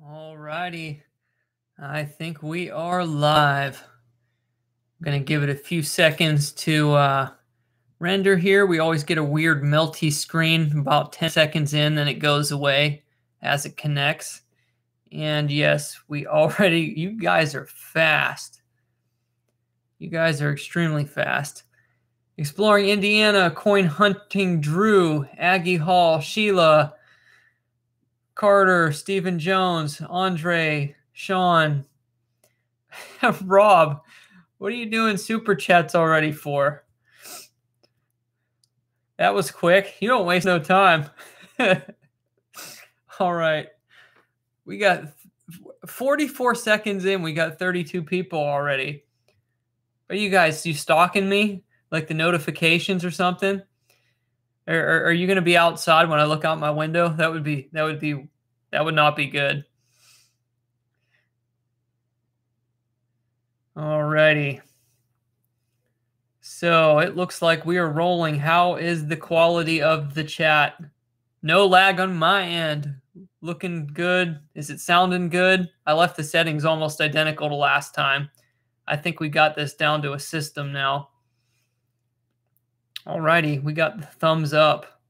All righty. I think we are live. I'm going to give it a few seconds to render here. We always get a weird melty screen about 10 seconds in, then it goes away as it connects. And yes, you guys are fast. You guys are extremely fast. Exploring Indiana, Coin Hunting Drew, Aggie Hall, Sheila, Carter, Stephen Jones, Andre, Sean, Rob, what are you doing super chats already for? That was quick. You don't waste no time. All right. We got 44 seconds in. We got 32 people already. Are you guys, you stalking me? Like the notifications or something? Are you going to be outside when I look out my window? That would not be good. Alrighty. So it looks like we are rolling. How is the quality of the chat? No lag on my end. Looking good. Is it sounding good? I left the settings almost identical to last time. I think we got this down to a system now. Alrighty, we got the thumbs up.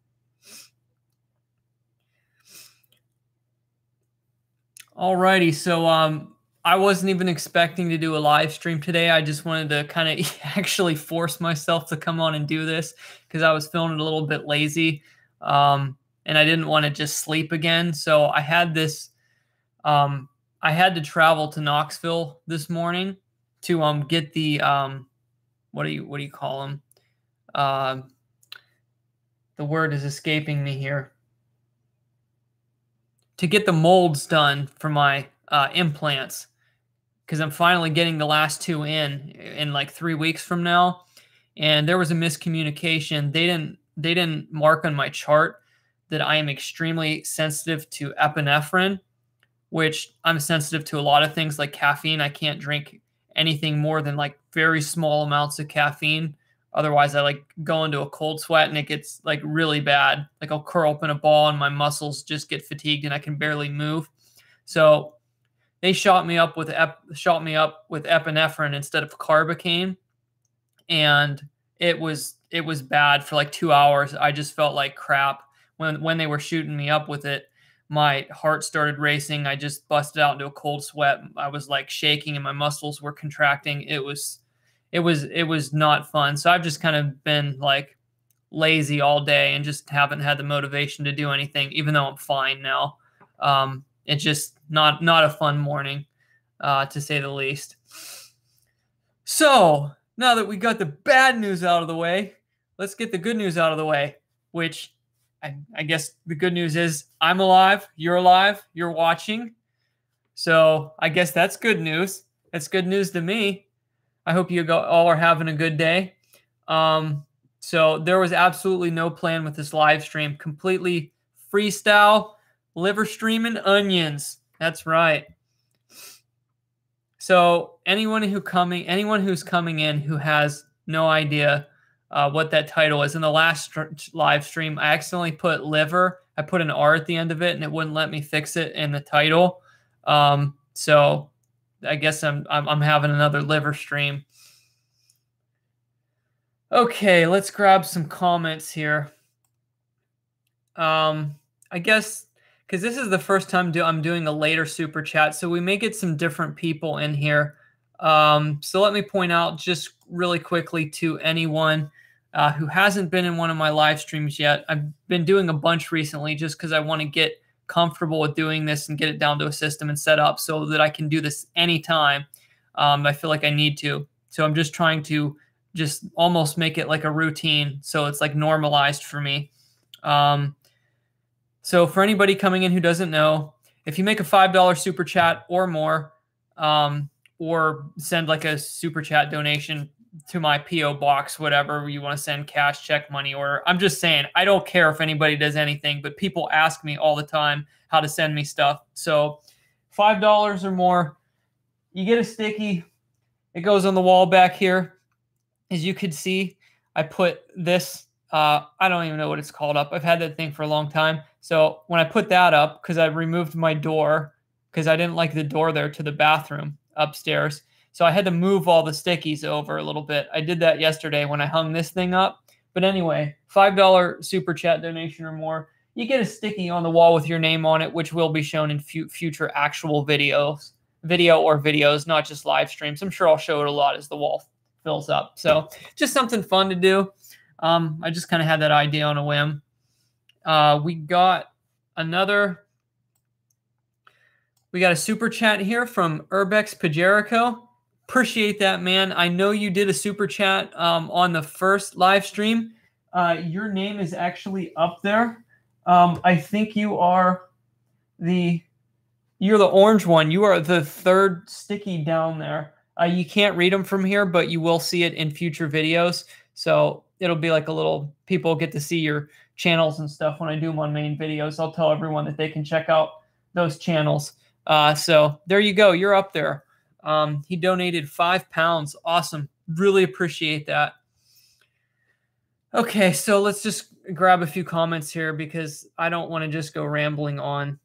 Alrighty, so I wasn't even expecting to do a live stream today. I just wanted to kind of actually force myself to come on and do this because I was feeling a little bit lazy, and I didn't want to just sleep again. So I had this. I had to travel to Knoxville this morning to get the what do you call them? The word is escaping me here. To get the molds done for my implants, because I'm finally getting the last two in like 3 weeks from now. And there was a miscommunication. They didn't mark on my chart that I am extremely sensitive to epinephrine, which I'm sensitive to a lot of things like caffeine. I can't drink anything more than like very small amounts of caffeine. Otherwise, I like go into a cold sweat and it gets like really bad. Like I'll curl up in a ball and my muscles just get fatigued and I can barely move. So they shot me up with epinephrine instead of carbocaine, and it was bad for like 2 hours. I just felt like crap when they were shooting me up with it. My heart started racing. I just busted out into a cold sweat. I was like shaking and my muscles were contracting. It was not fun. So I've just kind of been like lazy all day and just haven't had the motivation to do anything, even though I'm fine now. It's just not a fun morning, to say the least. So now that we got the bad news out of the way, let's get the good news out of the way, which I guess the good news is I'm alive, you're watching. So I guess that's good news. That's good news to me. I hope you all are having a good day. So there was absolutely no plan with this live stream. Completely freestyle, liver streaming onions. That's right. So anyone who's coming in who has no idea what that title is, in the last live stream, I accidentally put liver. I put an R at the end of it, and it wouldn't let me fix it in the title. So I guess I'm having another liver stream. Okay, let's grab some comments here. I guess because this is the first time I'm doing a later super chat, so we may get some different people in here. So let me point out just really quickly to anyone who hasn't been in one of my live streams yet. I've been doing a bunch recently just because I want to get comfortable with doing this and get it down to a system and set up so that I can do this anytime. I feel like I need to. So I'm just trying to just almost make it like a routine so it's like normalized for me. So for anybody coming in who doesn't know, if you make a $5 super chat or more, or send like a super chat donation to my P.O. box, whatever you want to send, cash, check, money order. I'm just saying, I don't care if anybody does anything, but people ask me all the time how to send me stuff. So $5 or more, you get a sticky. It goes on the wall back here. As you can see, I put this, I don't even know what it's called up. I've had that thing for a long time. So when I put that up, because I removed my door, because I didn't like the door there to the bathroom upstairs. So I had to move all the stickies over a little bit. I did that yesterday when I hung this thing up. But anyway, $5 super chat donation or more, you get a sticky on the wall with your name on it, which will be shown in future actual video or videos, not just live streams. I'm sure I'll show it a lot as the wall fills up. So just something fun to do. I just kind of had that idea on a whim. We got a super chat here from Urbex Pajerico. Appreciate that, man. I know you did a super chat on the first live stream. Your name is actually up there. I think you're the orange one. You are the third sticky down there. You can't read them from here, but you will see it in future videos. So it'll be like a little, people get to see your channels and stuff when I do them on main videos. I'll tell everyone that they can check out those channels. So there you go. You're up there. He donated £5. Awesome. Really appreciate that. Okay, so let's just grab a few comments here because I don't want to just go rambling on.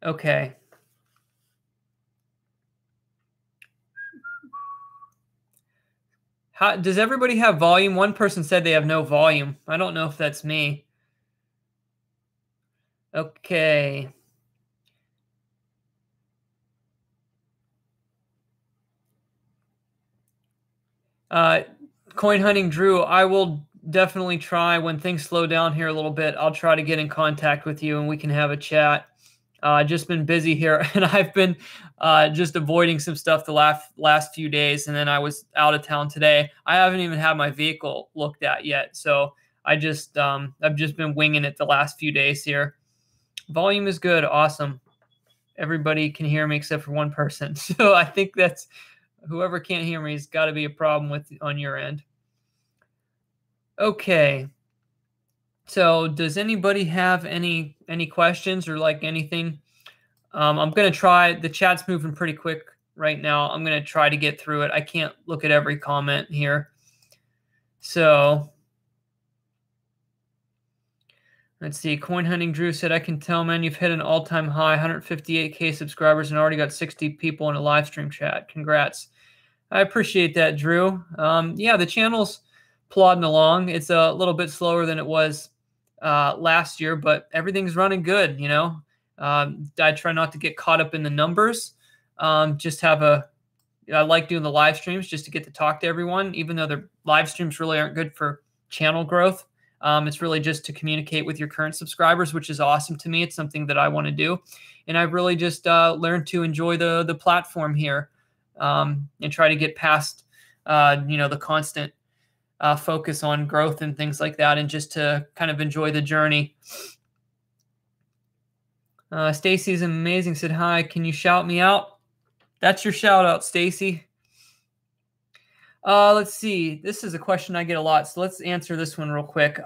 Okay. Does everybody have volume? One person said they have no volume. I don't know if that's me. Okay. Coin hunting Drew, I will definitely try when things slow down here a little bit. I'll try to get in contact with you and we can have a chat. Just been busy here and I've been just avoiding some stuff the last few days, and then I was out of town today. I haven't even had my vehicle looked at yet, so I've just been winging it the last few days here. Volume is good, awesome. Everybody can hear me except for one person, so I think that's whoever can't hear me has got to be a problem on your end. Okay. So does anybody have any questions or like anything? I'm going to try. The chat's moving pretty quick right now. I'm going to try to get through it. I can't look at every comment here. So let's see. Coin Hunting Drew said, I can tell, man, you've hit an all-time high, 158K subscribers and already got 60 people in a live stream chat. Congrats. I appreciate that, Drew. Yeah, the channel's plodding along. It's a little bit slower than it was last year, but everything's running good, you know. I try not to get caught up in the numbers. I like doing the live streams just to get to talk to everyone, even though the live streams really aren't good for channel growth. It's really just to communicate with your current subscribers, which is awesome to me. It's something that I want to do. And I've really just learned to enjoy the platform here and try to get past, the constant focus on growth and things like that, and just to kind of enjoy the journey. Stacy's amazing, said, hi, can you shout me out? That's your shout out, Stacy. Let's see. This is a question I get a lot, so let's answer this one real quick.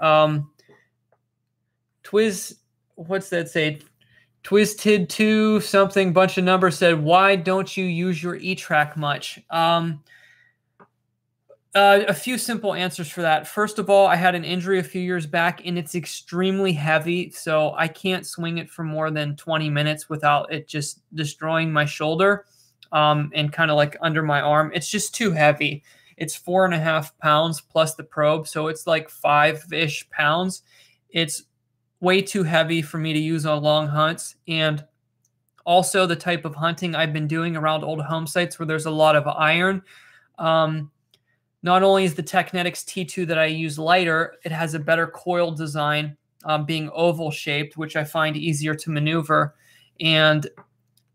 What's that say? Twiztid2 something, bunch of numbers said, why don't you use your E-Track much? A few simple answers for that. First of all, I had an injury a few years back, and it's extremely heavy, so I can't swing it for more than 20 minutes without it just destroying my shoulder and kind of like under my arm. It's just too heavy. It's 4.5 pounds plus the probe, so it's like 5-ish pounds. It's way too heavy for me to use on long hunts, and also the type of hunting I've been doing around old home sites where there's a lot of iron. Not only is the Technetics T2 that I use lighter, it has a better coil design, being oval shaped, which I find easier to maneuver. And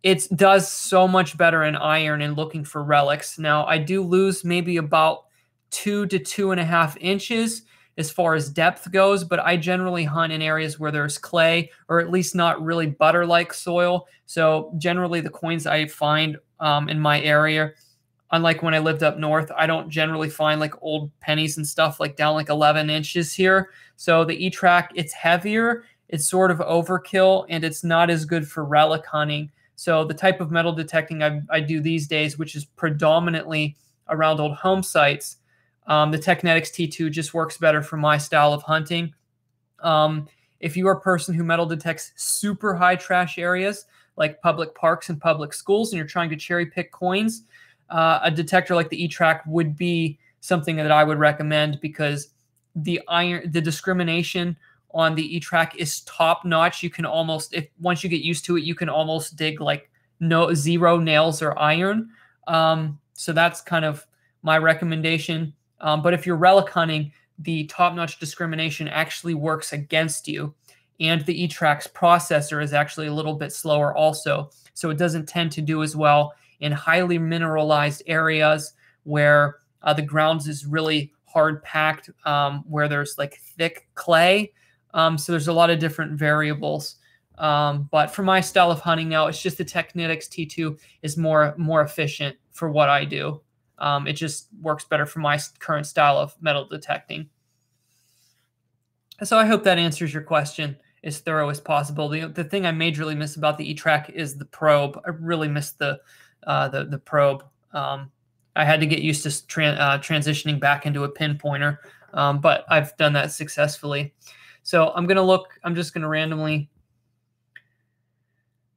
it does so much better in iron and looking for relics. Now, I do lose maybe about 2 to 2.5 inches as far as depth goes, but I generally hunt in areas where there's clay, or at least not really butter-like soil. So generally the coins I find in my area, unlike when I lived up north, I don't generally find like old pennies and stuff like down like 11 inches here. So the E-Track, it's heavier, it's sort of overkill, and it's not as good for relic hunting. So the type of metal detecting I do these days, which is predominantly around old home sites, the Technetics T2 just works better for my style of hunting. if you are a person who metal detects super high trash areas like public parks and public schools, and you're trying to cherry pick coins, a detector like the E-Track would be something that I would recommend, because the discrimination on the E-Track is top notch. You can almost, once you get used to it, you can almost dig like zero nails or iron. So that's kind of my recommendation. But if you're relic hunting, the top-notch discrimination actually works against you. And the E-Track's processor is actually a little bit slower also. So it doesn't tend to do as well in highly mineralized areas where the ground is really hard packed, where there's like thick clay. So there's a lot of different variables. But for my style of hunting now, it's just the Technetics T2 is more efficient for what I do. It just works better for my current style of metal detecting. So I hope that answers your question as thorough as possible. The thing I majorly miss about the E-Track is the probe. I really miss the probe. I had to get used to transitioning back into a pinpointer, but I've done that successfully. So I'm just going to randomly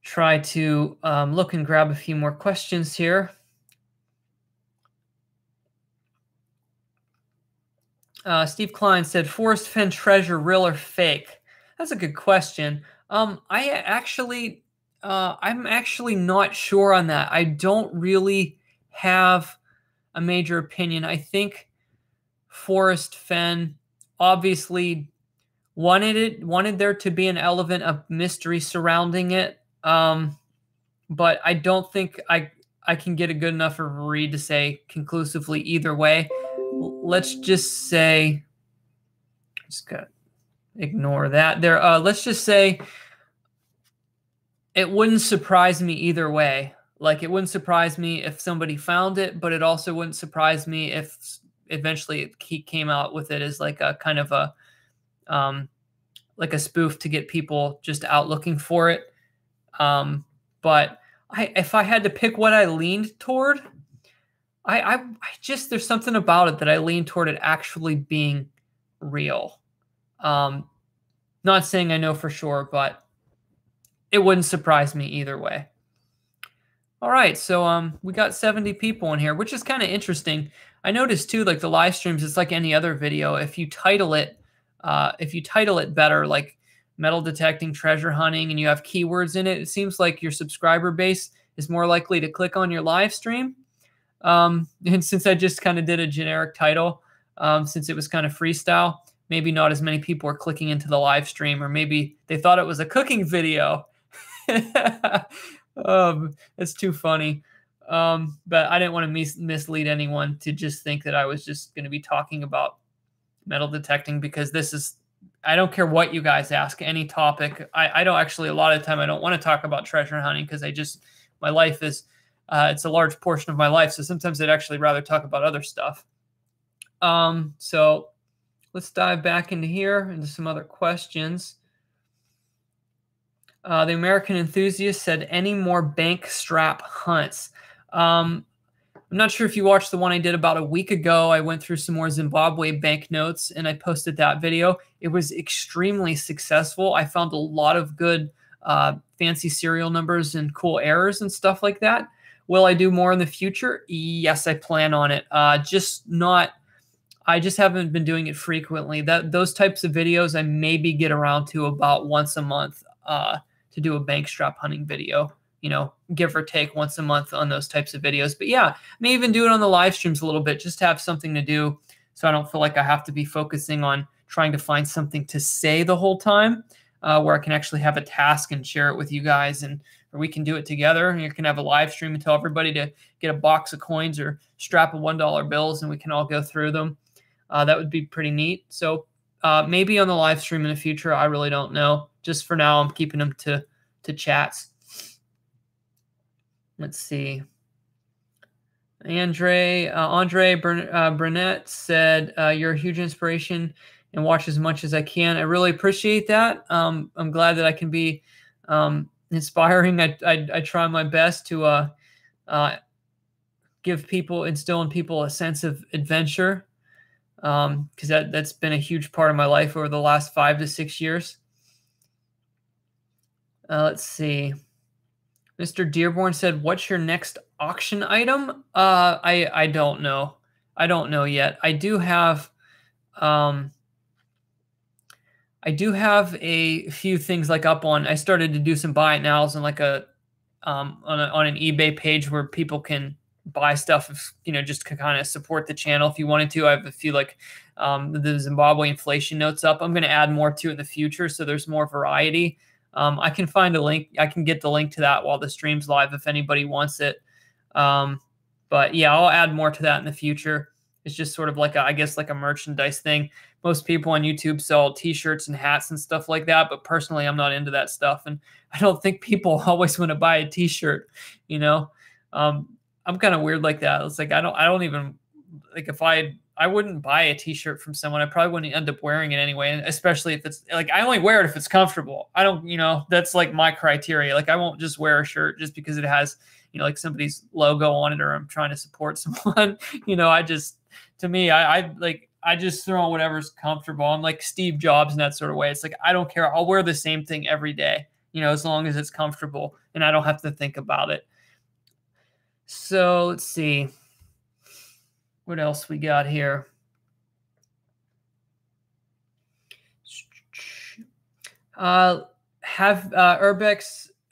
try to look and grab a few more questions here. Steve Klein said, Forest Fen treasure, real or fake? That's a good question. I'm actually not sure on that. I don't really have a major opinion. I think Forest Fen obviously wanted there to be an element of mystery surrounding it. But I don't think I can get a good enough of a read to say conclusively either way. Let's just say, just gotta ignore that there. Let's just say it wouldn't surprise me either way. Like, it wouldn't surprise me if somebody found it, but it also wouldn't surprise me if eventually he came out with it as like a kind of a like a spoof to get people just out looking for it. But if I had to pick what I leaned toward, I just, there's something about it that I lean toward it actually being real. Not saying I know for sure, but it wouldn't surprise me either way. All right, so we got 70 people in here, which is kind of interesting. I noticed too, like the live streams, it's like any other video. If you title it better, like metal detecting, treasure hunting, and you have keywords in it, it seems like your subscriber base is more likely to click on your live stream. And since I just kind of did a generic title, since it was kind of freestyle, maybe not as many people are clicking into the live stream, or maybe they thought it was a cooking video. It's too funny. But I didn't want to mislead anyone to just think that I was just going to be talking about metal detecting, because this is, I don't care what you guys ask, any topic. I don't actually, a lot of the time, I don't want to talk about treasure hunting, because my life is, it's a large portion of my life. So sometimes I'd actually rather talk about other stuff. So let's dive back into some other questions. The American Enthusiast said, any more bank strap hunts? I'm not sure if you watched the one I did about a week ago. I went through some more Zimbabwe banknotes and I posted that video. It was extremely successful. I found a lot of good fancy serial numbers and cool errors and stuff like that. Will I do more in the future? Yes, I plan on it. I just haven't been doing it frequently. Those types of videos I maybe get around to about once a month to do a bank strap hunting video, give or take once a month on those types of videos. But yeah, I may even do it on the live streams a little bit, just to have something to do, so I don't feel like I have to be focusing on trying to find something to say the whole time, where I can actually have a task and share it with you guys, and or we can do it together. You can have a live stream and tell everybody to get a box of coins or strap of $1 bills, and we can all go through them. That would be pretty neat. So maybe on the live stream in the future, I really don't know. Just for now, I'm keeping them to chats. Let's see. Andre Burnett said, you're a huge inspiration and watch as much as I can. I really appreciate that. I'm glad that I can be inspiring. I try my best to instill in people a sense of adventure, because that's been a huge part of my life over the last 5 to 6 years. Let's see. Mr. Dearborn said, "What's your next auction item?" I don't know. I don't know yet. I do have a few things like up on. I started to do some buy it nows and like on an eBay page where people can buy stuff, just to kind of support the channel if you wanted to. I have a few like the Zimbabwe inflation notes up. I'm going to add more to it in the future, so there's more variety. I can find a link. I can get the link to that while the stream's live if anybody wants it. But yeah, I'll add more to that in the future. It's just sort of like I guess like a merchandise thing. Most people on YouTube sell t-shirts and hats and stuff like that, but personally, I'm not into that stuff, and I don't think people always want to buy a t-shirt. I'm kind of weird like that. It's like I don't even like if I wouldn't buy a t-shirt from someone. I probably wouldn't end up wearing it anyway, and especially if it's like I only wear it if it's comfortable. I don't, that's like my criteria. Like I won't just wear a shirt just because it has, like somebody's logo on it or I'm trying to support someone. To me, I just throw on whatever's comfortable. I'm like Steve Jobs in that sort of way. It's like I don't care. I'll wear the same thing every day, as long as it's comfortable and I don't have to think about it. So let's see. What else we got here? Urbex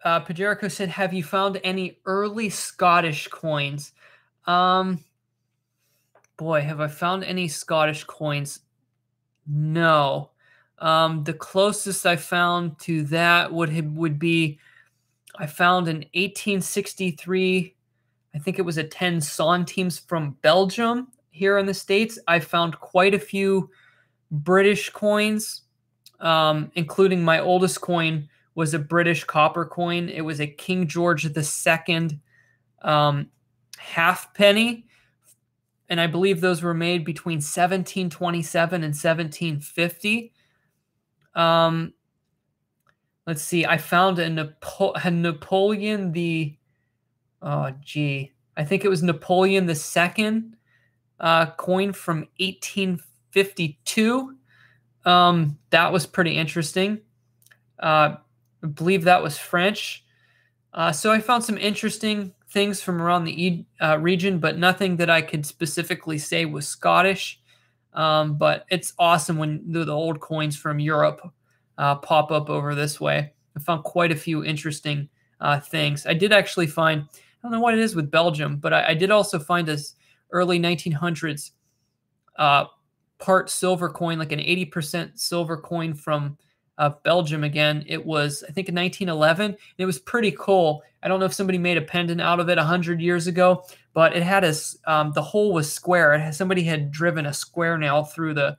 Pajerico said, "Have you found any early Scottish coins?" Boy, have I found any Scottish coins? No. The closest I found to that would be I found an 1863. I think it was a 10 centimes from Belgium here in the States. I found quite a few British coins, including my oldest coin was a British copper coin. It was a King George II halfpenny. And I believe those were made between 1727 and 1750. Let's see. I found a Napoleon the... I think it was Napoleon II coin from 1852. That was pretty interesting. I believe that was French. So I found some interesting things from around the region, but nothing that I could specifically say was Scottish. But it's awesome when the old coins from Europe pop up over this way. I found quite a few interesting things. I did actually find, I don't know what it is with Belgium, but I did also find this early 1900s part silver coin, like an 80% silver coin from Belgium again. It was, I think, in 1911. And it was pretty cool. I don't know if somebody made a pendant out of it 100 years ago, but it had the hole was square. Somebody had driven a square nail through the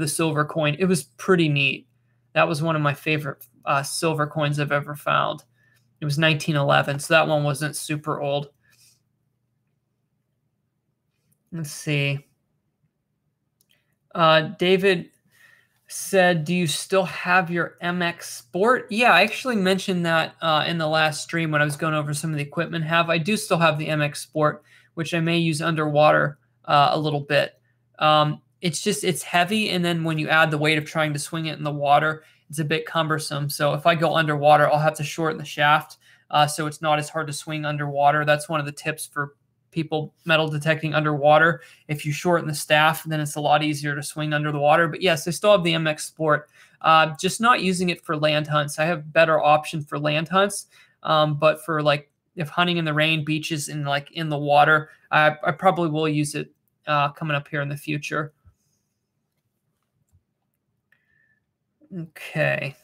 silver coin. It was pretty neat. That was one of my favorite silver coins I've ever found. It was 1911, so that one wasn't super old. Let's see. David said, "Do you still have your MX Sport?" Yeah, I actually mentioned that in the last stream when I was going over some of the equipment I do still have the MX Sport, which I may use underwater a little bit. It's heavy, and then when you add the weight of trying to swing it in the water, it's a bit cumbersome. So if I go underwater, I'll have to shorten the shaft so it's not as hard to swing underwater. That's one of the tips for people metal detecting underwater. If you shorten the staff, then it's a lot easier to swing under the water. But yes, I still have the MX Sport, just not using it for land hunts. I have better option for land hunts, but for like if hunting in the rain, beaches, and like in the water, I probably will use it coming up here in the future. Okay.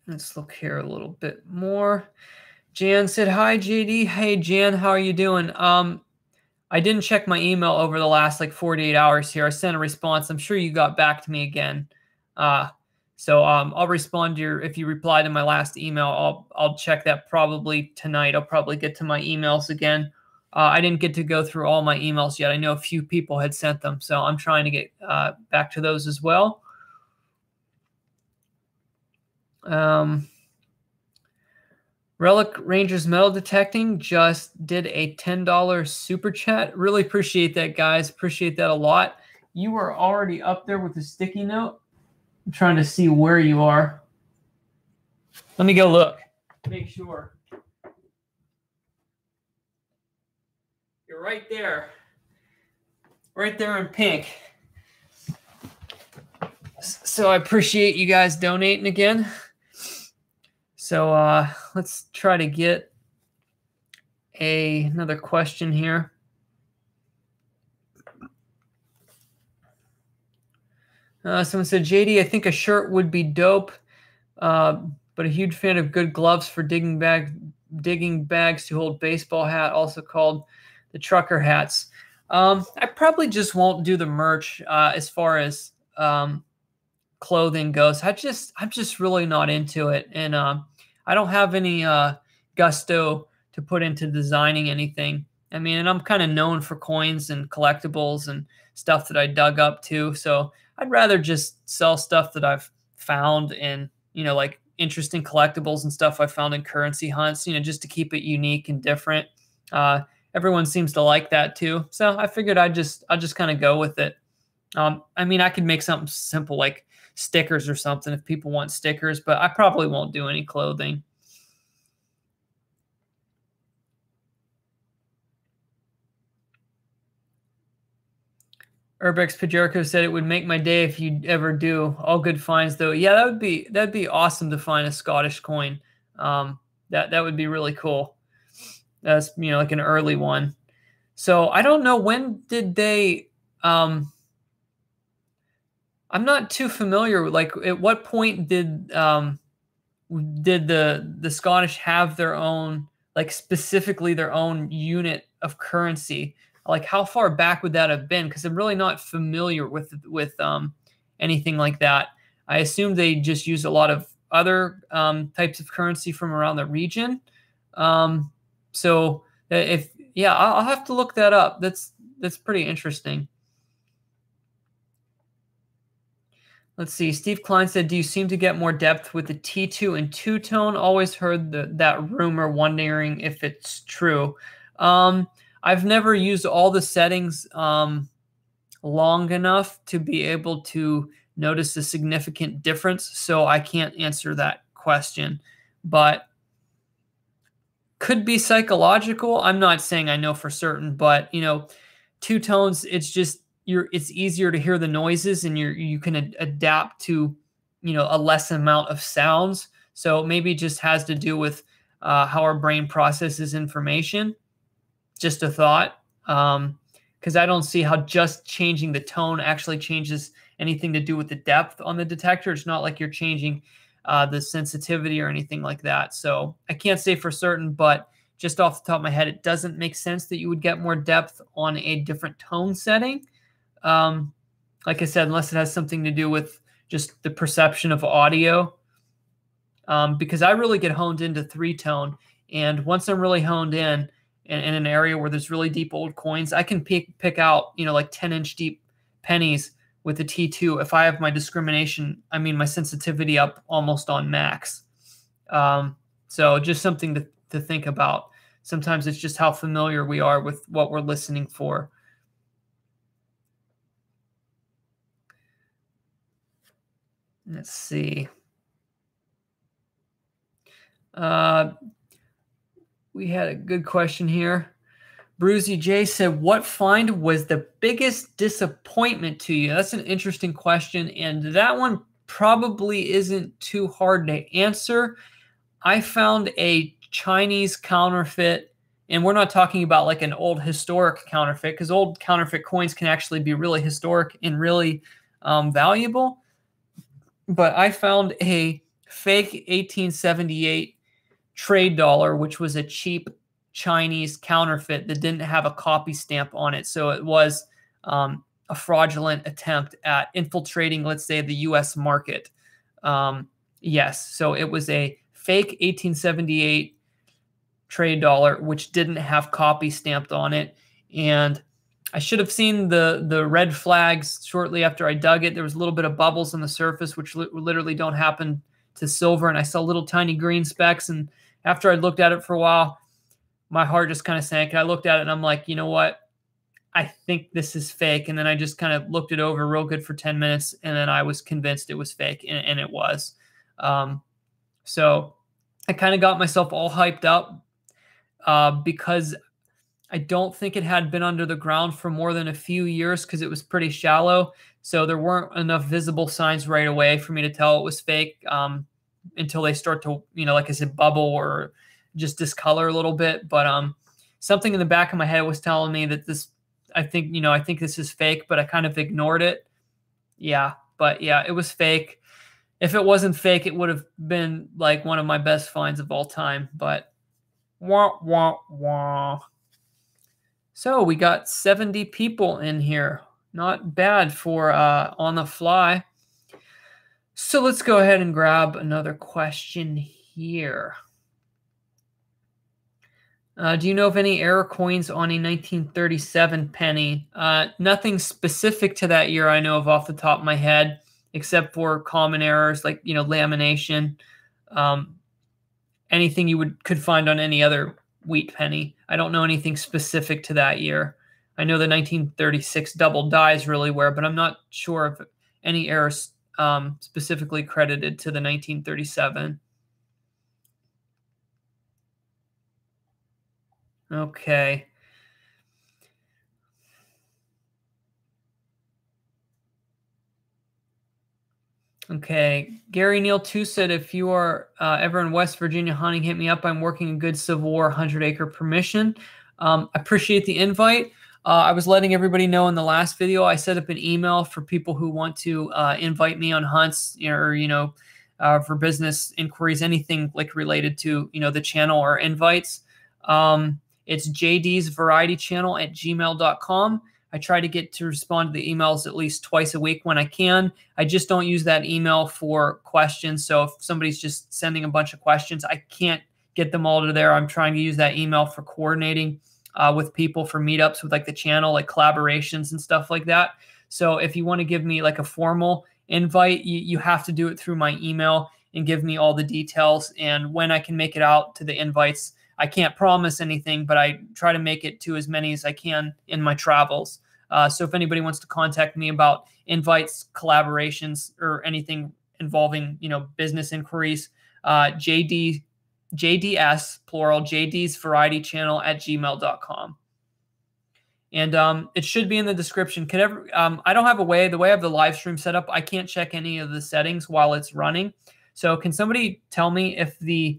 Let's look here a little bit more. Jan said, "Hi, JD." Hey, Jan, how are you doing? I didn't check my email over the last like 48 hours here. I sent a response. I'm sure you got back to me again. So I'll respond to if you reply to my last email, I'll check that probably tonight. I'll probably get to my emails again. I didn't get to go through all my emails yet. I know a few people had sent them, so I'm trying to get back to those as well. Relic Rangers Metal Detecting just did a $10 super chat. Really appreciate that, guys. Appreciate that a lot. You are already up there with the sticky note. I'm trying to see where you are. Let me go look. Make sure. You're right there. Right there in pink. So I appreciate you guys donating again. So let's try to get another question here. Someone said, JD, I think a shirt would be dope, but a huge fan of good gloves for digging bags to hold baseball hat, also called the trucker hats. I probably just won't do the merch as far as clothing goes. I'm just really not into it, and I don't have any gusto to put into designing anything. I mean, and I'm kind of known for coins and collectibles and stuff that I dug up too. So I'd rather just sell stuff that I've found and, like interesting collectibles and stuff I found in currency hunts, just to keep it unique and different. Everyone seems to like that too. So I figured I'll just kind of go with it. I mean, I could make something simple like stickers or something if people want stickers, but I probably won't do any clothing. Urbex Pajerico said it would make my day if you ever do. All good finds though. Yeah, that'd be awesome to find a Scottish coin. That would be really cool. That's like an early one. So I don't know, when did they I'm not too familiar. Like, at what point did the Scottish have their own, like specifically their own unit of currency? Like, how far back would that have been? Because I'm really not familiar with anything like that. I assume they just use a lot of other types of currency from around the region. So I'll have to look that up. That's pretty interesting. Let's see. Steve Klein said, do you seem to get more depth with the T2 and two-tone? Always heard that rumor, wondering if it's true. I've never used all the settings long enough to be able to notice a significant difference, so I can't answer that question. But could be psychological. I'm not saying I know for certain, but two tones, it's just it's easier to hear the noises, and you can adapt to a less amount of sounds. So maybe it just has to do with how our brain processes information. Just a thought, because I don't see how just changing the tone actually changes anything to do with the depth on the detector. It's not like you're changing the sensitivity or anything like that. So I can't say for certain, but just off the top of my head, it doesn't make sense that you would get more depth on a different tone setting. Like I said, unless it has something to do with just the perception of audio, because I really get honed into three-tone. And once I'm really honed in an area where there's really deep old coins, I can pick out, like 10-inch deep pennies with the T2 if I have my discrimination, my sensitivity up almost on max. So just something to think about. Sometimes it's just how familiar we are with what we're listening for. Let's see. We had a good question here. Bruzy J said, what find was the biggest disappointment to you? That's an interesting question, and that one probably isn't too hard to answer. I found a Chinese counterfeit, and we're not talking about like an old historic counterfeit, because old counterfeit coins can actually be really historic and really valuable. But I found a fake 1878 trade dollar, which was a cheap Chinese counterfeit that didn't have a copy stamp on it. So it was a fraudulent attempt at infiltrating, let's say, the U.S. market. Yes, so it was a fake 1878 trade dollar, which didn't have copy stamped on it. And I should have seen the red flags shortly after I dug it. There was a little bit of bubbles on the surface, which literally don't happen to silver. And I saw little tiny green specks. And after I looked at it for a while, my heart just kind of sank. And I looked at it and I'm like, you know what? I think this is fake. And then I just kind of looked it over real good for 10 minutes. And then I was convinced it was fake. And it was. So I kind of got myself all hyped up because I don't think it had been under the ground for more than a few years because it was pretty shallow. So there weren't enough visible signs right away for me to tell it was fake until they start to, like I said, bubble or just discolor a little bit. But something in the back of my head was telling me that this, I think this is fake, but I kind of ignored it. Yeah, but yeah, it was fake. If it wasn't fake, it would have been like one of my best finds of all time. But wah, wah, wah. So we got 70 people in here. Not bad for on the fly. So let's go ahead and grab another question here. Do you know of any error coins on a 1937 penny? Nothing specific to that year I know of off the top of my head, except for common errors like, lamination, anything you could find on any other wheat penny. I don't know anything specific to that year. I know the 1936 double die is really rare, but I'm not sure of any errors specifically credited to the 1937. Okay. Okay. Gary Neal 2 said, if you are ever in West Virginia hunting, hit me up. I'm working a good Civil War 100-acre permission. I appreciate the invite. I was letting everybody know in the last video, I set up an email for people who want to invite me on hunts or, for business inquiries, anything like related to, the channel or invites. It's JDVC@gmail.com. I try to get to respond to the emails at least twice a week when I can. I just don't use that email for questions. So if somebody's just sending a bunch of questions, I can't get them all to there. I'm trying to use that email for coordinating with people for meetups with like the channel, like collaborations and stuff like that. So if you want to give me like a formal invite, you have to do it through my email and give me all the details. And when I can make it out to the invites, I can't promise anything, but I try to make it to as many as I can in my travels. So if anybody wants to contact me about invites, collaborations, or anything involving, business inquiries, JDS, plural, JDVarietychannel@gmail.com. And it should be in the description. I don't have the way I have the live stream set up, I can't check any of the settings while it's running. So can somebody tell me if the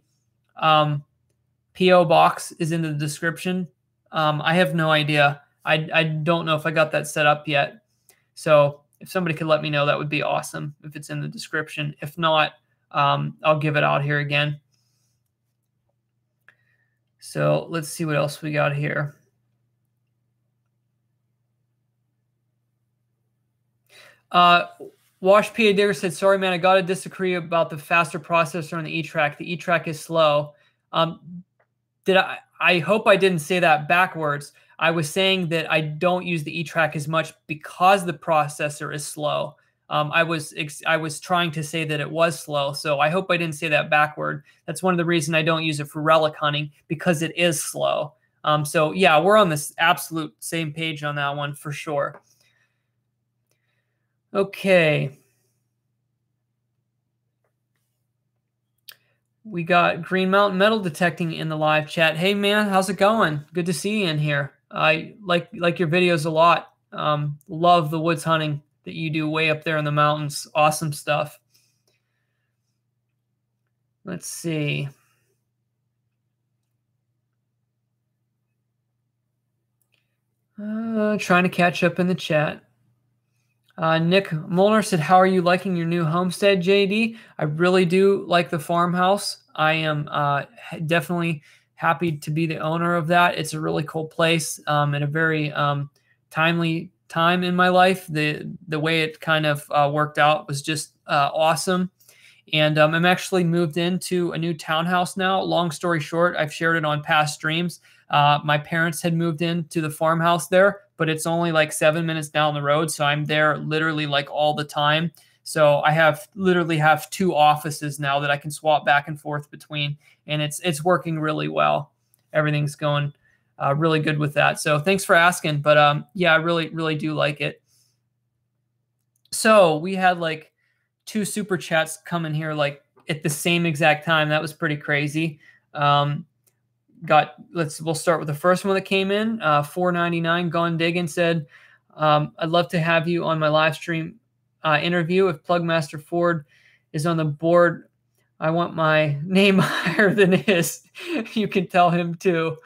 PO box is in the description? I have no idea. I don't know if I got that set up yet. So if somebody could let me know, that would be awesome if it's in the description. If not, I'll give it out here again. So let's see what else we got here. Wash PA Digger said, sorry, man, I got to disagree about the faster processor on the E-Track. The E-Track is slow. I hope I didn't say that backwards. I was saying that I don't use the E-Track as much because the processor is slow. I was trying to say that it was slow, so I hope I didn't say that backward. That's one of the reasons I don't use it for relic hunting, because it is slow. So yeah, we're on this absolute same page on that one for sure. Okay. We got Green Mountain Metal Detecting in the live chat. Hey man, how's it going? Good to see you in here. I like your videos a lot. Love the woods hunting that you do way up there in the mountains. Awesome stuff. Let's see. Trying to catch up in the chat. Nick Molnar said, how are you liking your new homestead, JD? I really do like the farmhouse. I am definitely happy to be the owner of that. It's a really cool place and a very timely time in my life. The way it kind of worked out was just awesome. And I'm actually moved into a new townhouse now. Long story short, I've shared it on past streams. My parents had moved into the farmhouse there, but it's only like 7 minutes down the road. So I'm there literally like all the time. So I literally have 2 offices now that I can swap back and forth between, and it's working really well. Everything's going really good with that. So thanks for asking. But yeah, I really do like it. So we had like 2 super chats come in here like at the same exact time. That was pretty crazy. We'll start with the first one that came in. $4.99. Gone Diggin' said, I'd love to have you on my live stream interview. If Plugmaster Ford is on the board, I want my name higher than his. You can tell him too.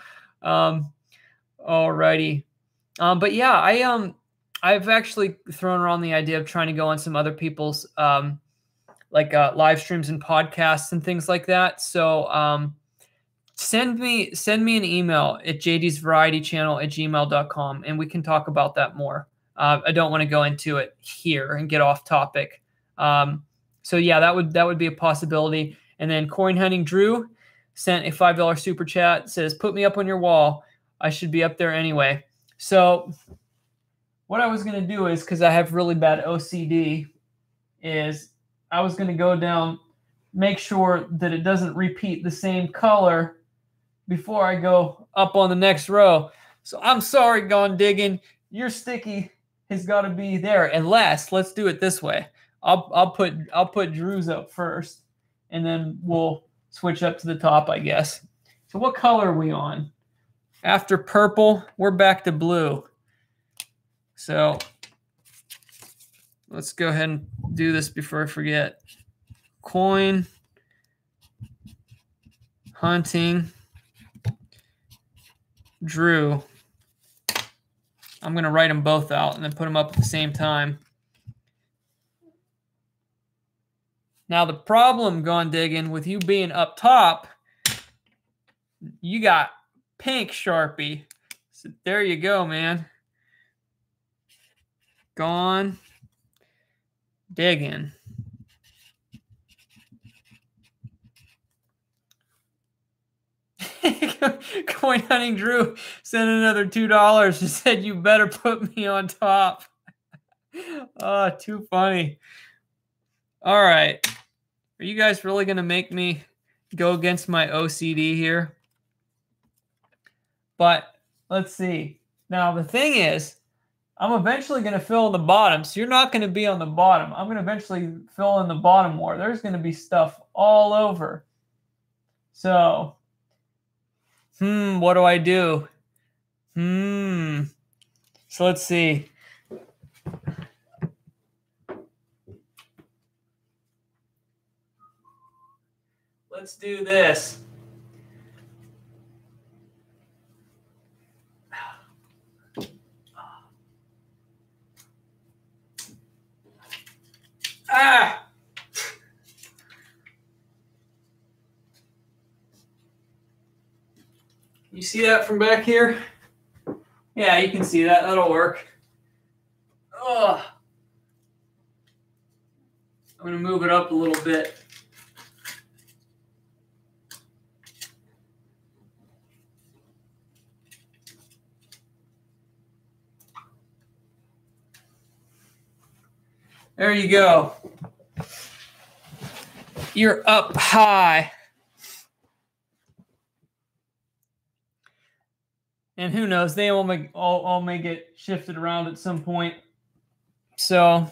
Alrighty. But yeah, I've actually thrown around the idea of trying to go on some other people's live streams and podcasts and things like that. So send me an email at jdsvarietychannel@gmail.com and we can talk about that more. I don't want to go into it here and get off topic. So yeah, that would be a possibility. And then Coin Hunting Drew sent a $5 super chat. Says, put me up on your wall. I should be up there anyway. So what I was going to do is, because I have really bad OCD, is I was going to go down, make sure that it doesn't repeat the same color before I go up on the next row. So I'm sorry, Gone Diggin'. Your sticky has got to be there. Unless, let's do it this way. I'll put Drew's up first, and then we'll switch up to the top, I guess. So what color are we on? After purple, we're back to blue. So let's go ahead and do this before I forget. Coin Hunting Drew. I'm going to write them both out and then put them up at the same time. Now, the problem, Gone Diggin', with you being up top, you got pink Sharpie. So there you go, man. Gone Diggin'. Coin Hunting Drew sent another $2 and said, you better put me on top. Oh, too funny. All right. Are you guys really going to make me go against my OCD here? But let's see. Now, the thing is, I'm eventually going to fill in the bottom. So you're not going to be on the bottom. I'm going to eventually fill in the bottom more. There's going to be stuff all over. So, what do I do? So let's see. Let's do this. Ah! You see that from back here? Yeah, you can see that. That'll work. Oh, I'm going to move it up a little bit. There you go. You're up high. And who knows, they all may get shifted around at some point. So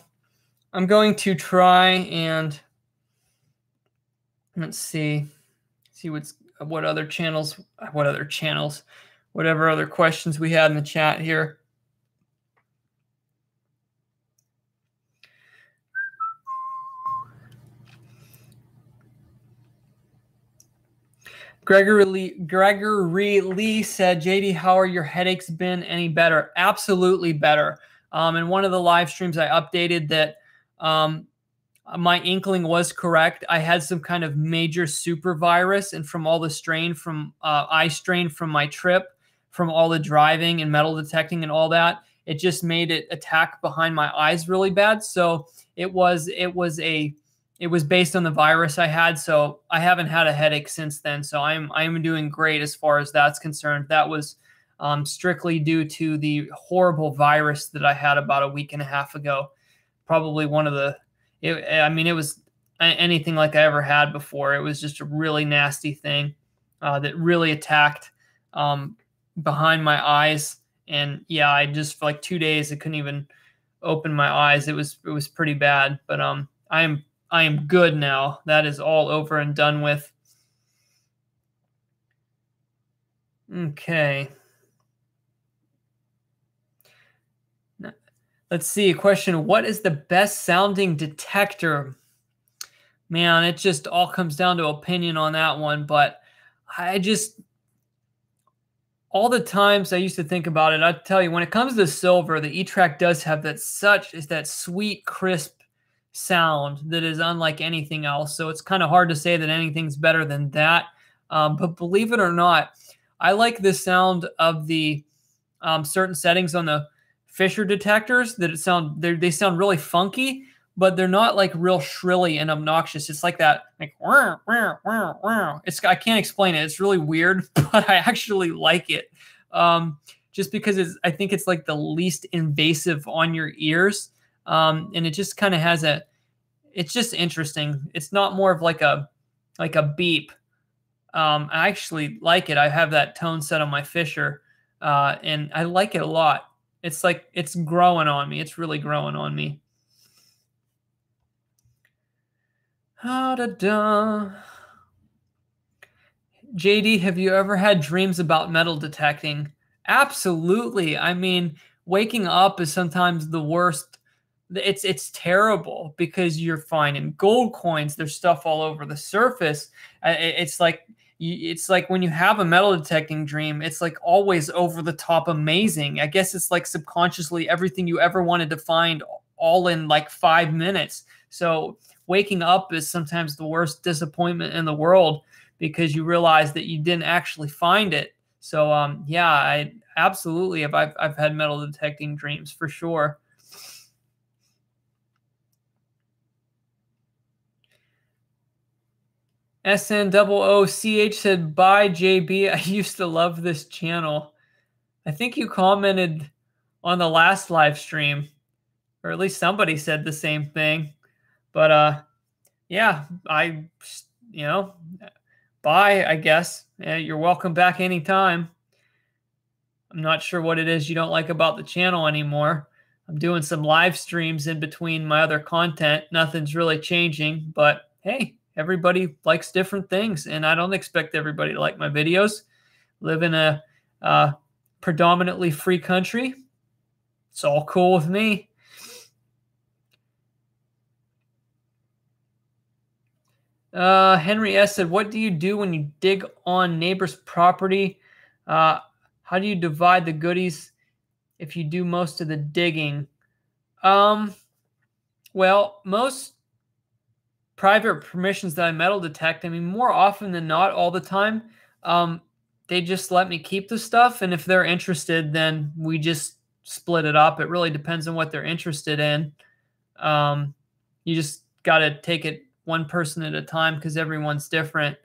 I'm going to try and let's see whatever other questions we had in the chat here. Gregory Lee said, JD, how are your headaches been any better? Absolutely better. In one of the live streams, I updated that my inkling was correct. I had some kind of major super virus, and from all the strain from eye strain from my trip, from all the driving and metal detecting and all that, it just made it attack behind my eyes really bad. So it was based on the virus I had, so I haven't had a headache since then. So I'm doing great as far as that's concerned. That was strictly due to the horrible virus that I had about a week and a half ago. Probably one of the, it was anything like I ever had before. It was just a really nasty thing that really attacked behind my eyes. And yeah, I just for like 2 days I couldn't even open my eyes. It was pretty bad. But I am I am good now. That is all over and done with. Okay. Let's see. A question. What is the best sounding detector? Man, it just all comes down to opinion on that one. But I just, all the times I used to think about it, I tell you, when it comes to silver, the E-Track does have that sweet, crisp sound that is unlike anything else. So it's kind of hard to say that anything's better than that. But believe it or not, I like the sound of the certain settings on the Fisher detectors that they sound really funky, but they're not like real shrilly and obnoxious. It's like that, like wah, wah, wah, wah. I can't explain it. It's really weird, but I actually like it. Just because I think it's like the least invasive on your ears. And it just kind of has it's just interesting. It's not more of like a beep. I actually like it. I have that tone set on my Fisher, and I like it a lot. It's like it's growing on me. It's really growing on me. JD, have you ever had dreams about metal detecting? Absolutely. I mean, waking up is sometimes the worst. It's terrible because you're finding gold coins. There's stuff all over the surface. It's like when you have a metal detecting dream, it's like always over the top amazing. I guess it's like subconsciously everything you ever wanted to find all in like 5 minutes. So waking up is sometimes the worst disappointment in the world because you realize that you didn't actually find it. So yeah, I absolutely I've had metal detecting dreams for sure. SNOOCH said, bye, JB. I used to love this channel. I think you commented on the last live stream, or at least somebody said the same thing. But yeah, bye, I guess. Yeah, you're welcome back anytime. I'm not sure what it is you don't like about the channel anymore. I'm doing some live streams in between my other content. Nothing's really changing, but hey, everybody likes different things, and I don't expect everybody to like my videos. Live in a predominantly free country. It's all cool with me. Henry S. said, what do you do when you dig on neighbor's property? How do you divide the goodies if you do most of the digging? Well, most private permissions that I metal detect, I mean, more often than not, all the time, they just let me keep the stuff. And if they're interested, then we just split it up. It really depends on what they're interested in. You just got to take it one person at a time because everyone's different.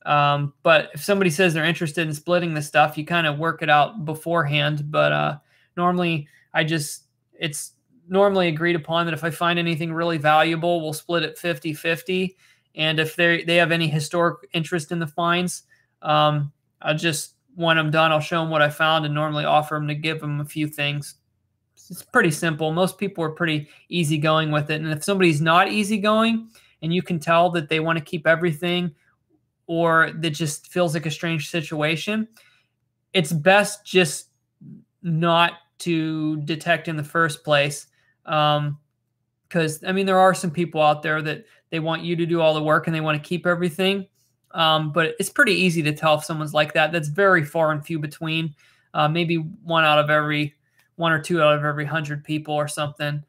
But if somebody says they're interested in splitting the stuff, you kind of work it out beforehand. But normally it's normally agreed upon that if I find anything really valuable, we'll split it 50-50. And if they have any historic interest in the finds, I'll just, when I'm done, I'll show them what I found and normally offer them to give them a few things. It's pretty simple. Most people are pretty easygoing with it. And if somebody's not easygoing and you can tell that they want to keep everything or that just feels like a strange situation, it's best just not to detect in the first place. Because, I mean, there are some people out there that they want you to do all the work and they want to keep everything. But it's pretty easy to tell if someone's like that. That's very far and few between. Maybe one or two out of every 100 people or something.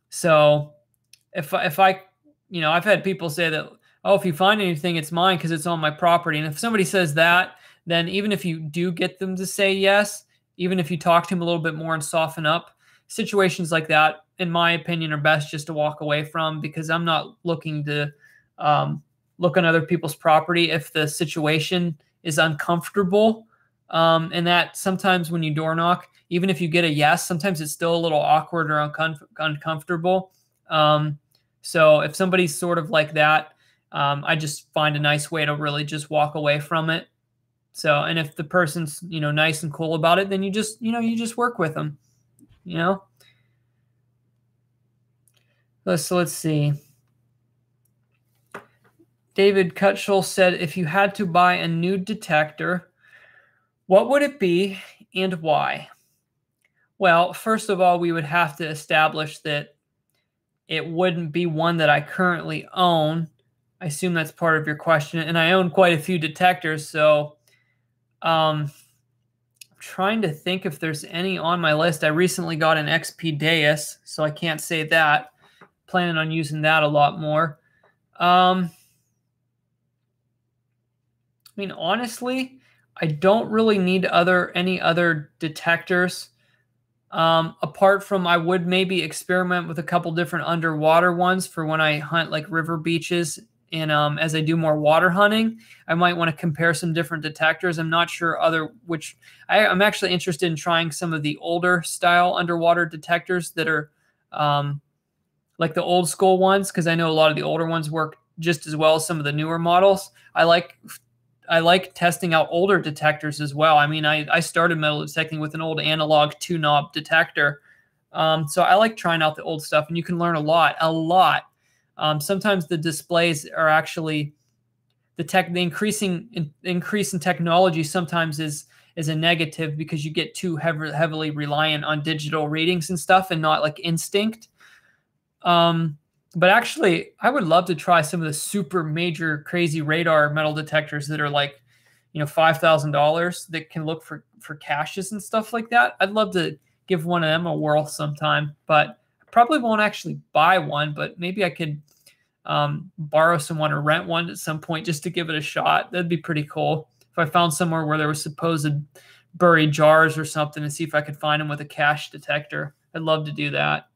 So if I, I've had people say that, oh, if you find anything, it's mine because it's on my property. And if somebody says that, then even if you do get them to say yes, even if you talk to them a little bit more and soften up, situations like that, in my opinion, are best just to walk away from, because I'm not looking to look on other people's property if the situation is uncomfortable. And that sometimes when you door knock, even if you get a yes, sometimes it's still a little awkward or uncomfortable. So if somebody's sort of like that, I just find a nice way to really just walk away from it. So, and if the person's, nice and cool about it, then you just work with them, Let's see. David Kutschel said, if you had to buy a new detector, what would it be and why? Well, first of all, we would have to establish that it wouldn't be one that I currently own. I assume that's part of your question. And I own quite a few detectors, so I'm trying to think if there's any on my list. I recently got an XP Deus, so I can't say that. Planning on using that a lot more. I mean, honestly, I don't really need any other detectors. Apart from, I would maybe experiment with a couple different underwater ones for when I hunt like river beaches. And as I do more water hunting, I might want to compare some different detectors. I'm not sure I'm actually interested in trying some of the older style underwater detectors that are like the old school ones, because I know a lot of the older ones work just as well as some of the newer models. I like testing out older detectors as well. I mean, I started metal detecting with an old analog 2-knob detector. So I like trying out the old stuff, and you can learn a lot. Sometimes the displays are actually the increase in technology sometimes is a negative, because you get too heavily reliant on digital readings and stuff and not like instinct. But actually, I would love to try some of the super major crazy radar metal detectors that are like, $5,000 that can look for caches and stuff like that. I'd love to give one of them a whirl sometime, but I probably won't actually buy one, but maybe I could borrow someone or rent one at some point just to give it a shot. That'd be pretty cool. If I found somewhere where there was supposed buried jars or something, and see if I could find them with a cache detector. I'd love to do that.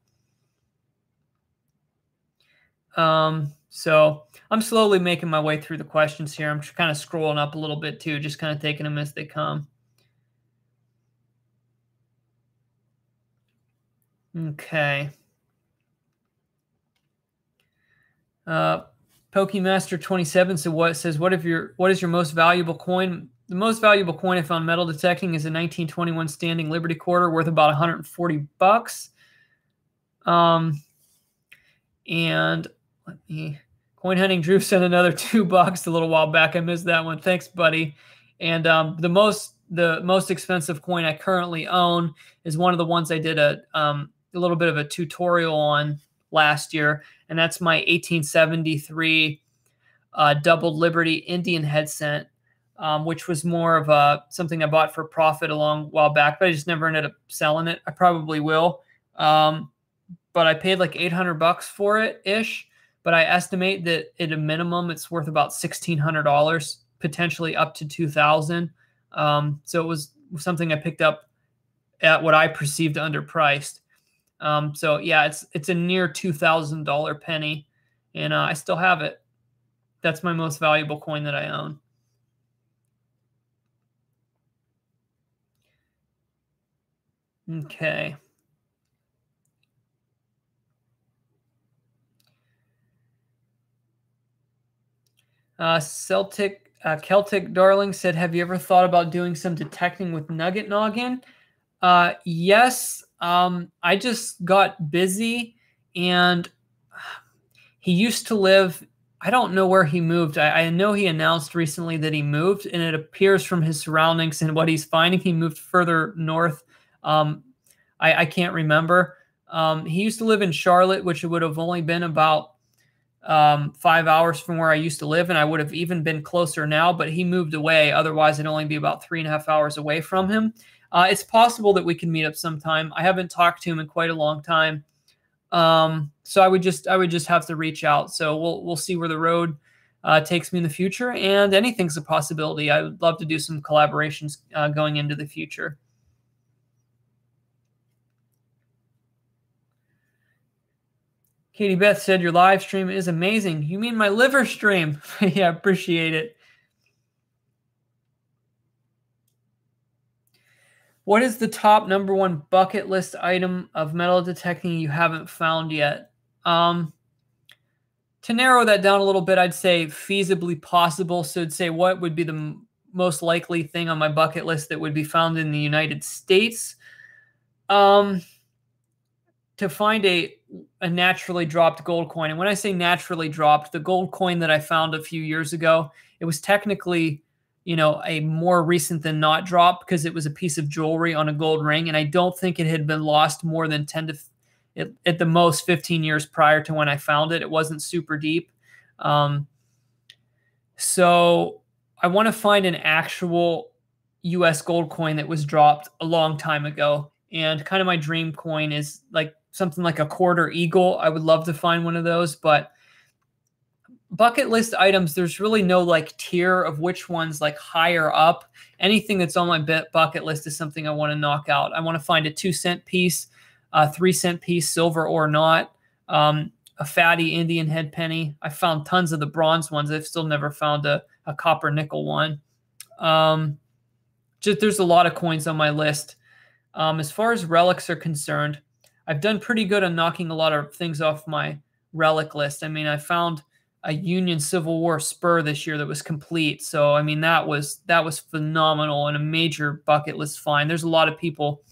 So I'm slowly making my way through the questions here. I'm kind of scrolling up a little bit too, just kind of taking them as they come. Okay. Pokemaster27 says what is your most valuable coin? The most valuable coin I found metal detecting is a 1921 standing Liberty quarter worth about 140 bucks. And let me, Coin Hunting Drew sent another $2 a little while back. I missed that one. Thanks, buddy. And the most expensive coin I currently own is one of the ones I did a little bit of a tutorial on last year, and that's my 1873 doubled Liberty Indian head cent, which was more of something I bought for profit a long while back, but I just never ended up selling it. I probably will. But I paid like $800 for it ish. But I estimate that at a minimum, it's worth about $1,600, potentially up to $2,000. So it was something I picked up at what I perceived underpriced. So yeah, it's a near $2,000 penny, and I still have it. That's my most valuable coin that I own. Okay. Celtic Darling said, have you ever thought about doing some detecting with Nugget Noggin? Yes. I just got busy, and he used to live, I don't know where he moved. I know he announced recently that he moved, and it appears from his surroundings and what he's finding, he moved further north. I can't remember. He used to live in Charlotte, which would have only been about 5 hours from where I used to live, and I would have even been closer now, but he moved away. Otherwise, it'd only be about 3.5 hours away from him. It's possible that we can meet up sometime. I haven't talked to him in quite a long time. So I would just have to reach out. So we'll see where the road takes me in the future, and anything's a possibility. I would love to do some collaborations going into the future. Katie Beth said, your live stream is amazing. You mean my liver stream? Yeah, appreciate it. What is the top #1 bucket list item of metal detecting you haven't found yet? To narrow that down a little bit, I'd say feasibly possible. So I'd say what would be the most likely thing on my bucket list that would be found in the United States? To find a a naturally dropped gold coin. And when I say naturally dropped, the gold coin that I found a few years ago, it was technically, you know, a more recent than not drop because it was a piece of jewelry on a gold ring. And I don't think it had been lost more than 10 to at the most 15 years prior to when I found it. It wasn't super deep. So I want to find an actual US gold coin that was dropped a long time ago. And kind of my dream coin is like something like a quarter eagle. I would love to find one of those, but bucket list items, there's really no like tier of which one's like higher up. Anything that's on my bucket list is something I want to knock out. I want to find a 2-cent piece, a 3-cent piece, silver or not, a fatty Indian head penny. I found tons of the bronze ones. I've still never found a copper nickel one. Just there's a lot of coins on my list. As far as relics are concerned, I've done pretty good on knocking a lot of things off my relic list. I mean, I found a Union Civil War spur this year that was complete. So, I mean, that was phenomenal and a major bucket list find. There's a lot of people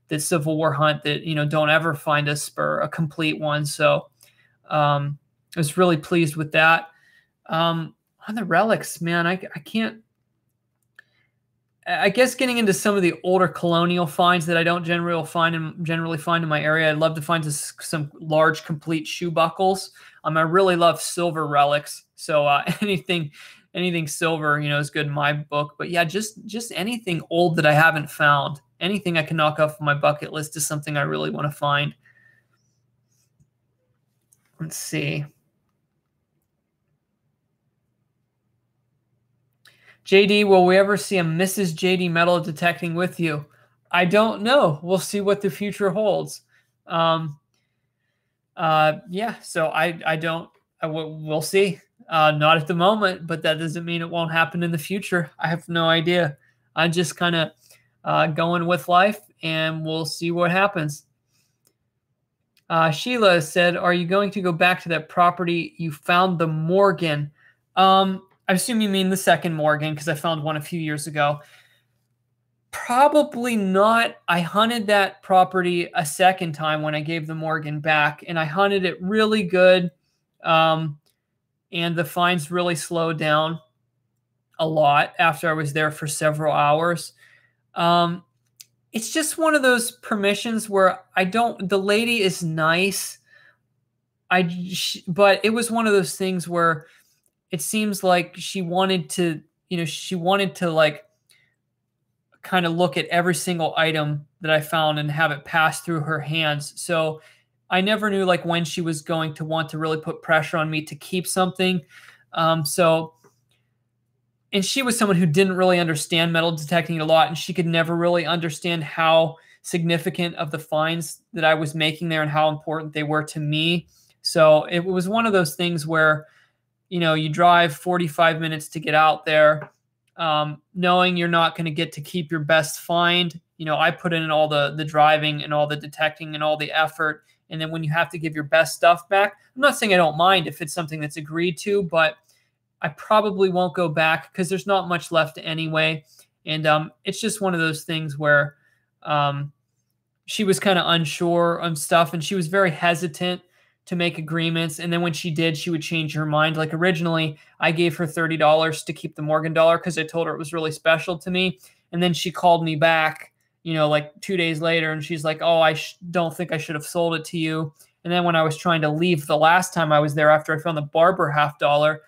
that Civil War hunt that, you know, don't ever find a spur, a complete one. So I was really pleased with that. On the relics, man, I can't, I guess getting into some of the older colonial finds that I don't generally find in my area. I'd love to find some large complete shoe buckles. I really love silver relics. So anything silver, you know, is good in my book. But yeah, just anything old that I haven't found, anything I can knock off my bucket list is something I really want to find. Let's see. JD, will we ever see a Mrs. JD metal detecting with you? I don't know. We'll see what the future holds. Yeah, so we'll see. Not at the moment, but that doesn't mean it won't happen in the future. I have no idea. I'm just kind of going with life, and we'll see what happens. Sheila said, are you going to go back to that property you found the Morgan? I assume you mean the second Morgan because I found one a few years ago. Probably not. I hunted that property a second time when I gave the Morgan back, and I hunted it really good. And the finds really slowed down a lot after I was there for several hours. It's just one of those permissions where the lady is nice. But it was one of those things where it seems like she wanted to like kind of look at every single item that I found and have it pass through her hands. So I never knew like when she was going to want to really put pressure on me to keep something. And she was someone who didn't really understand metal detecting a lot, and she could never really understand how significant of the finds that I was making there and how important they were to me. So it was one of those things where, you know, you drive 45 minutes to get out there, knowing you're not going to get to keep your best find. You know, I put in all the driving and all the detecting and all the effort. And then when you have to give your best stuff back, I'm not saying I don't mind if it's something that's agreed to, but I probably won't go back because there's not much left anyway. And it's just one of those things where she was kind of unsure on stuff, and she was very hesitant to make agreements. And then when she did, she would change her mind. Like originally, I gave her $30 to keep the Morgan dollar because I told her it was really special to me. And then she called me back, you know, like 2 days later, and she's like, oh, I don't think I should have sold it to you. And then when I was trying to leave the last time I was there after I found the Barber $50,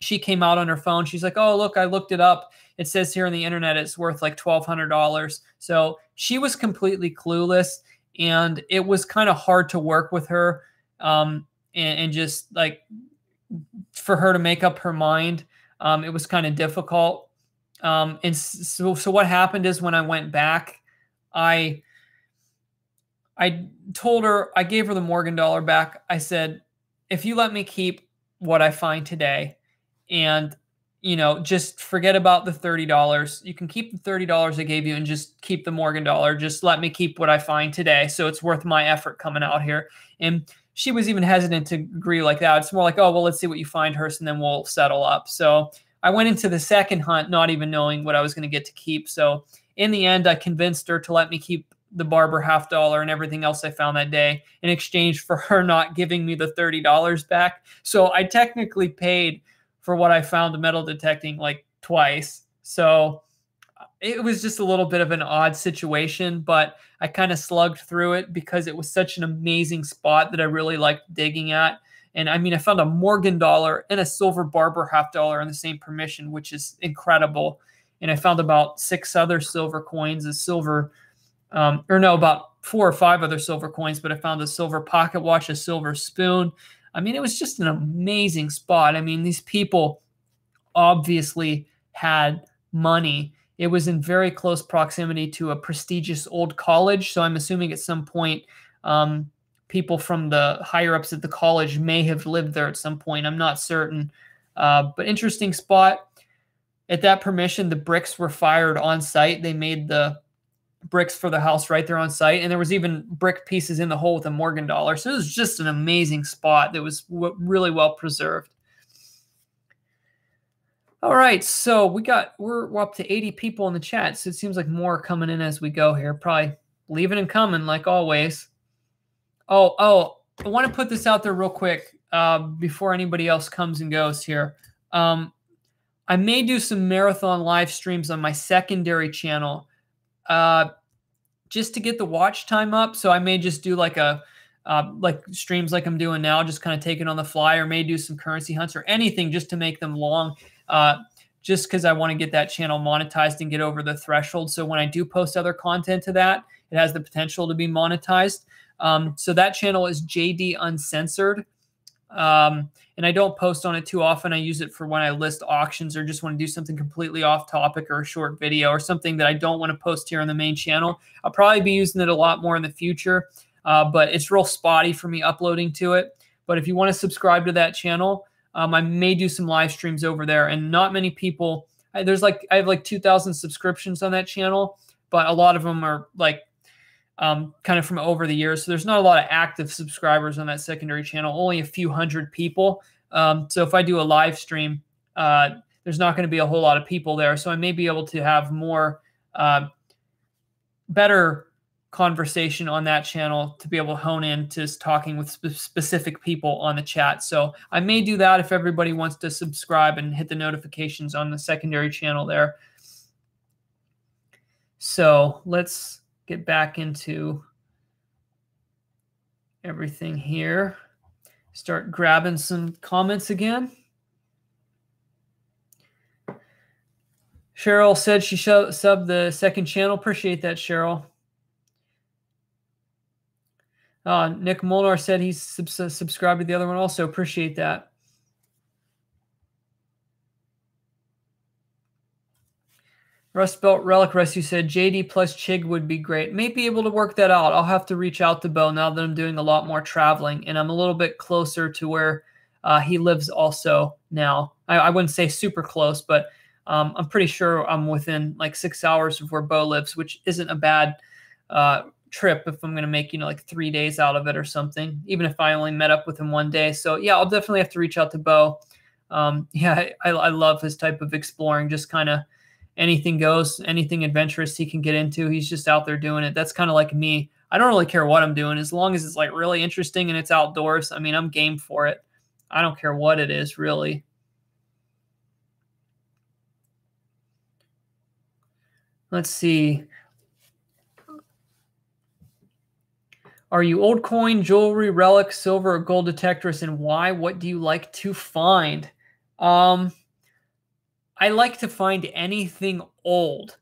she came out on her phone. She's like, oh, look, I looked it up. It says here on the internet it's worth like $1,200. So she was completely clueless, and it was kind of hard to work with her. And just like for her to make up her mind, it was kind of difficult. And so what happened is when I went back, I told her, I gave her the Morgan dollar back. I said, if you let me keep what I find today, and, you know, just forget about the $30. You can keep the $30 I gave you and just keep the Morgan dollar. Just let me keep what I find today. So it's worth my effort coming out here. And she was even hesitant to agree like that. It's more like, oh, well, let's see what you find, Hurst, and then we'll settle up. So I went into the second hunt not even knowing what I was going to get to keep. So in the end, I convinced her to let me keep the barber $50 and everything else I found that day in exchange for her not giving me the $30 back. So I technically paid for what I found metal detecting like twice. So it was just a little bit of an odd situation, but I kind of slugged through it because it was such an amazing spot that I really liked digging at. And I mean, I found a Morgan dollar and a silver barber $50 in the same permission, which is incredible. And I found about 6 other silver coins, a silver, about 4 or 5 other silver coins, but I found a silver pocket watch, a silver spoon. I mean, it was just an amazing spot. I mean, these people obviously had money. It was in very close proximity to a prestigious old college. So I'm assuming at some point, people from the higher ups at the college may have lived there at some point. I'm not certain, but interesting spot. At that permission, the bricks were fired on site. They made the bricks for the house right there on site. And there was even brick pieces in the hole with a Morgan dollar. So it was just an amazing spot that was really well preserved. All right, so we're up to 80 people in the chat, so it seems like more are coming in as we go here. Probably leaving and coming like always. Oh, I want to put this out there real quick before anybody else comes and goes here. I may do some marathon live streams on my secondary channel just to get the watch time up. So I may just do like streams like I'm doing now, just kind of taking on the fly, or may do some currency hunts or anything just to make them long. Just because I want to get that channel monetized and get over the threshold. So when I do post other content to that, it has the potential to be monetized. So that channel is JD Uncensored. And I don't post on it too often. I use it for when I list auctions or just want to do something completely off topic or a short video or something that I don't want to post here on the main channel. I'll probably be using it a lot more in the future, but it's real spotty for me uploading to it. But if you want to subscribe to that channel, I may do some live streams over there, and not many people. I have like 2,000 subscriptions on that channel, but a lot of them are like kind of from over the years. So there's not a lot of active subscribers on that secondary channel, only a few hundred people. So if I do a live stream, there's not going to be a whole lot of people there. So I may be able to have more better conversation on that channel to be able to hone in to talking with specific people on the chat. So I may do that if everybody wants to subscribe and hit the notifications on the secondary channel there. So let's get back into everything here. Start grabbing some comments again. Cheryl said she subbed the second channel. Appreciate that, Cheryl. Nick Molnar said he's subscribed to the other one also. Appreciate that. Rust Belt Relic Rescue said JD plus Chig would be great. May be able to work that out. I'll have to reach out to Bo now that I'm doing a lot more traveling, and I'm a little bit closer to where he lives also now. I wouldn't say super close, but I'm pretty sure I'm within like 6 hours of where Bo lives, which isn't a bad trip if I'm going to make, like 3 days out of it or something, even if I only met up with him one day. So yeah, I'll definitely have to reach out to Bo. Yeah, I love his type of exploring, just kind of anything goes, anything adventurous he can get into. He's just out there doing it. That's kind of like me. I don't really care what I'm doing as long as it's like really interesting and it's outdoors. I mean, I'm game for it. I don't care what it is, really. Let's see. Are you old coin, jewelry, relic, silver, or gold detectors, and why? What do you like to find? I like to find anything old,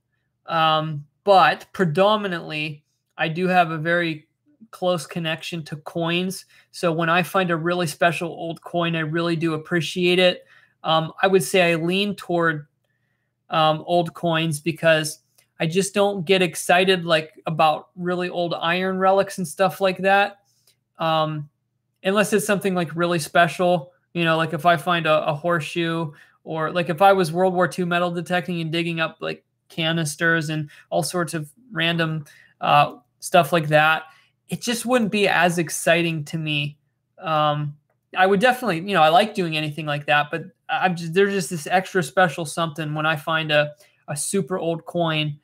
but predominantly I do have a very close connection to coins. So when I find a really special old coin, I really do appreciate it. I would say I lean toward old coins because I just don't get excited like about really old iron relics and stuff like that. Unless it's something like really special, like if I find a horseshoe, or like if I was World War II metal detecting and digging up like canisters and all sorts of random stuff like that, it just wouldn't be as exciting to me. I would definitely, I like doing anything like that, but there's just this extra special something when I find a super old coin.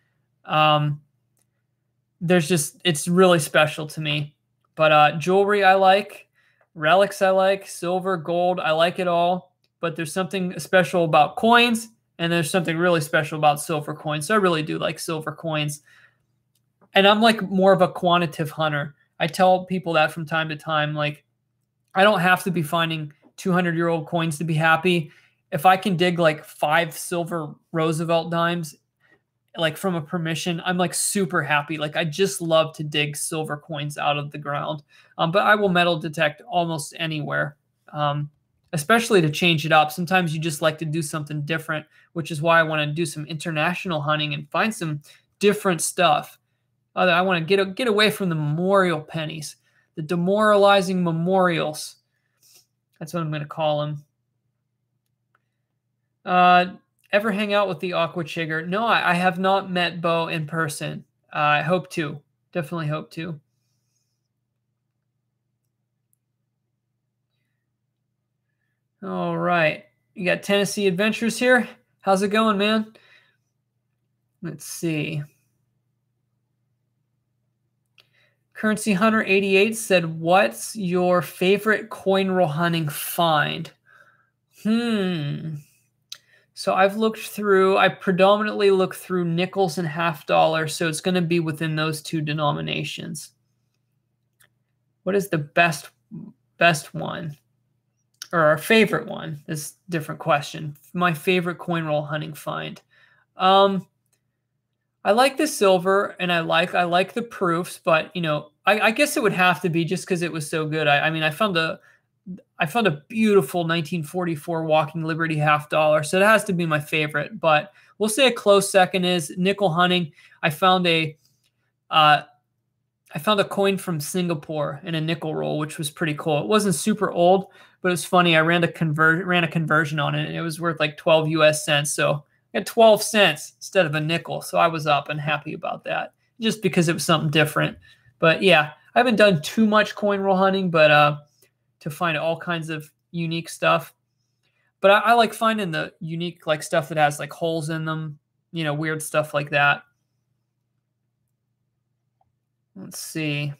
it's really special to me. But jewelry I like, relics I like, silver, gold, I like it all. But there's something special about coins, and there's something really special about silver coins. So I really do like silver coins. And I'm like more of a quantitative hunter. I tell people that from time to time. Like, I don't have to be finding 200-year-old coins to be happy. If I can dig like 5 silver Roosevelt dimes, like from a permission, I'm like super happy. Like, I just love to dig silver coins out of the ground. But I will metal detect almost anywhere, especially to change it up. Sometimes you just like to do something different, which is why I want to do some international hunting and find some different stuff. I want to get away from the memorial pennies, the demoralizing memorials. That's what I'm going to call them. Ever hang out with the Aqua Chigger? No, I have not met Bo in person. I hope to. Definitely hope to. All right. You got Tennessee Adventures here. How's it going, man? Let's see. Currency Hunter 88 said, what's your favorite coin roll hunting find? So I've looked through, I predominantly look through nickels and half dollars, so it's going to be within those two denominations. What is the best one? Or our favorite one? This is a different question. My favorite coin roll hunting find. I like the silver, and I like the proofs, but you know, I guess it would have to be just because it was so good. I mean, I found a beautiful 1944 Walking Liberty half dollar, so it has to be my favorite. But we'll say a close second is nickel hunting. I found a coin from Singapore in a nickel roll, which was pretty cool. It wasn't super old, but it was funny. I ran a conversion on it, and it was worth like 12 US cents. So I got 12 cents instead of a nickel. So I was up and happy about that, just because it was something different. But yeah, I haven't done too much coin roll hunting, but to find all kinds of unique stuff. But I like finding the unique like stuff that has like holes in them, you know, weird stuff like that. Let's see.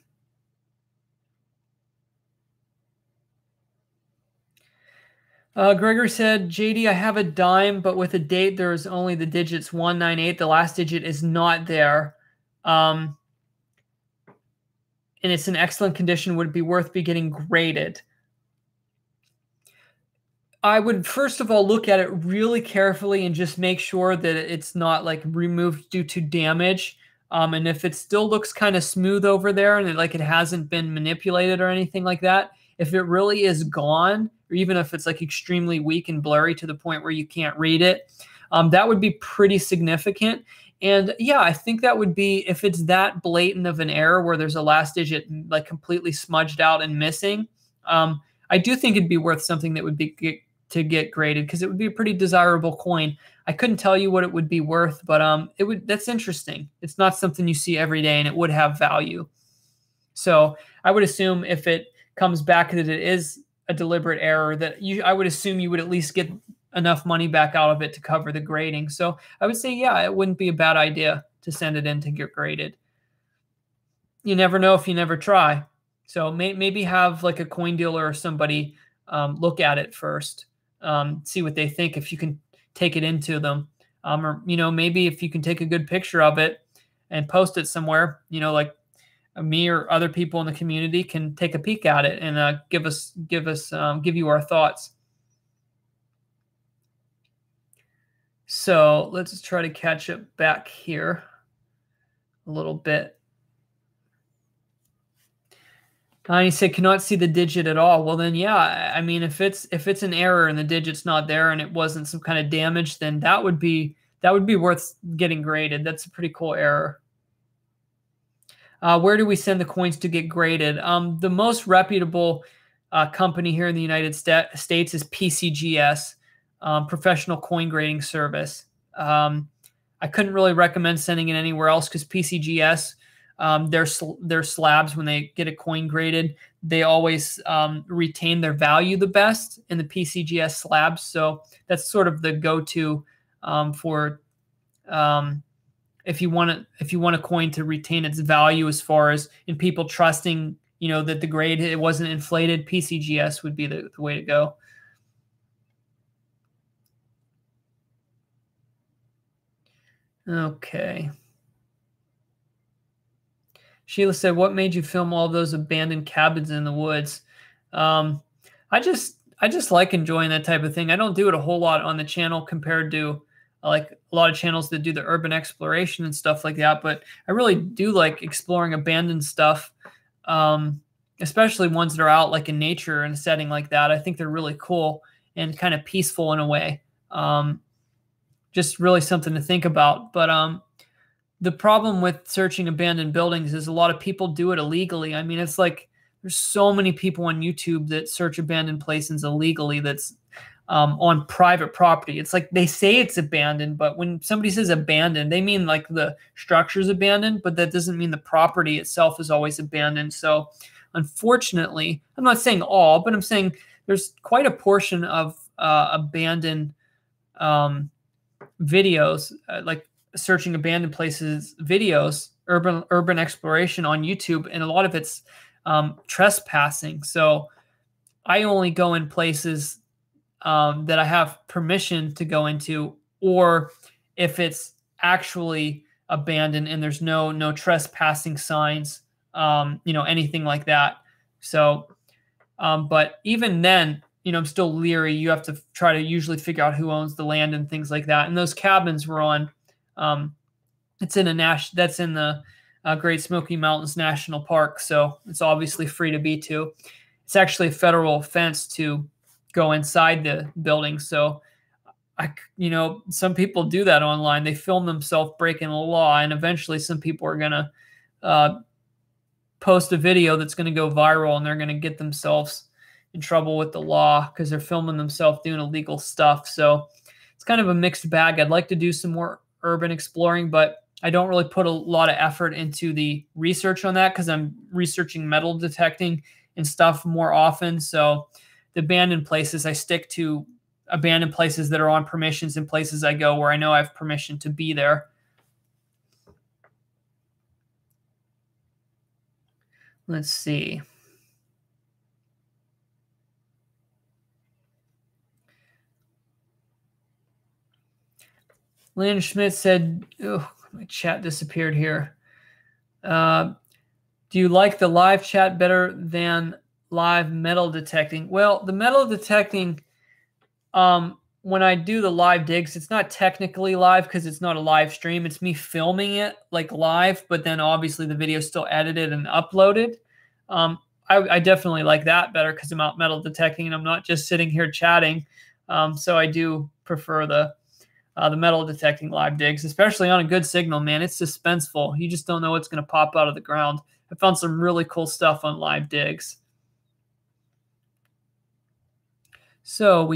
Gregory said, JD, I have a dime, but with a date, there is only the digits 198. The last digit is not there. And it's in excellent condition. Would it be worth getting graded? I would first of all look at it really carefully and just make sure that it's not like removed due to damage. And if it still looks kind of smooth over there and it hasn't been manipulated or anything like that, if it really is gone, or even if it's like extremely weak and blurry to the point where you can't read it, that would be pretty significant. And yeah, I think that would be, if it's that blatant of an error where there's a last digit like completely smudged out and missing, I do think it'd be worth something that would be to get graded, because it would be a pretty desirable coin. I couldn't tell you what it would be worth, but that's interesting. It's not something you see every day, and it would have value. So I would assume if it comes back that it is a deliberate error, that I would assume you would at least get enough money back out of it to cover the grading. So I would say, yeah, it wouldn't be a bad idea to send it in to get graded. You never know if you never try. So maybe have like a coin dealer or somebody look at it first, see what they think, if you can take it into them. Or, you know, maybe if you can take a good picture of it and post it somewhere, you know, like me or other people in the community can take a peek at it and give you our thoughts. So let's try to catch it back here a little bit. He said, cannot see the digit at all. Well, then, yeah, I mean, if it's an error and the digit's not there and it wasn't some kind of damage, then that would be worth getting graded. That's a pretty cool error. Where do we send the coins to get graded? The most reputable company here in the United States is PCGS, Professional Coin Grading Service. I couldn't really recommend sending it anywhere else, because PCGS, their slabs, when they get a coin graded, they always retain their value the best in the PCGS slabs. So that's sort of the go-to for if you want a coin to retain its value as far as in people trusting, that the grade, it wasn't inflated, PCGS would be the way to go. Okay. Sheila said, "What made you film all those abandoned cabins in the woods?" I just like enjoying that type of thing. I don't do it a whole lot on the channel compared to like a lot of channels that do the urban exploration and stuff like that. But I really do like exploring abandoned stuff, especially ones that are out like in nature and a setting like that. I think they're really cool and kind of peaceful in a way. Just really something to think about. But the problem with searching abandoned buildings is a lot of people do it illegally. I mean, it's like there's so many people on YouTube that search abandoned places illegally that's on private property. It's like they say it's abandoned, but when somebody says abandoned, they mean like the structure's abandoned, but that doesn't mean the property itself is always abandoned. So unfortunately, I'm not saying all, but I'm saying there's quite a portion of abandoned videos, like searching abandoned places videos, urban exploration on YouTube, and a lot of it's trespassing. So I only go in places that I have permission to go into, or if it's actually abandoned and there's no trespassing signs, anything like that. So, but even then, I'm still leery. You have to try to usually figure out who owns the land and things like that. And those cabins were on. That's in the Great Smoky Mountains National Park, so it's obviously free to be to. It's actually a federal offense to go inside the building. So, some people do that online. They film themselves breaking the law, and eventually, some people are gonna post a video that's gonna go viral, and they're gonna get themselves in trouble with the law because they're filming themselves doing illegal stuff. So, it's kind of a mixed bag. I'd like to do some more urban exploring, but I don't really put a lot of effort into the research on that because I'm researching metal detecting and stuff more often. So the abandoned places, I stick to abandoned places that are on permissions and places I go where I know I have permission to be there. Let's see. Lynn Schmidt said, oh, my chat disappeared here. Do you like the live chat better than live metal detecting? Well, the metal detecting, when I do the live digs, it's not technically live because it's not a live stream. It's me filming it like live, but then obviously the video is still edited and uploaded. I definitely like that better because I'm out metal detecting and I'm not just sitting here chatting. So I do prefer the metal detecting live digs, especially on a good signal, man. It's suspenseful. You just don't know what's going to pop out of the ground. I found some really cool stuff on live digs. So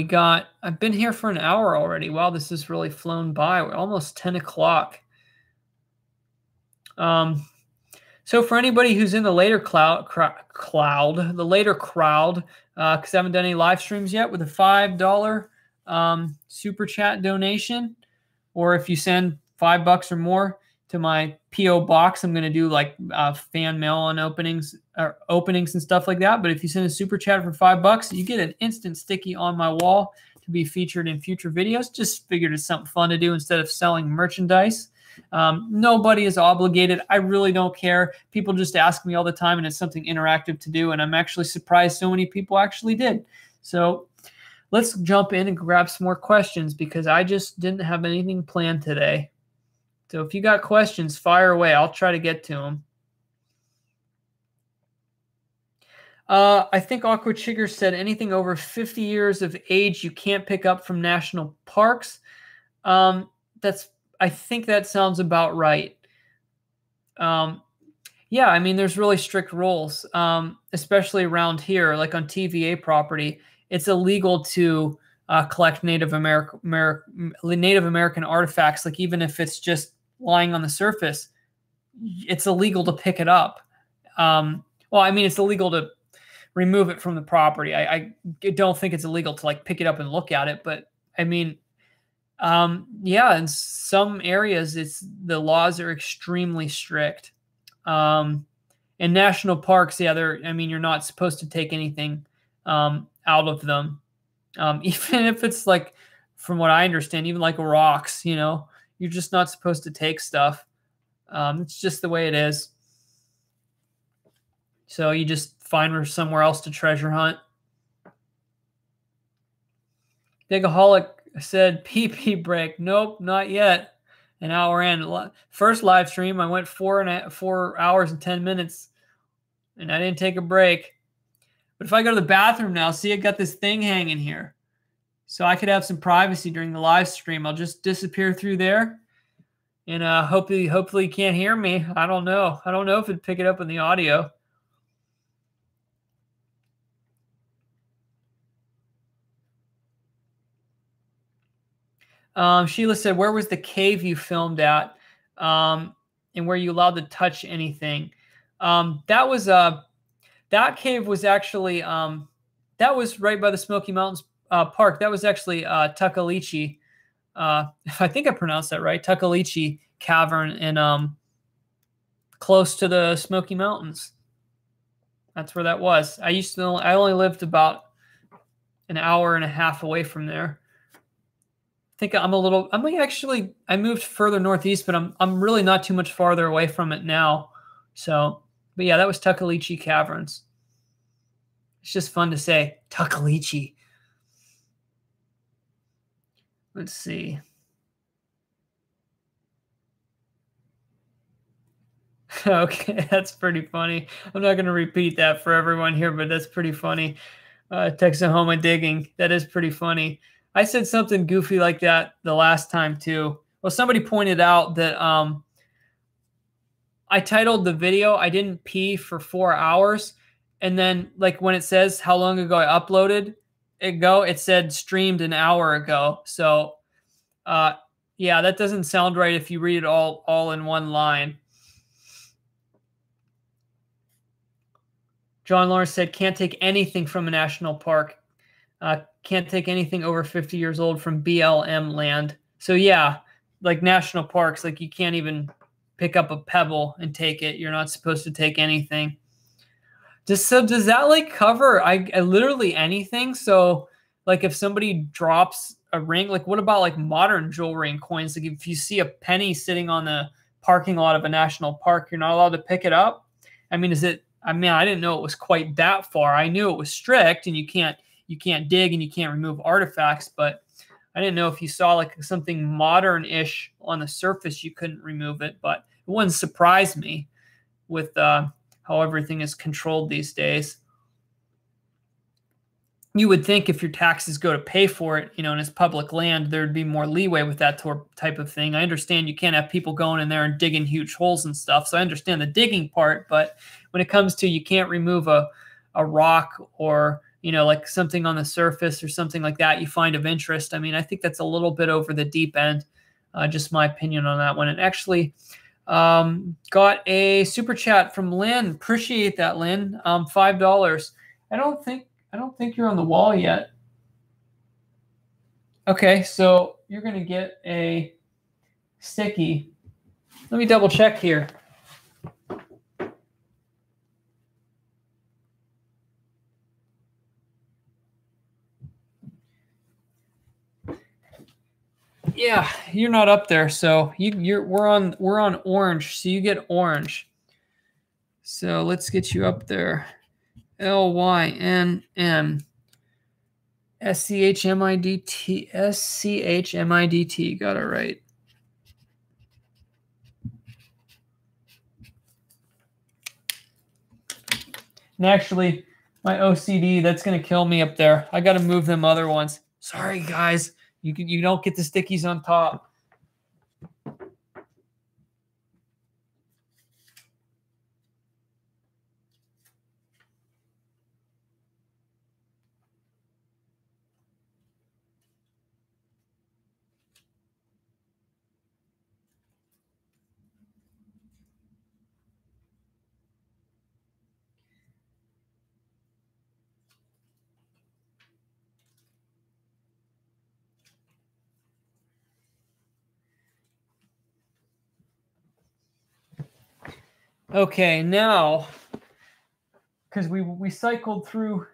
I've been here for an hour already. Wow, this has really flown by. We're almost 10 o'clock. So for anybody who's in the later crowd, because I haven't done any live streams yet, with a $5 super chat donation, or if you send $5 or more to my PO box, I'm going to do like fan mail on openings and stuff like that. But if you send a super chat for $5, you get an instant sticky on my wall to be featured in future videos. Just figured it's something fun to do instead of selling merchandise. Nobody is obligated. I really don't care. People just ask me all the time, and it's something interactive to do. And I'm actually surprised so many people actually did. So let's jump in and grab some more questions because I just didn't have anything planned today. So if you got questions, fire away. I'll try to get to them. I think Aqua Chigger said anything over 50 years of age you can't pick up from national parks. I think that sounds about right. Yeah, I mean, there's really strict rules, especially around here, like on TVA property. It's illegal to collect Native American artifacts, like even if it's just lying on the surface, it's illegal to pick it up. Well, I mean, it's illegal to remove it from the property. I don't think it's illegal to like pick it up and look at it, but I mean, Yeah, in some areas, the laws are extremely strict. In national parks, yeah, I mean, you're not supposed to take anything out of them, even if it's like, from what I understand, even like rocks. You're just not supposed to take stuff. It's just the way it is. So you just find somewhere else to treasure hunt. Digaholic said PP break. Nope, not yet. An hour in. First live stream, I went 4 hours and 10 minutes, and I didn't take a break. But if I go to the bathroom now, see, I got this thing hanging here. So I could have some privacy during the live stream. I'll just disappear through there, and hopefully you can't hear me. I don't know. I don't know if it'd pick it up in the audio. Sheila said, where was the cave you filmed at? And were you allowed to touch anything? That cave was actually, that was right by the Smoky Mountains Park. That was actually Tuckaleechee. I think I pronounced that right. Tuckaleechee Cavern in close to the Smoky Mountains. That's where that was. I only lived about an hour and a half away from there. I think I moved further northeast, but I'm really not too much farther away from it now. So, but yeah, that was Tuckaleechee Caverns. It's just fun to say Tuckaleechee. Let's see. Okay, that's pretty funny. I'm not going to repeat that for everyone here, but that's pretty funny. Texahoma digging. That is pretty funny. I said something goofy like that the last time too. Well, somebody pointed out that I titled the video, I didn't pee for 4 hours. And then like when it says how long ago I uploaded it said streamed an hour ago. So yeah, that doesn't sound right if you read it all in one line. John Lawrence said, can't take anything from a national park. Can't take anything over 50 years old from BLM land. So yeah, like national parks, like you can't even pick up a pebble and take it. You're not supposed to take anything. Does that like cover I literally anything? So like if somebody drops a ring, like what about like modern jewelry and coins? Like if you see a penny sitting on the parking lot of a national park, you're not allowed to pick it up. I mean, I didn't know it was quite that far. I knew it was strict and you can't dig and you can't remove artifacts, but I didn't know if you saw like something modern-ish on the surface, you couldn't remove it. But it wouldn't surprise me with how everything is controlled these days. You would think if your taxes go to pay for it, and it's public land, there'd be more leeway with that type of thing. I understand you can't have people going in there and digging huge holes and stuff. So I understand the digging part, but when it comes to you can't remove a rock or, like something on the surface or something like that you find of interest. I mean, I think that's a little bit over the deep end. Just my opinion on that one. And actually got a super chat from Lynn. Appreciate that, Lynn. $5. I don't think you're on the wall yet. Okay, so you're going to get a sticky. Let me double check here. Yeah, you're not up there, so we're on orange, so you get orange. So let's get you up there. LYNM SCHMIDT. Got it right. And actually, my OCD, that's going to kill me up there. I got to move them other ones. Sorry, guys. You don't get the stickies on top. Okay, now, because we cycled through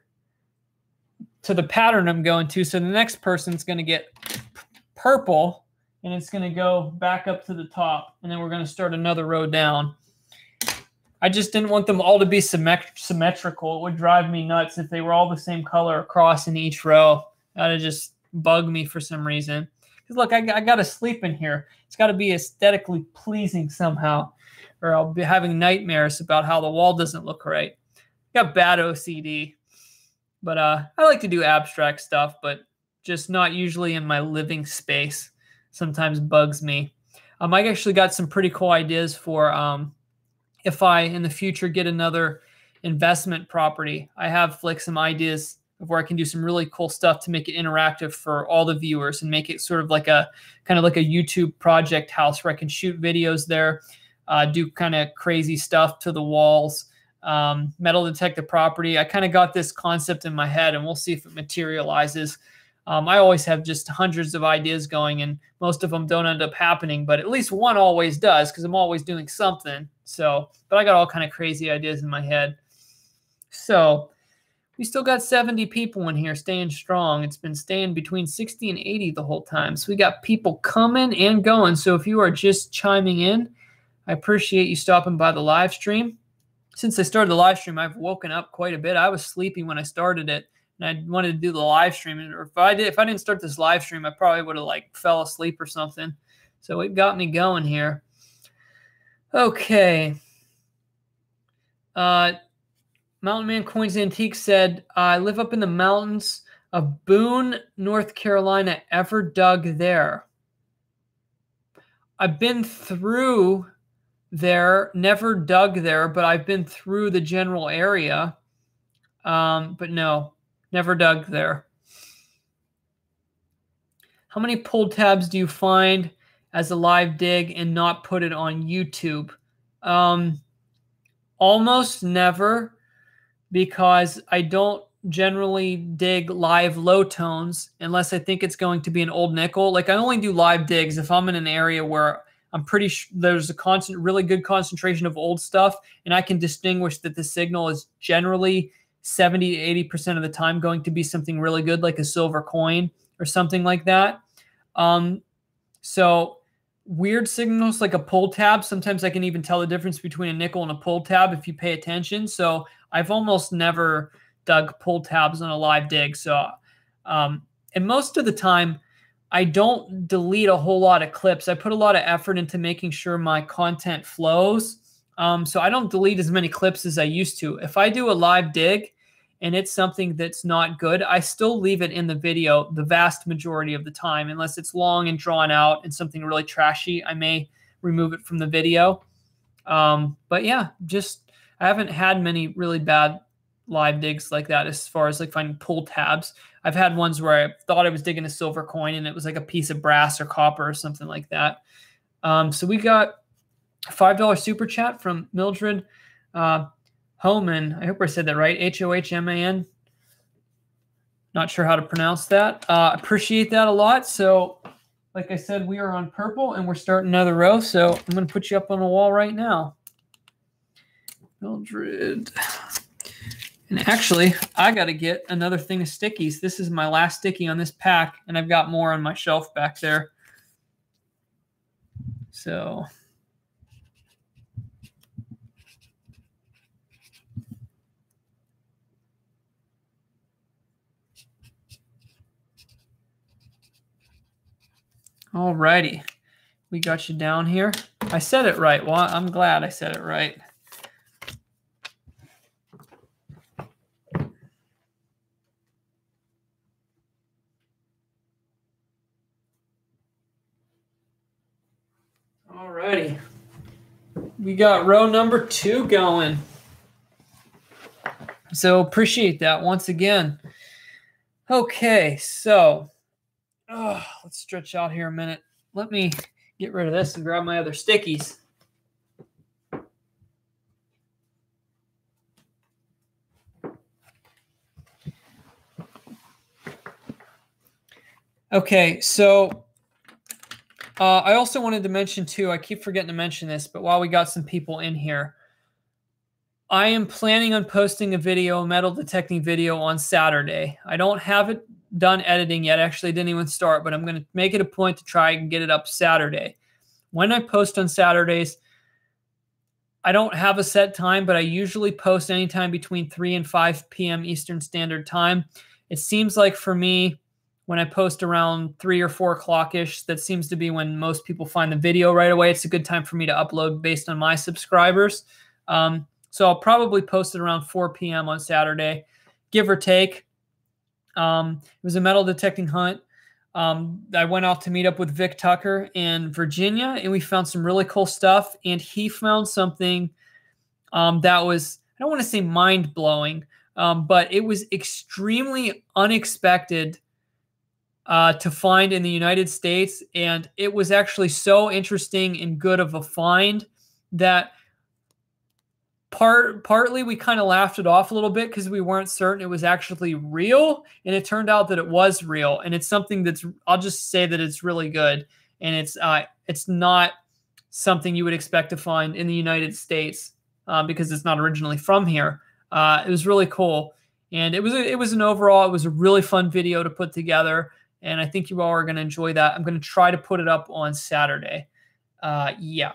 to the pattern I'm going to, so the next person's going to get purple, and it's going to go back up to the top, and then we're going to start another row down. I just didn't want them all to be symmetrical. It would drive me nuts if they were all the same color across in each row. That would just bug me for some reason. Because look, I got to sleep in here. It's got to be aesthetically pleasing somehow, or I'll be having nightmares about how the wall doesn't look right. I got bad OCD. But I like to do abstract stuff, but just not usually in my living space. Sometimes bugs me. I actually got some pretty cool ideas for if I, in the future, get another investment property. I have like some ideas of where I can do some really cool stuff to make it interactive for all the viewers and make it sort of like a kind of like a YouTube project house where I can shoot videos there, do kind of crazy stuff to the walls. Metal detect the property. I kind of got this concept in my head, and we'll see if it materializes. I always have just hundreds of ideas going, and most of them don't end up happening, but at least one always does because I'm always doing something. So, but I got all kind of crazy ideas in my head. So we still got 70 people in here staying strong. It's been staying between 60 and 80 the whole time. So we got people coming and going. So if you are just chiming in, I appreciate you stopping by the live stream. Since I started the live stream, I've woken up quite a bit. I was sleepy when I started it, and I wanted to do the live stream. Or if I didn't start this live stream, I probably would have like fell asleep or something. So it got me going here. Okay. Mountain Man Coins Antique said, I live up in the mountains of Boone, North Carolina. Ever dug there? I've been through there, never dug there, but I've been through the general area. But no, never dug there. How many pull tabs do you find as a live dig and not put it on YouTube? Almost never, because I don't generally dig live low tones unless I think it's going to be an old nickel. Like I only do live digs if I'm in an area where I'm pretty sure there's a really good concentration of old stuff, and I can distinguish that the signal is generally 70 to 80% of the time going to be something really good, like a silver coin or something like that. So weird signals like a pull tab, sometimes I can even tell the difference between a nickel and a pull tab if you pay attention. So I've almost never dug pull tabs on a live dig. So, and most of the time, I don't delete a whole lot of clips. I put a lot of effort into making sure my content flows. So I don't delete as many clips as I used to. If I do a live dig and it's something that's not good, I still leave it in the video the vast majority of the time. Unless it's long and drawn out and something really trashy, I may remove it from the video. But yeah, I haven't had many really bad live digs like that as far as like finding pull tabs. I've had ones where I thought I was digging a silver coin and it was like a piece of brass or copper or something like that. So we got a $5 super chat from Mildred Homan. I hope I said that right. Hohman. Not sure how to pronounce that. Appreciate that a lot. So like I said, we are on purple and we're starting another row. So I'm going to put you up on the wall right now. Mildred. And actually, I got to get another thing of stickies. This is my last sticky on this pack, and I've got more on my shelf back there. So, all righty. We got you down here. I said it right. Well, I'm glad I said it right. Alrighty. We got row number 2 going. So appreciate that once again. Okay, so let's stretch out here a minute. Let me get rid of this and grab my other stickies. Okay, so I also wanted to mention too, I keep forgetting to mention this, but while we got some people in here, I am planning on posting a video, a metal detecting video on Saturday. I don't have it done editing yet. Actually, didn't even start, but I'm going to make it a point to try and get it up Saturday. When I post on Saturdays, I don't have a set time, but I usually post anytime between 3 and 5 p.m. Eastern Standard Time. It seems like for me, when I post around 3 or 4 o'clock-ish, that seems to be when most people find the video right away. It's a good time for me to upload based on my subscribers. So I'll probably post it around 4 p.m. on Saturday, give or take. It was a metal detecting hunt. I went off to meet up with Vic Tucker in Virginia, and we found some really cool stuff. And he found something that was, I don't want to say mind-blowing, but it was extremely unexpected to find in the United States. And it was actually so interesting and good of a find that partly we kind of laughed it off a little bit because we weren't certain it was actually real, and it turned out that it was real. And it's something that's, I'll just say that it's really good, and it's not something you would expect to find in the United States because it's not originally from here. It was really cool, and it was a really fun video to put together, and I think you all are going to enjoy that. I'm going to try to put it up on Saturday. Yeah.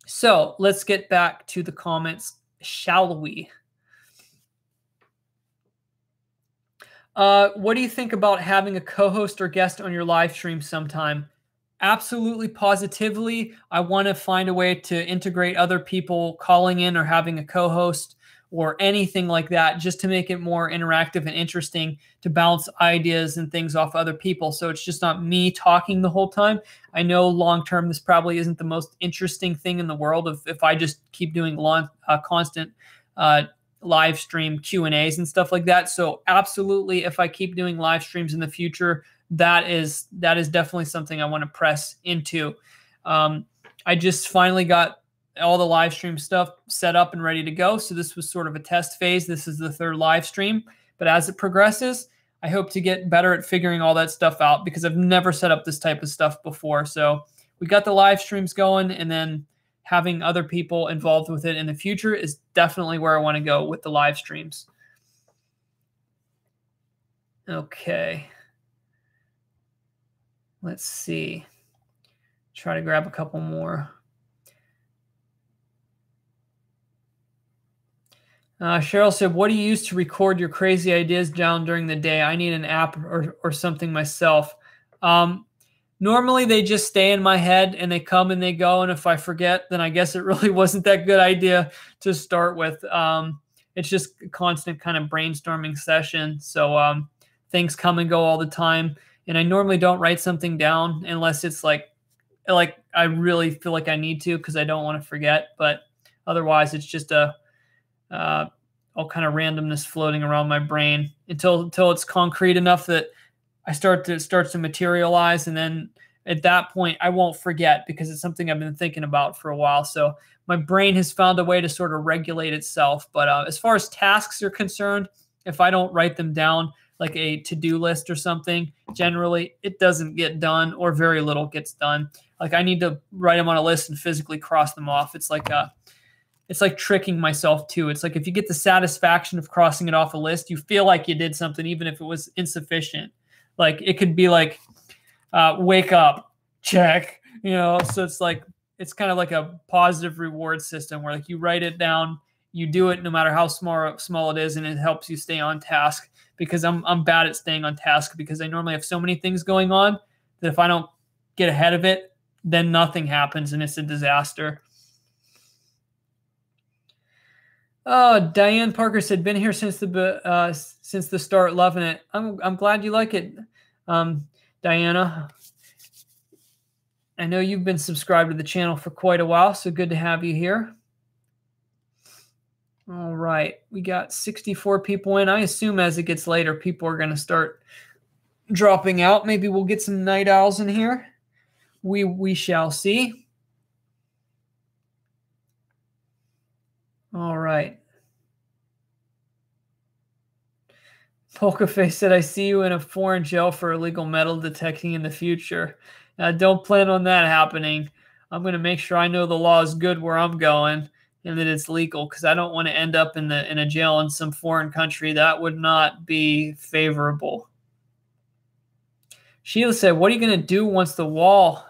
So let's get back to the comments, shall we? What do you think about having a co-host or guest on your live stream sometime? Absolutely, positively. I want to find a way to integrate other people calling in or having a co-host or anything like that, just to make it more interactive and interesting, to bounce ideas and things off other people. So it's just not me talking the whole time. I know long-term this probably isn't the most interesting thing in the world if I just keep doing constant live stream Q&As and stuff like that. So absolutely, if I keep doing live streams in the future, that is definitely something I want to press into. I just finally got all the live stream stuff set up and ready to go. So this was sort of a test phase. This is the 3rd live stream, but as it progresses, I hope to get better at figuring all that stuff out because I've never set up this type of stuff before. So we got the live streams going, and then having other people involved with it in the future is definitely where I want to go with the live streams. Okay. Let's see. Try to grab a couple more. Cheryl said, what do you use to record your crazy ideas down during the day? I need an app or something myself. Normally, they just stay in my head, and they come and they go. And if I forget, then I guess it really wasn't that good idea to start with. It's just a constant kind of brainstorming session. So things come and go all the time. And I normally don't write something down unless it's like I really feel like I need to because I don't want to forget. But otherwise, it's just all kind of randomness floating around my brain until it's concrete enough that I starts to materialize, and then at that point I won't forget because it's something I've been thinking about for a while. So my brain has found a way to sort of regulate itself. But as far as tasks are concerned, if I don't write them down like a to-do list or something, generally it doesn't get done, or very little gets done. Like I need to write them on a list and physically cross them off. It's like tricking myself too. It's like if you get the satisfaction of crossing it off a list, you feel like you did something, even if it was insufficient. Like it could be like, wake up, check, so it's kind of like a positive reward system where like you write it down, you do it no matter how small it is, and it helps you stay on task, because I'm bad at staying on task because I normally have so many things going on that if I don't get ahead of it, then nothing happens and it's a disaster. Oh, Diane Parker said, been here since the start, loving it. I'm glad you like it, Diana. I know you've been subscribed to the channel for quite a while, so good to have you here. All right, we got 64 people in. I assume as it gets later, people are going to start dropping out. Maybe we'll get some night owls in here. We shall see. All right. Polka Face said, I see you in a foreign jail for illegal metal detecting in the future. Don't plan on that happening. I'm going to make sure I know the law is good where I'm going, and that it's legal, because I don't want to end up in a jail in some foreign country. That would not be favorable. Sheila said, what are you going to do once the wall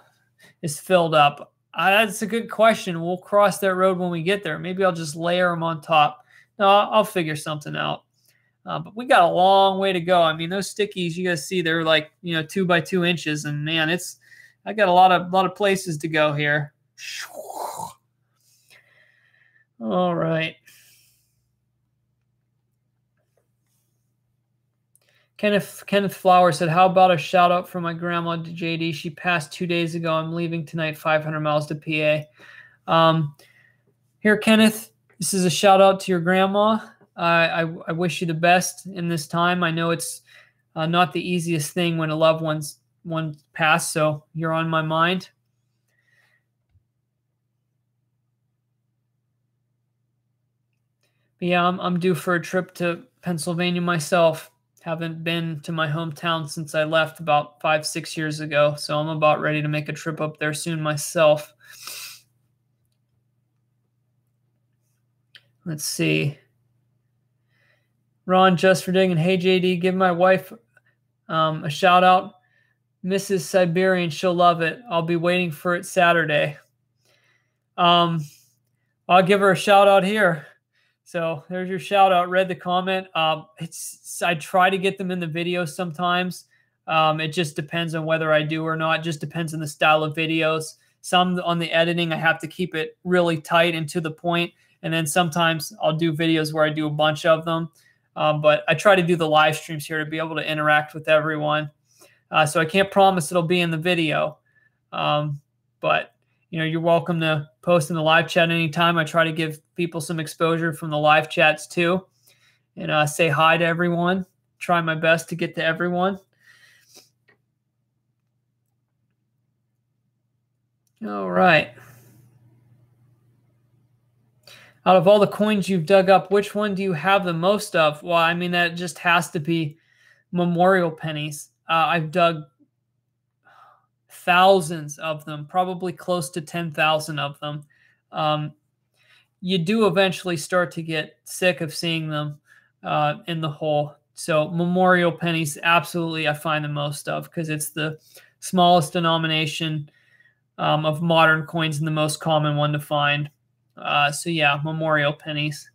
is filled up? That's a good question. We'll cross that road when we get there. Maybe I'll just layer them on top. No, I'll figure something out. But we got a long way to go. I mean, those stickies, you guys see, they're like, 2 by 2 inches, and man, I got a lot of places to go here. All right. Kenneth Flower said, how about a shout out from my grandma to JD? She passed 2 days ago. I'm leaving tonight, 500 miles to PA. Here, Kenneth, this is a shout out to your grandma. I wish you the best in this time. I know it's not the easiest thing when a loved one passed, so you're on my mind. But yeah, I'm due for a trip to Pennsylvania myself. Haven't been to my hometown since I left about 5-6 years ago, so I'm about ready to make a trip up there soon myself. Let's see. Ron, just for digging. Hey, JD, give my wife a shout out. Mrs. Siberian, she'll love it. I'll be waiting for it Saturday. I'll give her a shout out here. So there's your shout out. Read the comment. I try to get them in the video sometimes. It just depends on whether I do or not. It just depends on the style of videos. Some on the editing, I have to keep it really tight and to the point. And then sometimes I'll do videos where I do a bunch of them. But I try to do the live streams here to be able to interact with everyone. So I can't promise it'll be in the video. But you're welcome to post in the live chat anytime. I try to give people some exposure from the live chats too, and say hi to everyone. Try my best to get to everyone. All right. Out of all the coins you've dug up, which one do you have the most of? Well, I mean, that just has to be memorial pennies. I've dug thousands of them, probably close to 10,000 of them. You do eventually start to get sick of seeing them in the hole. So memorial pennies, absolutely, I find the most of, because it's the smallest denomination of modern coins and the most common one to find. So yeah, memorial pennies.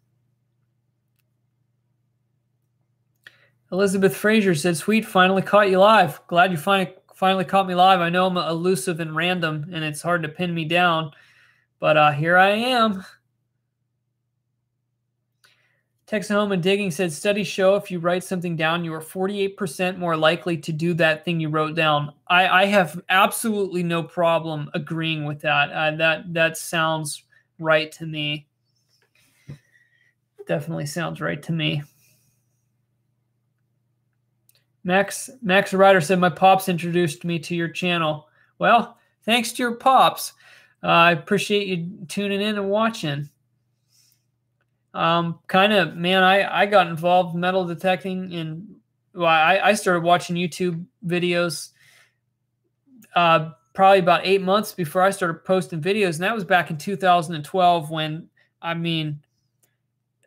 Elizabeth Frazier said, sweet, finally caught you live. Glad you finally caught me live. I know I'm elusive and random, and it's hard to pin me down, but here I am. Text Home and Digging said, studies show if you write something down, you are 48% more likely to do that thing you wrote down. I have absolutely no problem agreeing with that. That sounds right to me. Definitely sounds right to me. Max Ryder said, my pops introduced me to your channel. Well, thanks to your pops. I appreciate you tuning in and watching. Man, I got involved in metal detecting I started watching YouTube videos probably about 8 months before I started posting videos. And that was back in 2012 when,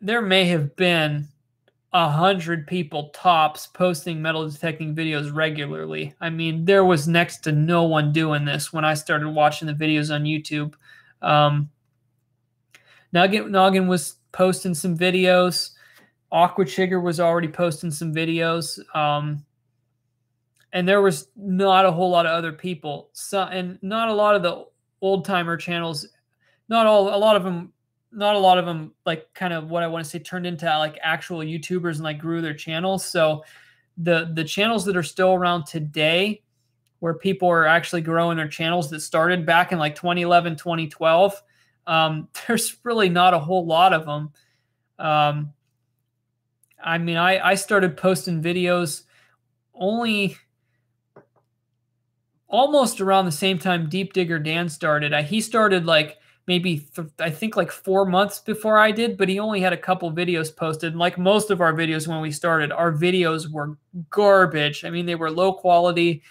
there may have been 100 people tops posting metal detecting videos regularly. There was next to no one doing this when I started watching the videos on YouTube. Noggin was posting some videos. Aqua Chigger was already posting some videos. And there was not a whole lot of other people. And not a lot of the old timer channels, not a lot of them like kind of what I want to say turned into like actual YouTubers and like grew their channels. So the channels that are still around today where people are actually growing their channels that started back in like 2011, 2012, there's really not a whole lot of them. I started posting videos almost around the same time Deep Digger Dan started. He started like maybe I think like 4 months before I did, but he only had a couple videos posted. And like most of our videos when we started, our videos were garbage. They were low quality,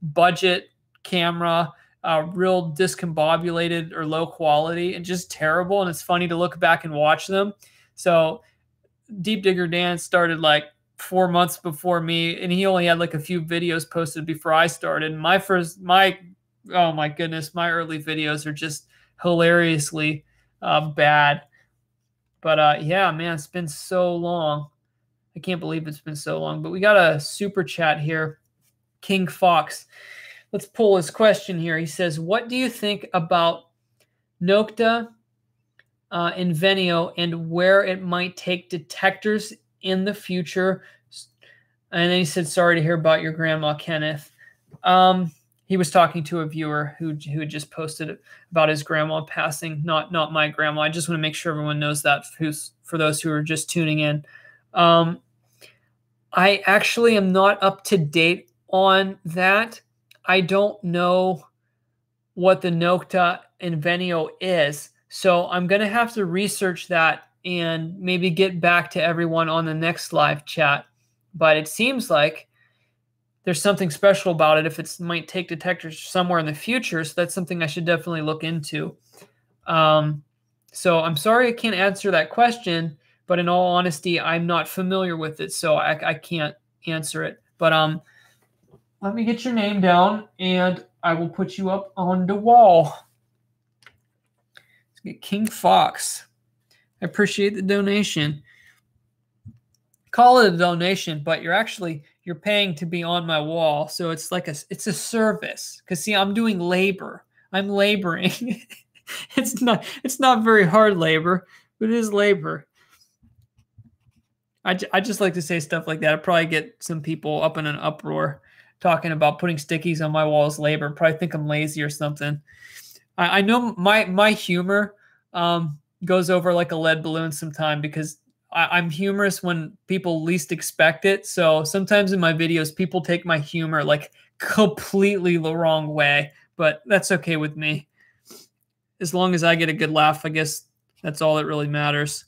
budget camera. real discombobulated or low quality and just terrible. And it's funny to look back and watch them. So Deep Digger Dan started like 4 months before me, and he only had like a few videos posted before I started. Oh my goodness, my early videos are just hilariously bad. But yeah, man, it's been so long. I can't believe it's been so long. But we got a super chat here. King Fox. Let's pull his question here. He says, what do you think about Nocta in Venio and where it might take detectors in the future? And then he said, sorry to hear about your grandma, Kenneth. He was talking to a viewer who had just posted about his grandma passing, not my grandma. I just want to make sure everyone knows that, for those who are just tuning in. I actually am not up to date on that. I don't know what the Nocta in Venio is, so I'm going to have to research that and maybe get back to everyone on the next live chat. But it seems like there's something special about it if it might take detectors somewhere in the future, so that's something I should definitely look into. So I'm sorry I can't answer that question, but in all honesty, I'm not familiar with it, so I can't answer it. But let me get your name down, and I will put you up on the wall. Let's get King Fox. I appreciate the donation. Call it a donation, but you're paying to be on my wall, so it's like it's a service. Because see, I'm doing labor. I'm laboring. It's not very hard labor, but it is labor. I just like to say stuff like that. I probably get some people up in an uproar talking about putting stickies on my walls labor. Probably think I'm lazy or something. I know my humor goes over like a lead balloon sometime because I'm humorous when people least expect it. So sometimes in my videos, people take my humor like completely the wrong way, but that's okay with me. As long as I get a good laugh, I guess that's all that really matters.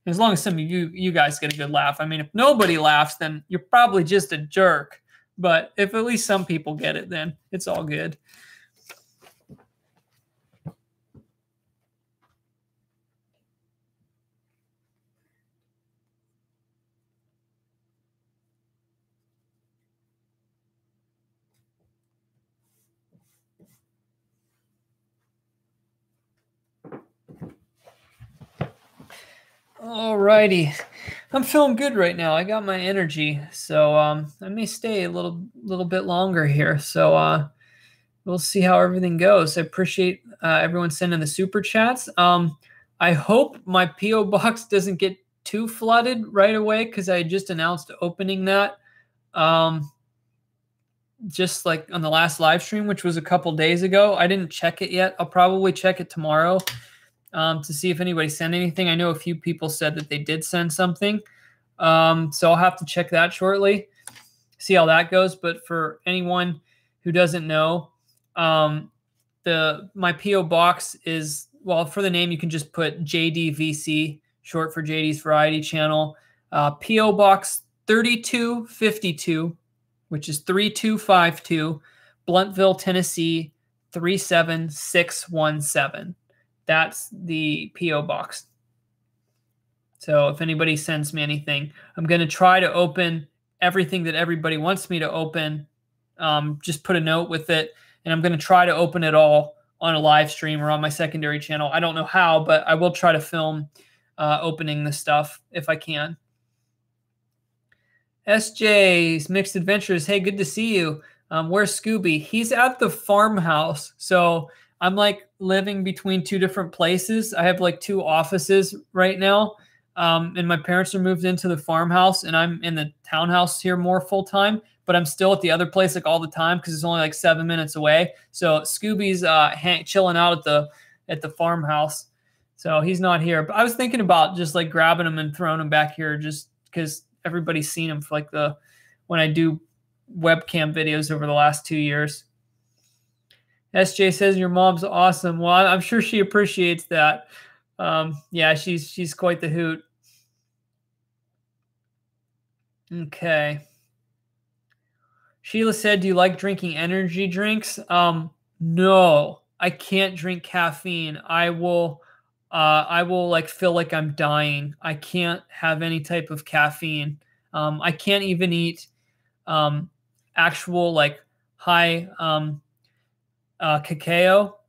As long as some of you guys get a good laugh. I mean, if nobody laughs, then you're probably just a jerk. But if at least some people get it, then it's all good. Alrighty, I'm feeling good right now. I got my energy, so I may stay a little bit longer here. So we'll see how everything goes. I appreciate everyone sending the super chats. I hope my PO box doesn't get too flooded right away because I just announced opening that just like on the last live stream, which was a couple days ago. I didn't check it yet. I'll probably check it tomorrow. To see if anybody sent anything. I know a few people said that they did send something. So I'll have to check that shortly, see how that goes. But for anyone who doesn't know, my PO box is, well, for the name, you can just put JDVC, short for JD's Variety Channel. PO Box 3252, which is 3252, Blountville, Tennessee 37617. That's the PO box. So if anybody sends me anything, I'm going to try to open everything that everybody wants me to open. Just put a note with it, and I'm going to try to open it all on a live stream or on my secondary channel. I don't know how, but I will try to film opening the stuff if I can. SJ's Mixed Adventures. Hey, good to see you. Where's Scooby? He's at the farmhouse. So I'm like living between two different places. I have like two offices right now. And my parents are moved into the farmhouse, and I'm in the townhouse here more full time, but I'm still at the other place like all the time because it's only like 7 minutes away. So Scooby's chilling out at the farmhouse. So he's not here. But I was thinking about just like grabbing him and throwing him back here just because everybody's seen him for like when I do webcam videos over the last 2 years. SJ says your mom's awesome. Well, I'm sure she appreciates that. Yeah, she's quite the hoot. Okay. Sheila said, do you like drinking energy drinks? No, I can't drink caffeine. I will like feel like I'm dying. I can't have any type of caffeine. I can't even eat um, actual like high cacao,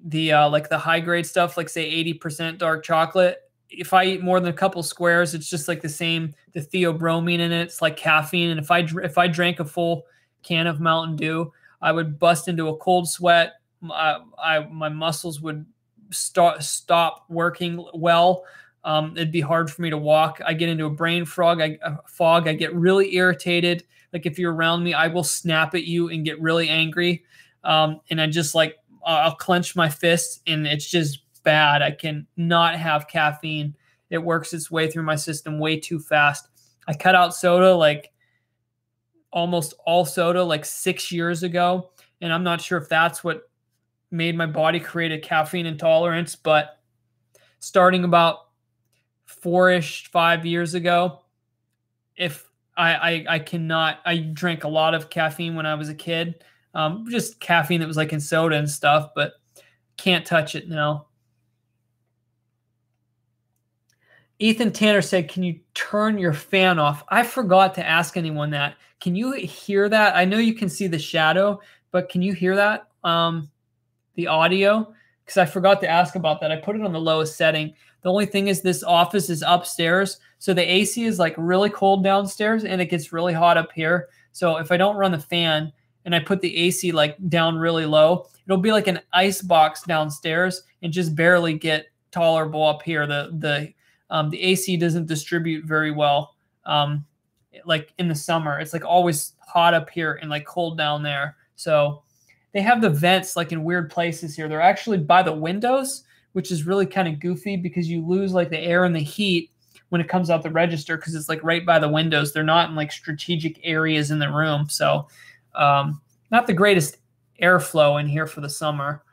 the like the high grade stuff, like say 80% dark chocolate. If I eat more than a couple squares, it's just like the theobromine in it. It's like caffeine. And if I drank a full can of Mountain Dew, I would bust into a cold sweat. My muscles would stop working well. It'd be hard for me to walk. I get into a brain fog. I get really irritated. Like if you're around me, I will snap at you and get really angry. And I just like I'll clench my fists, and it's just bad. I can not have caffeine. It works its way through my system way too fast. I cut out soda, like almost all soda, like 6 years ago, and I'm not sure if that's what made my body create a caffeine intolerance, but starting about 5 years ago, if I cannot, I drank a lot of caffeine when I was a kid, just caffeine that was like in soda and stuff, but can't touch it now. Ethan Tanner said, can you turn your fan off? I forgot to ask anyone that. Can you hear that? I know you can see the shadow, but can you hear that? The audio? Because I forgot to ask about that. I put it on the lowest setting. The only thing is this office is upstairs, so the AC is like really cold downstairs, and it gets really hot up here. So if I don't run the fan and I put the AC like down really low, it'll be like an ice box downstairs and just barely get tolerable up here. The AC doesn't distribute very well. Like in the summer, it's like always hot up here and like cold down there. So they have the vents like in weird places here. They're actually by the windows, which is really kind of goofy because you lose like the air and the heat when it comes out the register because it's like right by the windows. They're not in like strategic areas in the room. So not the greatest airflow in here for the summer.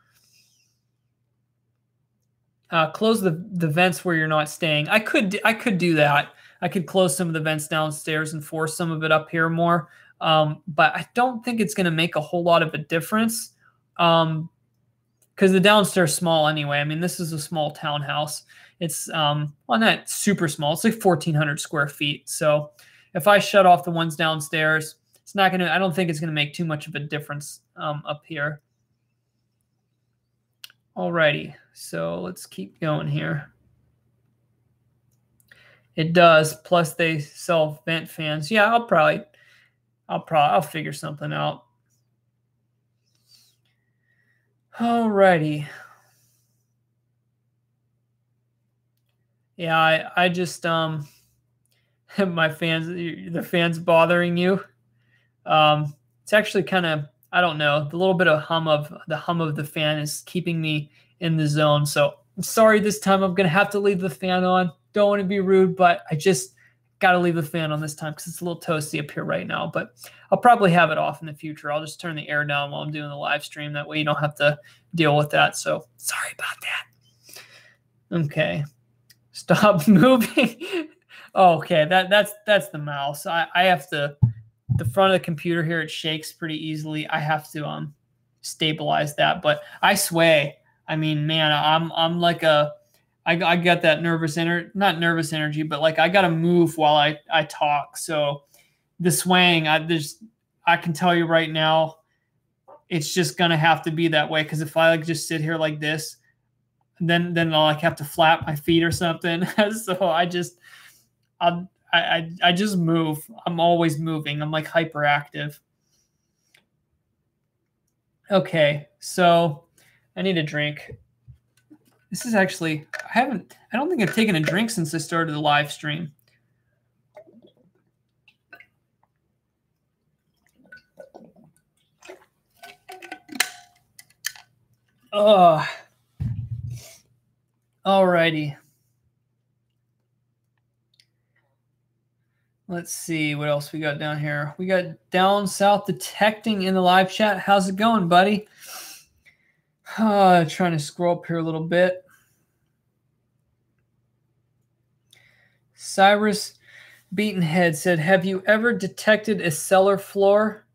Close the vents where you're not staying. I could do that. I could close some of the vents downstairs and force some of it up here more. But I don't think it's going to make a whole lot of a difference because the downstairs small anyway. I mean, this is a small townhouse. It's well, not super small. It's like 1,400 square feet. So if I shut off the ones downstairs, it's not going to. I don't think it's going to make too much of a difference up here. Alrighty, so let's keep going here. It does. Plus, they sell vent fans. Yeah, I'll figure something out. Alrighty. Yeah, I just my fans, the fans bothering you. It's actually kind of, I don't know, the little bit of hum of the fan is keeping me in the zone. So I'm sorry this time I'm gonna have to leave the fan on. Don't want to be rude, but I just got to leave the fan on this time because it's a little toasty up here right now. But I'll probably have it off in the future. I'll just turn the air down while I'm doing the live stream. That way you don't have to deal with that. So sorry about that. Okay. Stop moving. Okay, that's the mouse. I have to, the front of the computer here, it shakes pretty easily. I have to stabilize that, but I sway. I mean, man, I'm like I got that not nervous energy, but like I got to move while I talk. So the swaying, I can tell you right now, it's just gonna have to be that way. Because if I like just sit here like this, then I'll like have to flap my feet or something. So I just move. I'm always moving. I'm like hyperactive. Okay, so I need a drink. This is actually, I don't think I've taken a drink since I started the live stream. Oh, alrighty. Let's see what else we got down here. We got Down South Detecting in the live chat. How's it going, buddy? Trying to scroll up here a little bit. Cyrus Beatenhead said, have you ever detected a cellar floor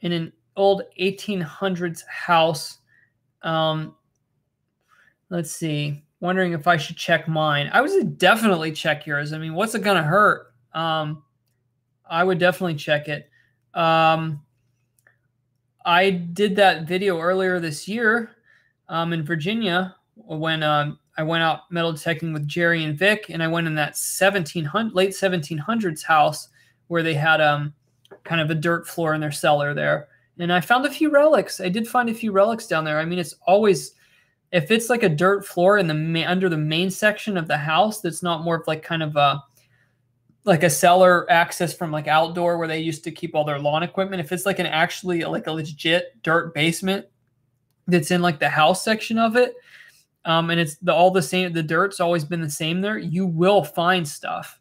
in an old 1800s house. Let's see. Wondering if I should check mine. I would definitely check yours. I mean, what's it gonna hurt? I would definitely check it. I did that video earlier this year in Virginia when I went out metal detecting with Jerry and Vic, and I went in that late 1700s house where they had kind of a dirt floor in their cellar there. And I found a few relics. I did find a few relics down there. I mean, it's always, if it's like a dirt floor in the under the main section of the house, that's not more of like kind of like a cellar access from like outdoor where they used to keep all their lawn equipment. If it's like an actually like a legit dirt basement that's in like the house section of it, and it's all the same, the dirt's always been the same there, you will find stuff.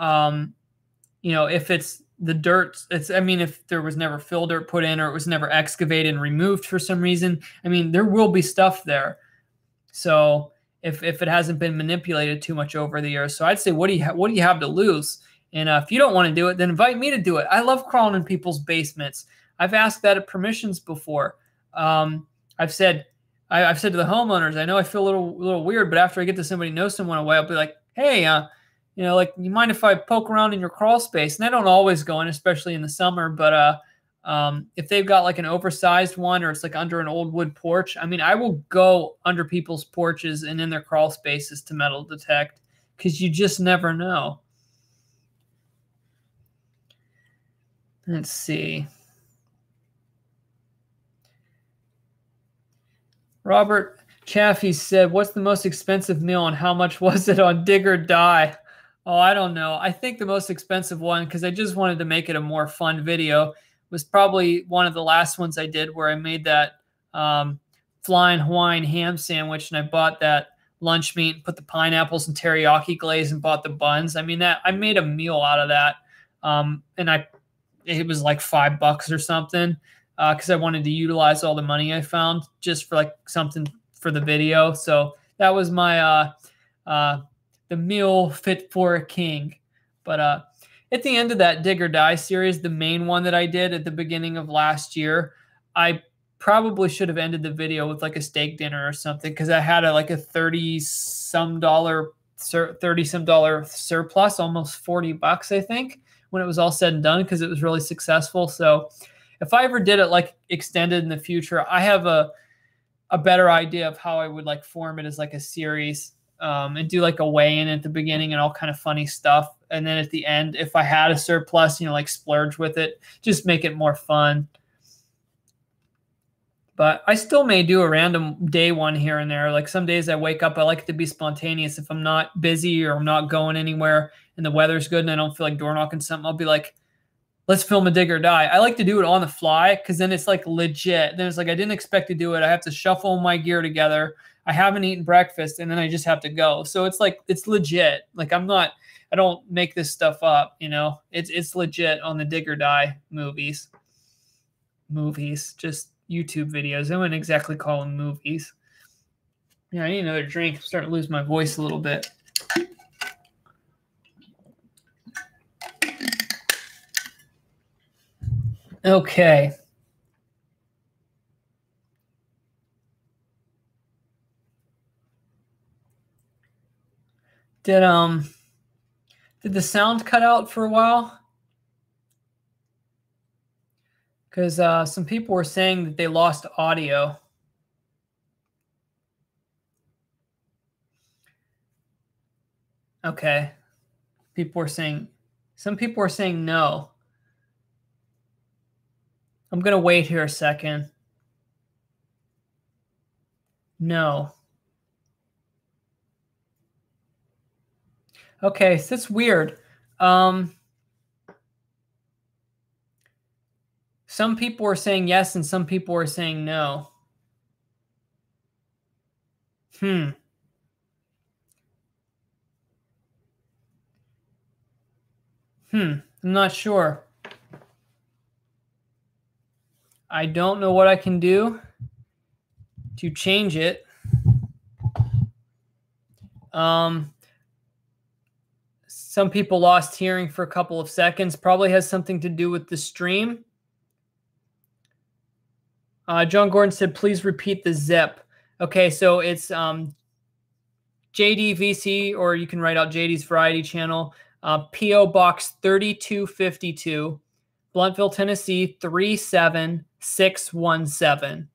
You know, if it's the dirt, I mean, if there was never fill dirt put in or it was never excavated and removed for some reason, I mean, there will be stuff there. So if it hasn't been manipulated too much over the years. So I'd say, what do you have to lose? And if you don't want to do it, then invite me to do it. I love crawling in people's basements. I've asked that at permissions before. I've said to the homeowners, I know I feel a little weird, but after I get to somebody who knows someone away, I'll be like, hey, you know, like, you mind if I poke around in your crawl space? And I don't always go in, especially in the summer, but if they've got like an oversized one or it's like under an old wood porch, I mean, I will go under people's porches and in their crawl spaces to metal detect because you just never know. Let's see. Robert Chaffee said, what's the most expensive meal and how much was it on Dig or Die? Oh, I don't know. I think the most expensive one, because I just wanted to make it a more fun video, was probably one of the last ones I did where I made that flying Hawaiian ham sandwich and I bought that lunch meat and put the pineapples and teriyaki glaze and bought the buns. I mean, that I made a meal out of that. And it was like $5 or something because I wanted to utilize all the money I found just for like something for the video. So that was my the meal fit for a king. But at the end of that Dig or Die series, the main one that I did at the beginning of last year, I probably should have ended the video with like a steak dinner or something because I had like a $30-some surplus, almost $40, I think, when it was all said and done because it was really successful. So if I ever did it like extended in the future, I have a better idea of how I would like form it as like a series. And do like a weigh-in at the beginning and all kind of funny stuff. And then at the end, if I had a surplus, you know, like splurge with it, just make it more fun. But I still may do a random day one here and there. Like some days I wake up, I like it to be spontaneous. If I'm not busy or I'm not going anywhere and the weather's good and I don't feel like door knocking something, I'll be like, let's film a Dig or Die. I like to do it on the fly because then it's like legit. Then it's like I didn't expect to do it. I have to shuffle my gear together. I haven't eaten breakfast and then I just have to go. So it's like it's legit. Like I don't make this stuff up, you know. It's legit on the Dig or Die movies. Just YouTube videos. I wouldn't exactly call them movies. Yeah, I need another drink. I'm starting to lose my voice a little bit. Okay. Did the sound cut out for a while? Because some people were saying that they lost audio. Okay. Some people are saying no. I'm going to wait here a second. No. Okay, so that's weird. Some people are saying yes and some people are saying no. I'm not sure. I don't know what I can do to change it. Some people lost hearing for a couple of seconds. Probably has something to do with the stream. John Gordon said, please repeat the zip. Okay, so it's JDVC, or you can write out JD's Variety Channel, P.O. Box 3252, Blountville, Tennessee 37617.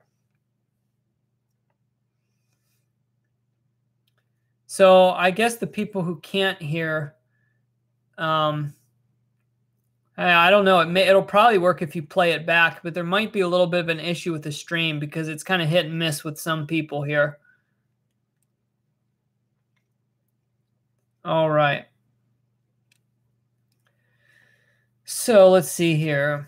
So I guess the people who can't hear, I don't know. It'll probably work if you play it back, but there might be a little bit of an issue with the stream because it's kind of hit and miss with some people here. All right. So let's see here.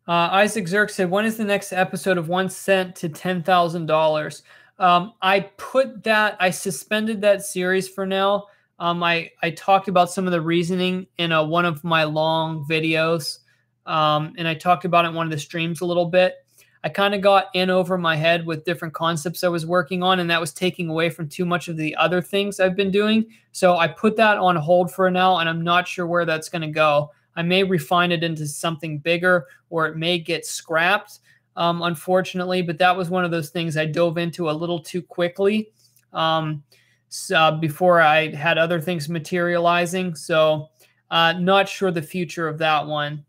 Isaac Zirk said, when is the next episode of 1 cent to $10,000? I suspended that series for now. I talked about some of the reasoning in one of my long videos, and I talked about it in one of the streams a little bit. I kind of got in over my head with different concepts I was working on, and that was taking away from too much of the other things I've been doing. So I put that on hold for now, and I'm not sure where that's going to go. I may refine it into something bigger, or it may get scrapped, unfortunately. But that was one of those things I dove into a little too quickly before I had other things materializing. So not sure the future of that one.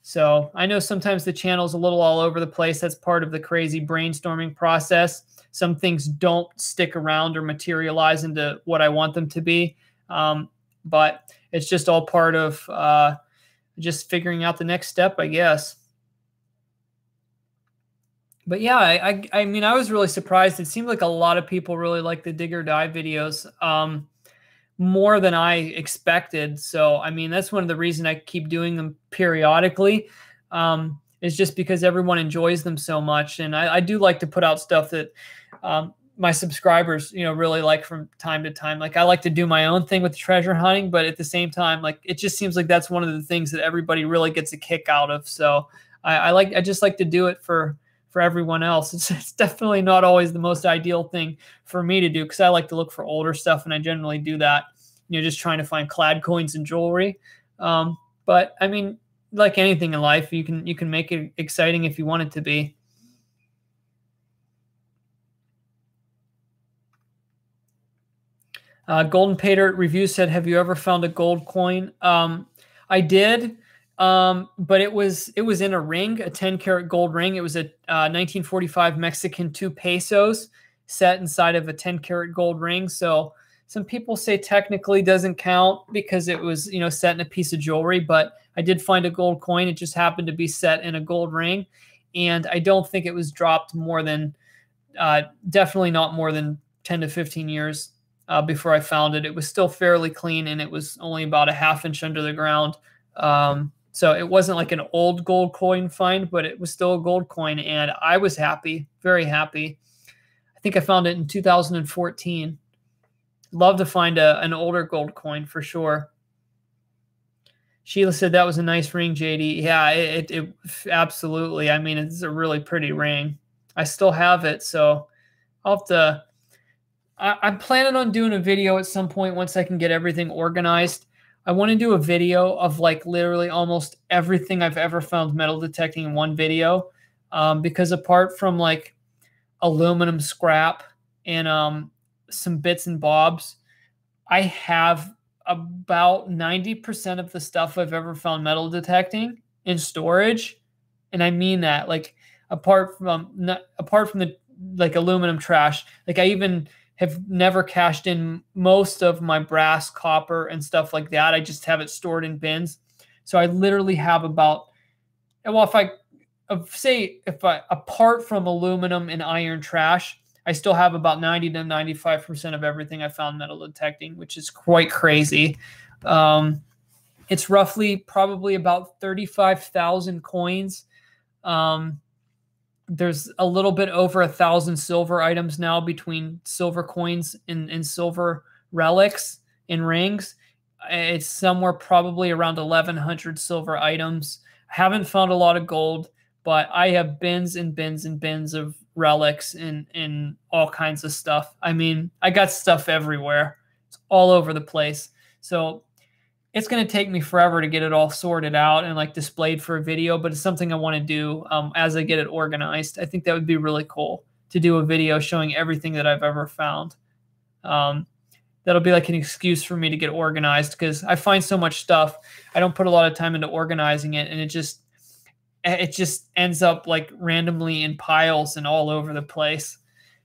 So I know sometimes the channel's a little all over the place. That's part of the crazy brainstorming process. Some things don't stick around or materialize into what I want them to be. But it's just all part of just figuring out the next step, I guess. But yeah, I mean, I was really surprised. It seemed like a lot of people really like the dig or die videos, more than I expected. So, I mean, that's one of the reasons I keep doing them periodically, is just because everyone enjoys them so much. And I do like to put out stuff that my subscribers, really like from time to time. Like I like to do my own thing with treasure hunting, but at the same time, like it just seems like that's one of the things that everybody really gets a kick out of. So I just like to do it for everyone else. It's definitely not always the most ideal thing for me to do, because I like to look for older stuff, and I generally do that, just trying to find clad coins and jewelry. But I mean, like anything in life, you can make it exciting if you want it to be. Golden Pater Review said, have you ever found a gold coin? I did, but it was in a ring, a 10-karat gold ring. It was a 1945 Mexican 2 pesos set inside of a 10-karat gold ring. So some people say technically doesn't count because it was, set in a piece of jewelry, but I did find a gold coin. It just happened to be set in a gold ring. And I don't think it was dropped more than, definitely not more than 10 to 15 years before I found it. It was still fairly clean, and it was only about a ½ inch under the ground. So it wasn't like an old gold coin find, but it was still a gold coin, and I was happy, very happy. I think I found it in 2014. Love to find an older gold coin for sure. Sheila said that was a nice ring, JD. Yeah, it absolutely. I mean, it's a really pretty ring. I still have it, so I'll have to. I'm planning on doing a video at some point once I can get everything organized. I want to do a video of like literally almost everything I've ever found metal detecting in one video, because apart from like aluminum scrap and some bits and bobs, I have about 90% of the stuff I've ever found metal detecting in storage. And I mean that, like, apart from the like aluminum trash, like I even have never cashed in most of my brass, copper, and stuff like that. I just have it stored in bins. So I literally have about, well, if I apart from aluminum and iron trash, I still have about 90 to 95% of everything I found metal detecting, which is quite crazy. It's roughly probably about 35,000 coins. There's a little bit over 1,000 silver items now between silver coins and silver relics and rings. It's somewhere probably around 1,100 silver items. I haven't found a lot of gold, but I have bins and bins and bins of relics and all kinds of stuff. I mean, I got stuff everywhere. It's all over the place. So it's going to take me forever to get it all sorted out and like displayed for a video, but it's something I want to do as I get it organized. I think that would be really cool to do a video showing everything that I've ever found. That'll be like an excuse for me to get organized because I find so much stuff. I don't put a lot of time into organizing it, and it just ends up like randomly in piles and all over the place.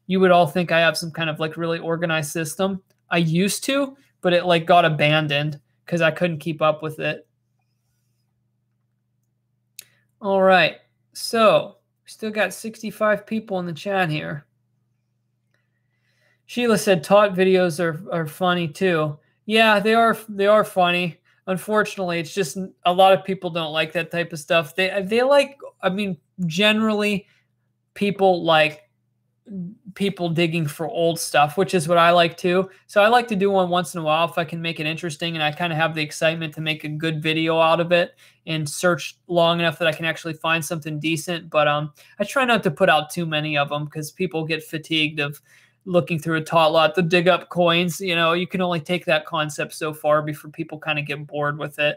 You would all think I have some kind of like really organized system. I used to, but it like got abandoned because I couldn't keep up with it. All right. So we still got 65 people in the chat here. Sheila said taught videos are funny too. Yeah, they are funny. Unfortunately, it's just a lot of people don't like that type of stuff. They like, I mean, generally people like people digging for old stuff, which is what I like too. So I like to do one once in a while if I can make it interesting and I kind of have the excitement to make a good video out of it and search long enough that I can actually find something decent. But I try not to put out too many of them because people get fatigued of looking through a tot lot to dig up coins. You know, you can only take that concept so far before people kind of get bored with it.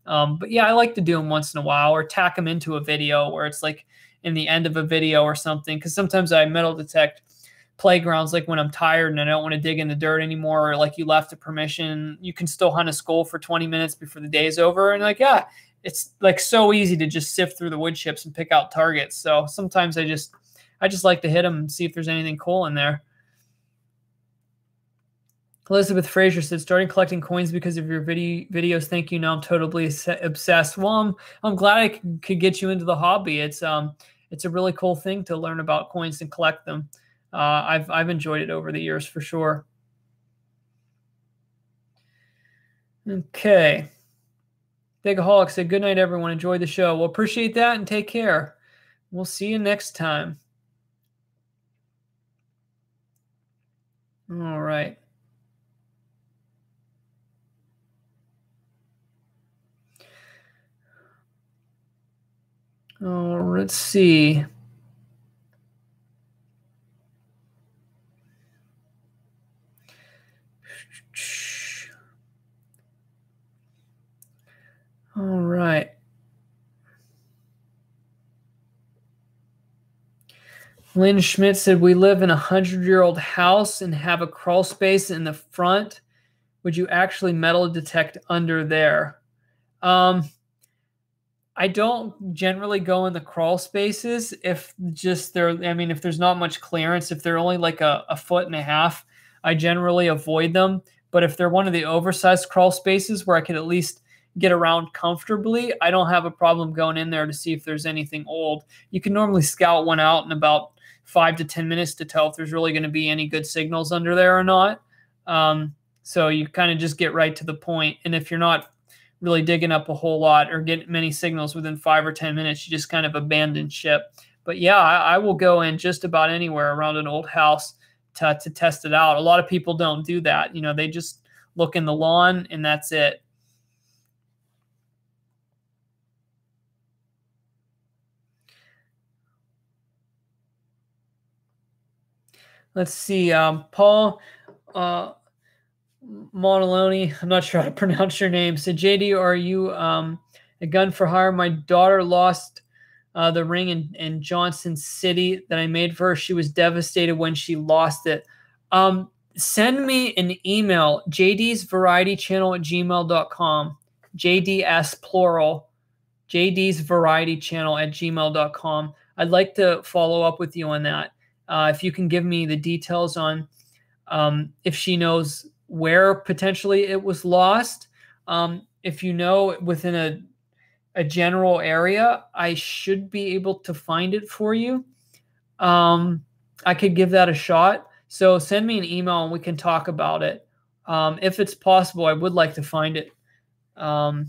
But yeah, I like to do them once in a while or tack them into a video where it's like in the end of a video or something. Because sometimes I metal detect playgrounds like when I'm tired and I don't want to dig in the dirt anymore, or like you left a permission, you can still hunt a skull for 20 minutes before the day's over. And like, yeah, it's like so easy to just sift through the wood chips and pick out targets. So sometimes I just like to hit them and see if there's anything cool in there. Elizabeth Fraser said, starting collecting coins because of your videos. Thank you. Now I'm totally obsessed. Well, I'm glad I could get you into the hobby. It's a really cool thing to learn about coins and collect them. I've enjoyed it over the years for sure. Okay. Bigaholic said, good night, everyone. Enjoy the show. Well, appreciate that and take care. We'll see you next time. All right. Oh, let's see. All right. Lynn Schmidt said, we live in a 100-year-old house and have a crawl space in the front. Would you actually metal detect under there? I don't generally go in the crawl spaces if just if there's not much clearance, if they're only like a 1.5 feet, I generally avoid them. But if they're one of the oversized crawl spaces where I can at least get around comfortably, I don't have a problem going in there to see if there's anything old. You can normally scout one out in about 5 to 10 minutes to tell if there's really going to be any good signals under there or not. So you kind of just get right to the point. And if you're not really digging up a whole lot or get many signals within 5 or 10 minutes, you just kind of abandon ship. But yeah, I will go in just about anywhere around an old house to test it out. A lot of people don't do that. You know, they just look in the lawn and that's it. Let's see, Paul Montaloni, I'm not sure how to pronounce your name. So JD, are you a gun for hire? My daughter lost the ring in Johnson City that I made for her. She was devastated when she lost it. Send me an email, jdsvarietychannel@gmail.com. JDS plural, jdsvarietychannel@gmail.com. I'd like to follow up with you on that. If you can give me the details on if she knows where potentially it was lost. If you know within a general area, I should be able to find it for you. I could give that a shot. So send me an email and we can talk about it. If it's possible, I would like to find it. I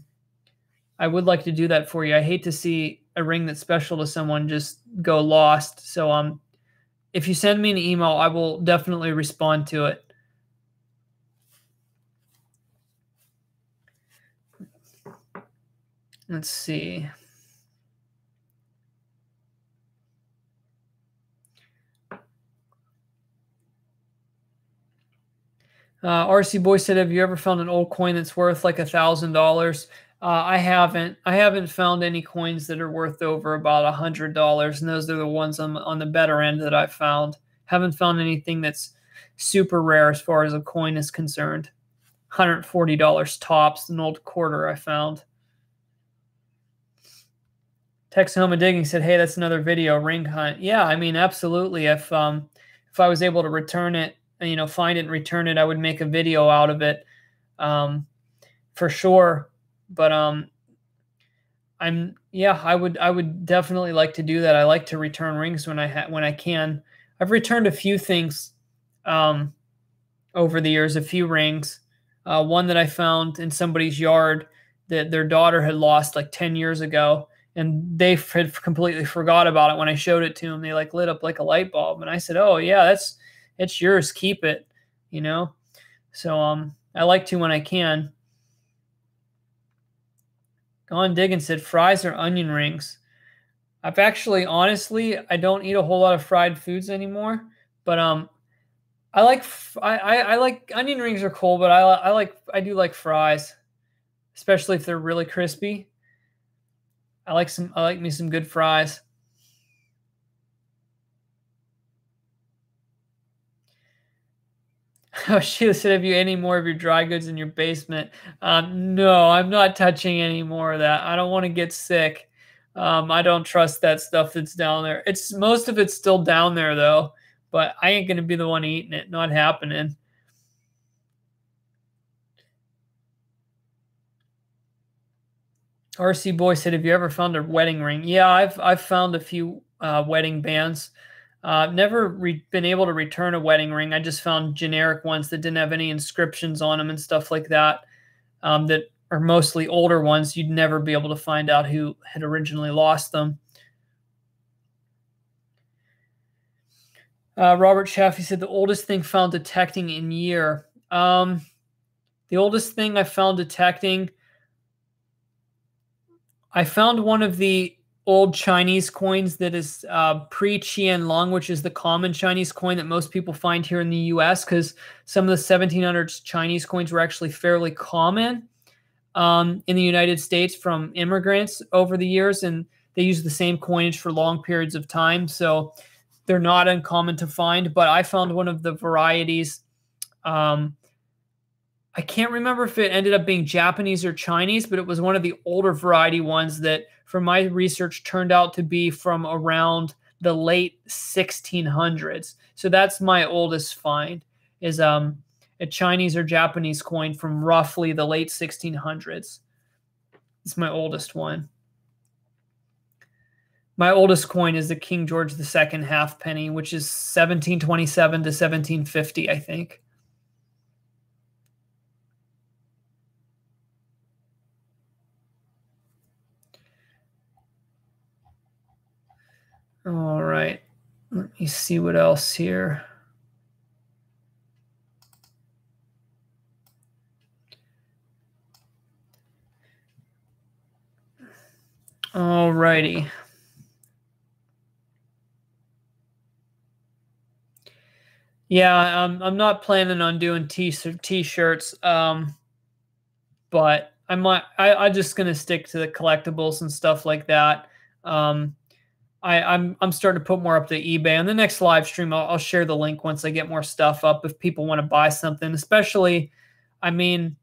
would like to do that for you. I hate to see a ring that's special to someone just go lost. So if you send me an email, I will definitely respond to it. Let's see. RC Boy said, "Have you ever found an old coin that's worth like $1,000?" I haven't. I haven't found any coins that are worth over about $100, and those are the ones on the better end that I've found. Haven't found anything that's super rare as far as a coin is concerned. $140 tops, an old quarter I found. Texahoma Digging said, "Hey, that's another video, ring hunt." Yeah, I mean, absolutely. If I was able to return it, find it and return it, I would make a video out of it, for sure. But I would definitely like to do that. I like to return rings when I can. I've returned a few things over the years, a few rings. One that I found in somebody's yard that their daughter had lost like 10 years ago, and they had completely forgot about it when I showed it to them. They like lit up like a light bulb, and I said, "Oh yeah, it's yours. Keep it." So I like to when I can. Gone Diggin said, "Fries or onion rings?" I've actually, honestly, I don't eat a whole lot of fried foods anymore, but I like onion rings are cool, but I do like fries, especially if they're really crispy. I like me some good fries. Oh, Sheila said, "Have you any more of your dry goods in your basement?" No, I'm not touching any more of that. I don't want to get sick. I don't trust that stuff that's down there. Most of it's still down there though, but I ain't gonna be the one eating it. Not happening. RC Boy said, "Have you ever found a wedding ring?" Yeah, I've found a few wedding bands. I've never been able to return a wedding ring. I just found generic ones that didn't have any inscriptions on them and stuff like that. That are mostly older ones. You'd never be able to find out who had originally lost them. Robert Chaffee said, "The oldest thing found detecting in year." The oldest thing I found detecting, I found one of the old Chinese coins that is pre-Qian Long, which is the common Chinese coin that most people find here in the U.S. because some of the 1700s Chinese coins were actually fairly common in the United States from immigrants over the years, and they use the same coinage for long periods of time, so they're not uncommon to find. But I found one of the varieties. I can't remember if it ended up being Japanese or Chinese, but it was one of the older variety ones that, from my research, turned out to be from around the late 1600s. So that's my oldest find, is a Chinese or Japanese coin from roughly the late 1600s. It's my oldest one. My oldest coin is the King George II halfpenny, which is 1727 to 1750, I think. All right, let me see what else here. All righty. Yeah, I'm not planning on doing t-shirts, but I'm just gonna stick to the collectibles and stuff like that. I'm starting to put more up to eBay. On the next live stream, I'll share the link once I get more stuff up if people want to buy something. Especially, I mean,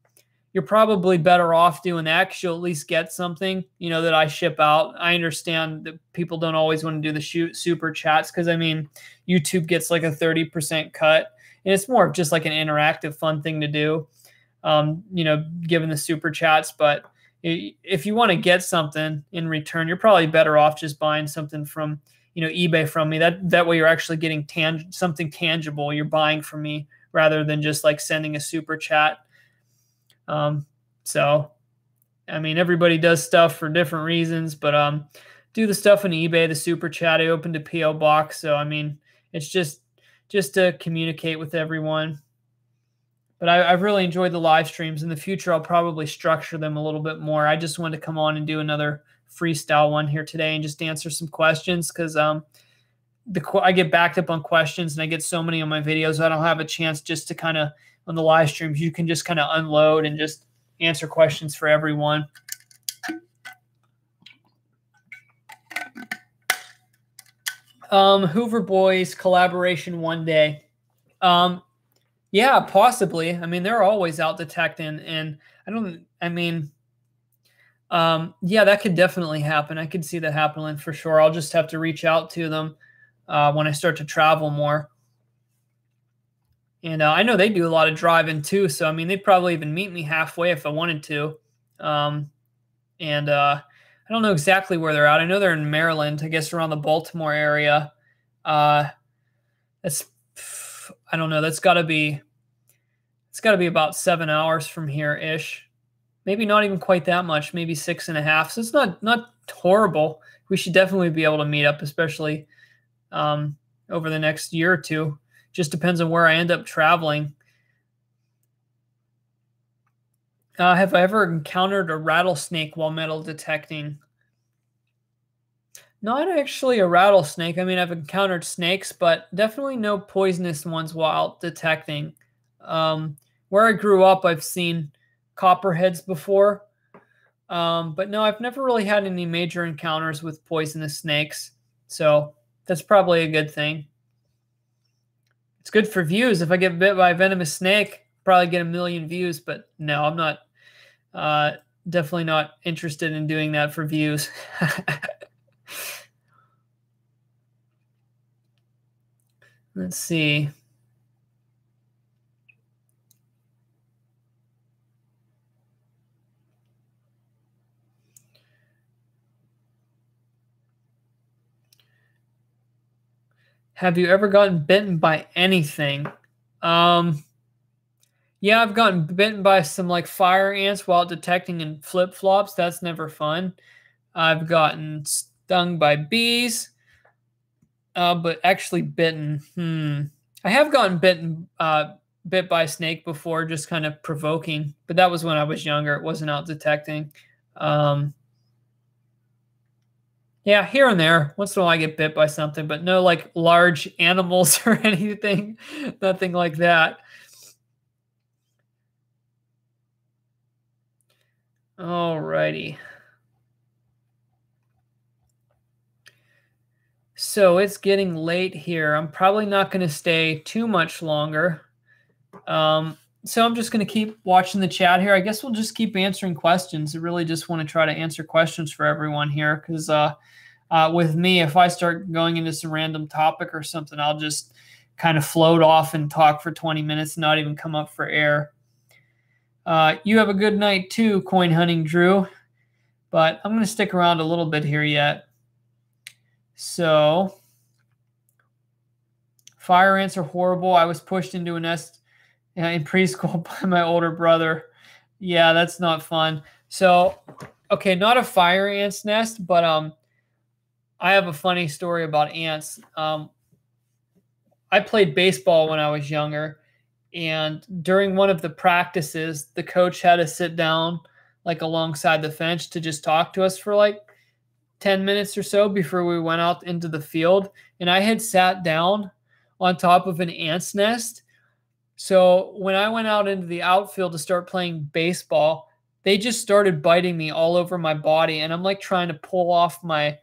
you're probably better off doing that because you'll at least get something, that I ship out. I understand that people don't always want to do the super chats because, I mean, YouTube gets like a 30% cut. And it's more of just like an interactive, fun thing to do, given the super chats. But if you want to get something in return, you're probably better off just buying something from, eBay from me. That way you're actually getting something tangible you're buying from me rather than just like sending a super chat. So, I mean, everybody does stuff for different reasons, but do the stuff on eBay, the super chat. I opened a PO box, so I mean, it's just to communicate with everyone. But I've really enjoyed the live streams. In the future, I'll probably structure them a little bit more. I just wanted to come on and do another freestyle one here today and just answer some questions because I get backed up on questions, and I get so many on my videos, I don't have a chance just to kind of, on the live streams, you can just kind of unload and just answer questions for everyone. Hoover Boys collaboration one day. Yeah, possibly. I mean, they're always out detecting, and yeah, that could definitely happen. I could see that happening for sure. I'll just have to reach out to them when I start to travel more. And I know they do a lot of driving too. So, I mean, they'd probably even meet me halfway if I wanted to. I don't know exactly where they're at. I know they're in Maryland, I guess around the Baltimore area. I don't know. It's got to be about 7 hours from here ish. Maybe not even quite that much, maybe 6.5. So it's not horrible. We should definitely be able to meet up, especially over the next year or two. Just depends on where I end up traveling. Have I ever encountered a rattlesnake while metal detecting? Not actually a rattlesnake. I mean, I've encountered snakes, but definitely no poisonous ones while detecting. Where I grew up, I've seen copperheads before. But no, I've never really had any major encounters with poisonous snakes. So that's probably a good thing. It's good for views. If I get bit by a venomous snake, probably get 1 million views. But no, I'm not definitely not interested in doing that for views. Let's see. Have you ever gotten bitten by anything? Yeah, I've gotten bitten by some like fire ants while detecting in flip-flops. That's never fun. I've gotten stung by bees, but actually bitten. I have gotten bit by a snake before, just kind of provoking, but that was when I was younger. It wasn't out detecting. Yeah, here and there. Once in a while I get bit by something, but no like large animals or anything. Nothing like that. Alrighty. So it's getting late here. I'm probably not going to stay too much longer. So I'm just going to keep watching the chat here. I guess we'll just keep answering questions. I really just want to try to answer questions for everyone here because with me, if I start going into some random topic or something, I'll just kind of float off and talk for 20 minutes and not even come up for air. You have a good night too, Coin Hunting Drew. But I'm going to stick around a little bit here yet. So, fire ants are horrible. I was pushed into a nest in preschool by my older brother. Yeah, that's not fun. So, okay, not a fire ant's nest, but I have a funny story about ants. I played baseball when I was younger, and during one of the practices, the coach had us sit down like alongside the fence to just talk to us for like 10 minutes or so before we went out into the field. And I had sat down on top of an ant's nest. So when I went out into the outfield to start playing baseball, they just started biting me all over my body. And I'm like trying to pull off my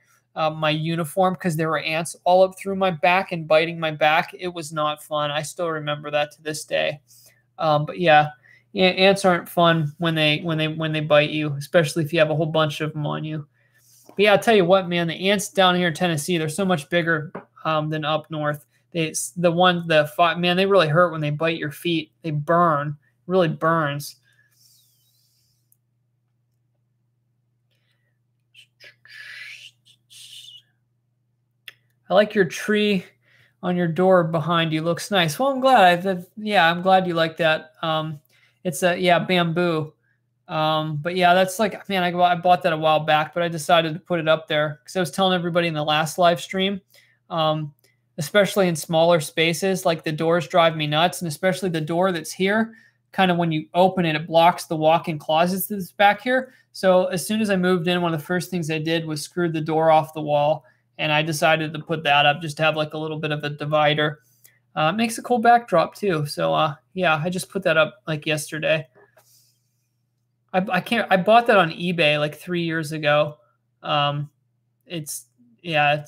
uniform because there were ants all up through my back and biting my back. It was not fun. I still remember that to this day. But yeah, ants aren't fun when they bite you, especially if you have a whole bunch of them on you. But yeah, I'll tell you what, man, the ants down here in Tennessee, they're so much bigger than up north. Man, they really hurt when they bite your feet. They burn, really burns. I like your tree on your door behind you. Looks nice. Well, I'm glad. I'm glad you like that. It's bamboo. But yeah, that's like, man, I bought that a while back, but I decided to put it up there because I was telling everybody in the last live stream, especially in smaller spaces, like the doors drive me nuts. And especially the door that's here, kind of when you open it, it blocks the walk-in closets that's back here. So as soon as I moved in, one of the first things I did was screwed the door off the wall and I decided to put that up just to have like a little bit of a divider. Makes a cool backdrop too. So yeah, I just put that up like yesterday. I bought that on eBay like 3 years ago. It's yeah,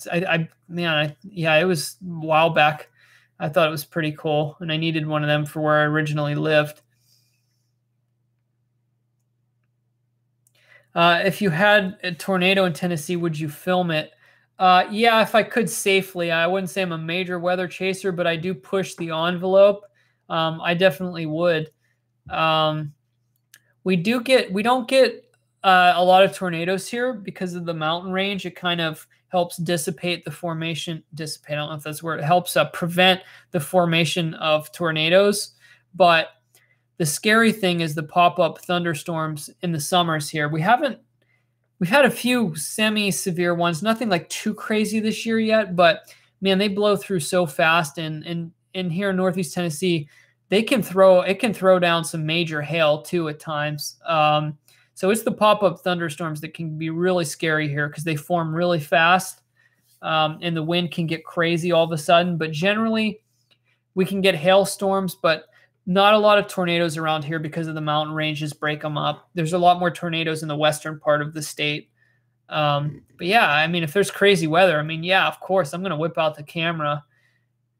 yeah, it was a while back. I thought it was pretty cool, and I needed one of them for where I originally lived. If you had a tornado in Tennessee, would you film it? Yeah, if I could safely. I wouldn't say I'm a major weather chaser, but I do push the envelope. I definitely would. We don't get a lot of tornadoes here because of the mountain range. It kind of helps dissipate the formation. Dissipate, I don't know if that's the word. It helps prevent the formation of tornadoes. But the scary thing is the pop-up thunderstorms in the summers here. We've had a few semi-severe ones, nothing like too crazy this year yet, but man, they blow through so fast. And here in Northeast Tennessee, it can throw down some major hail too at times. So it's the pop-up thunderstorms that can be really scary here because they form really fast, and the wind can get crazy all of a sudden. But generally, we can get hailstorms, but not a lot of tornadoes around here because of the mountain ranges break them up. There's a lot more tornadoes in the western part of the state. But yeah, I mean, if there's crazy weather, I mean, yeah, of course, I'm going to whip out the camera.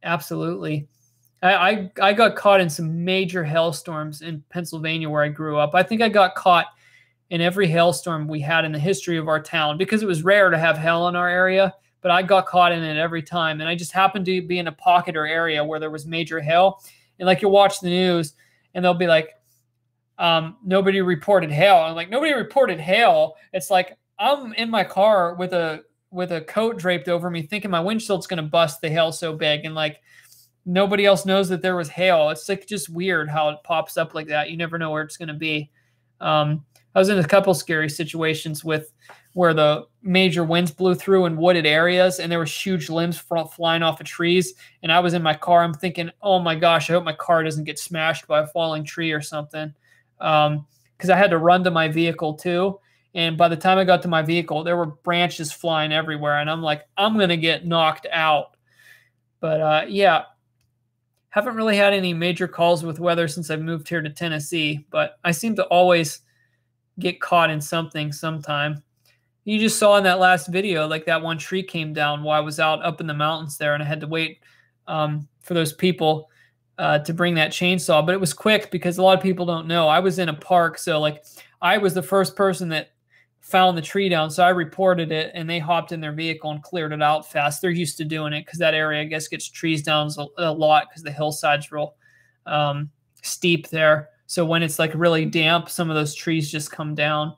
Absolutely. I got caught in some major hailstorms in Pennsylvania where I grew up. I think I got caught in every hailstorm we had in the history of our town because it was rare to have hail in our area, but I got caught in it every time. And I just happened to be in a pocket or area where there was major hail. And like you'll watch the news and they'll be like, nobody reported hail. I'm like, nobody reported hail. It's like I'm in my car with a coat draped over me thinking my windshield's going to bust, the hail so big. And like nobody else knows that there was hail. It's like just weird how it pops up like that. You never know where it's going to be. I was in a couple scary situations where the major winds blew through in wooded areas and there were huge limbs flying off of trees. And I was in my car. I'm thinking, oh my gosh, I hope my car doesn't get smashed by a falling tree or something. Because I had to run to my vehicle too. And by the time I got to my vehicle, there were branches flying everywhere. And I'm like, I'm going to get knocked out. But yeah, haven't really had any major calls with weather since I moved here to Tennessee. But I seem to always get caught in something sometime. You just saw in that last video, like that one tree came down while I was out up in the mountains there, and I had to wait for those people to bring that chainsaw. But it was quick because a lot of people don't know. I was in a park, so like I was the first person that found the tree down, so I reported it, and they hopped in their vehicle and cleared it out fast. They're used to doing it because that area, I guess, gets trees down a lot because the hillside's real steep there. So when it's like really damp, some of those trees just come down.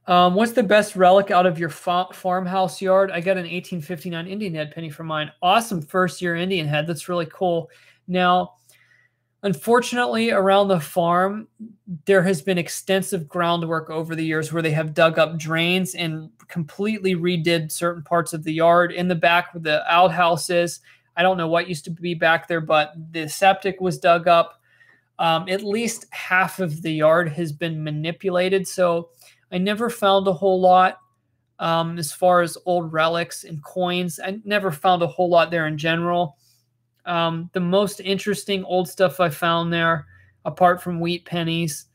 What's the best relic out of your farmhouse yard? I got an 1859 Indian head penny for mine. Awesome first year Indian head. That's really cool. Now, unfortunately, around the farm, there has been extensive groundwork over the years where they have dug up drains and completely redid certain parts of the yard. In the back where the outhouse is, I don't know what used to be back there, but the septic was dug up. At least half of the yard has been manipulated. So I never found a whole lot as far as old relics and coins. I never found a whole lot there in general. The most interesting old stuff I found there, apart from wheat pennies,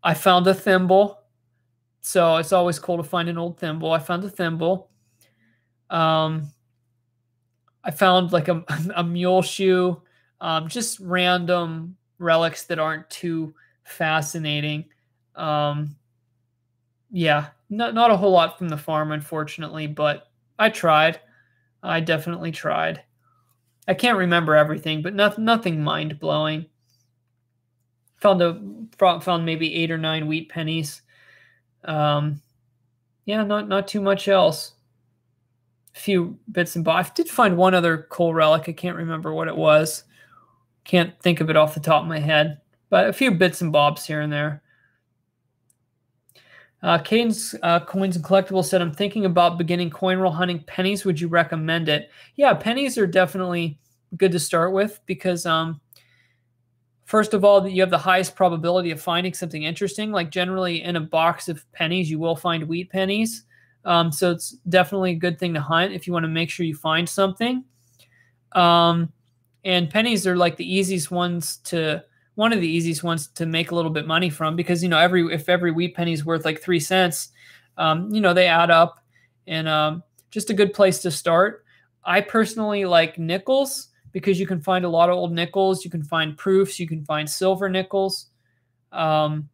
I found a thimble. So it's always cool to find an old thimble. I found a thimble. I found like a mule shoe, just random relics that aren't too fascinating. Yeah, not a whole lot from the farm, unfortunately, but I tried. I definitely tried. I can't remember everything, but nothing mind-blowing. Found maybe 8 or 9 wheat pennies. Yeah, not too much else. A few bits and bobs. I did find one other cool relic. I can't remember what it was. Can't think of it off the top of my head, but a few bits and bobs here and there. Caden's Coins and Collectibles said, I'm thinking about beginning coin roll hunting pennies. Would you recommend it? Yeah, pennies are definitely good to start with because first of all, that you have the highest probability of finding something interesting. Like generally in a box of pennies, you will find wheat pennies. So it's definitely a good thing to hunt if you want to make sure you find something. And pennies are like the easiest ones to, one of the easiest ones to make a little bit money from, because, you know, if every wheat penny is worth like 3 cents, you know, they add up, and just a good place to start. I personally like nickels because you can find a lot of old nickels. You can find proofs. You can find silver nickels. And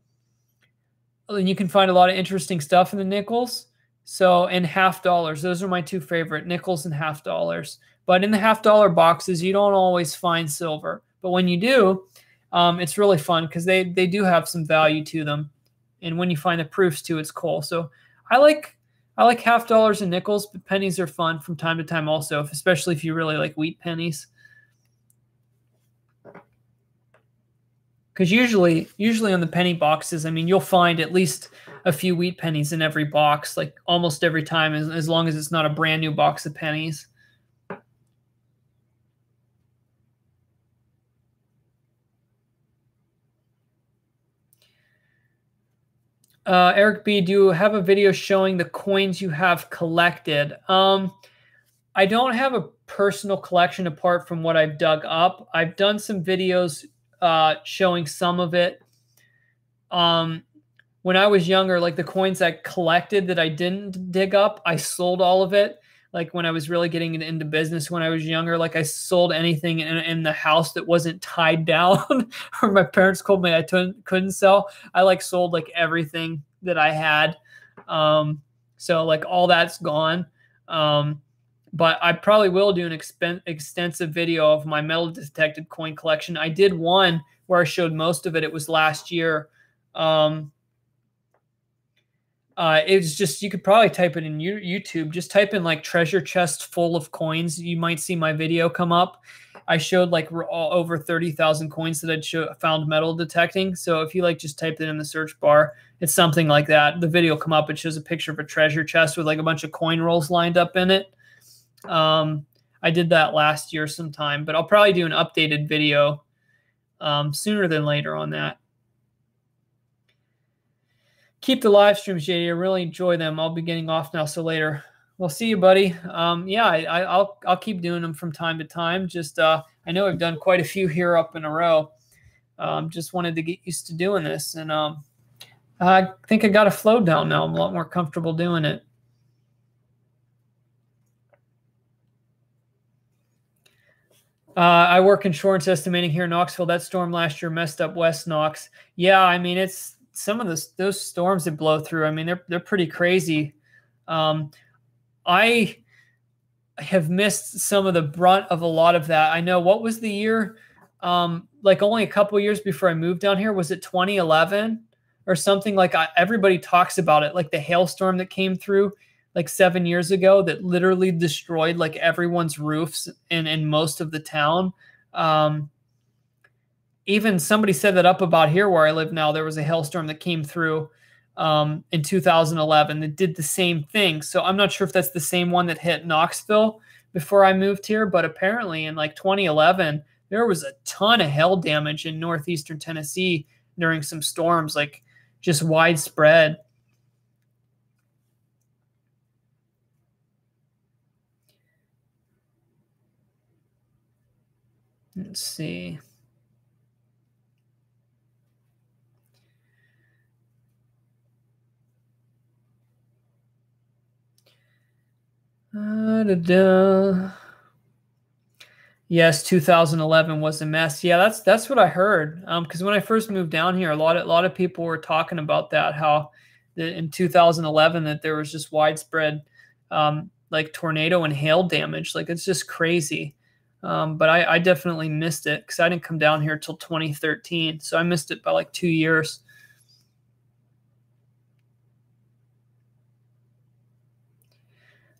you can find a lot of interesting stuff in the nickels. So, and half dollars, those are my two favorite, nickels and half dollars. But in the $50 boxes, you don't always find silver. But when you do, it's really fun because they do have some value to them. And when you find the proofs too, it's cool. So I like half dollars and nickels, but pennies are fun from time to time also, especially if you really like wheat pennies. Because usually on the penny boxes, I mean, you'll find at least a few wheat pennies in every box, like almost every time, as long as it's not a brand new box of pennies. Eric B, do you have a video showing the coins you have collected? I don't have a personal collection apart from what I've dug up. I've done some videos showing some of it. When I was younger, like the coins I collected that I didn't dig up, I sold all of it. Like when I was really getting into business when I was younger, like I sold anything in the house that wasn't tied down or my parents told me I couldn't sell. I like sold like everything that I had. So like all that's gone. But I probably will do an extensive video of my metal detected coin collection. I did one where I showed most of it. It was last year. It was just, you could probably type it in YouTube. Just type in like treasure chest full of coins. You might see my video come up. I showed like over 30,000 coins that I'd found metal detecting. So if you like just type it in the search bar, it's something like that. The video will come up. It shows a picture of a treasure chest with like a bunch of coin rolls lined up in it. I did that last year sometime, but I'll probably do an updated video sooner than later on that. Keep the live streams, JD. I really enjoy them. I'll be getting off now, so later. Well, see you, buddy. Yeah, I'll keep doing them from time to time. Just I know I've done quite a few here up in a row. Just wanted to get used to doing this, and I think I got a flow down now. I'm a lot more comfortable doing it. I work insurance estimating here in Knoxville. That storm last year messed up West Knox. Yeah, I mean, it's some of those storms that blow through. I mean, they're pretty crazy. I have missed some of the brunt of a lot of that. I know, what was the year? Like only a couple years before I moved down here. Was it 2011 or something? Like everybody talks about it, like the hailstorm that came through like 7 years ago that literally destroyed like everyone's roofs in most of the town. Even somebody said that up about here where I live now, there was a hailstorm that came through in 2011 that did the same thing. So I'm not sure if that's the same one that hit Knoxville before I moved here, but apparently in like 2011, there was a ton of hail damage in northeastern Tennessee during some storms, like just widespread. Let's see. Yes, 2011 was a mess. Yeah, that's what I heard. Because when I first moved down here, a lot of people were talking about that, how in 2011 that there was just widespread like tornado and hail damage. Like it's just crazy. But I definitely missed it because I didn't come down here till 2013, so I missed it by like 2 years.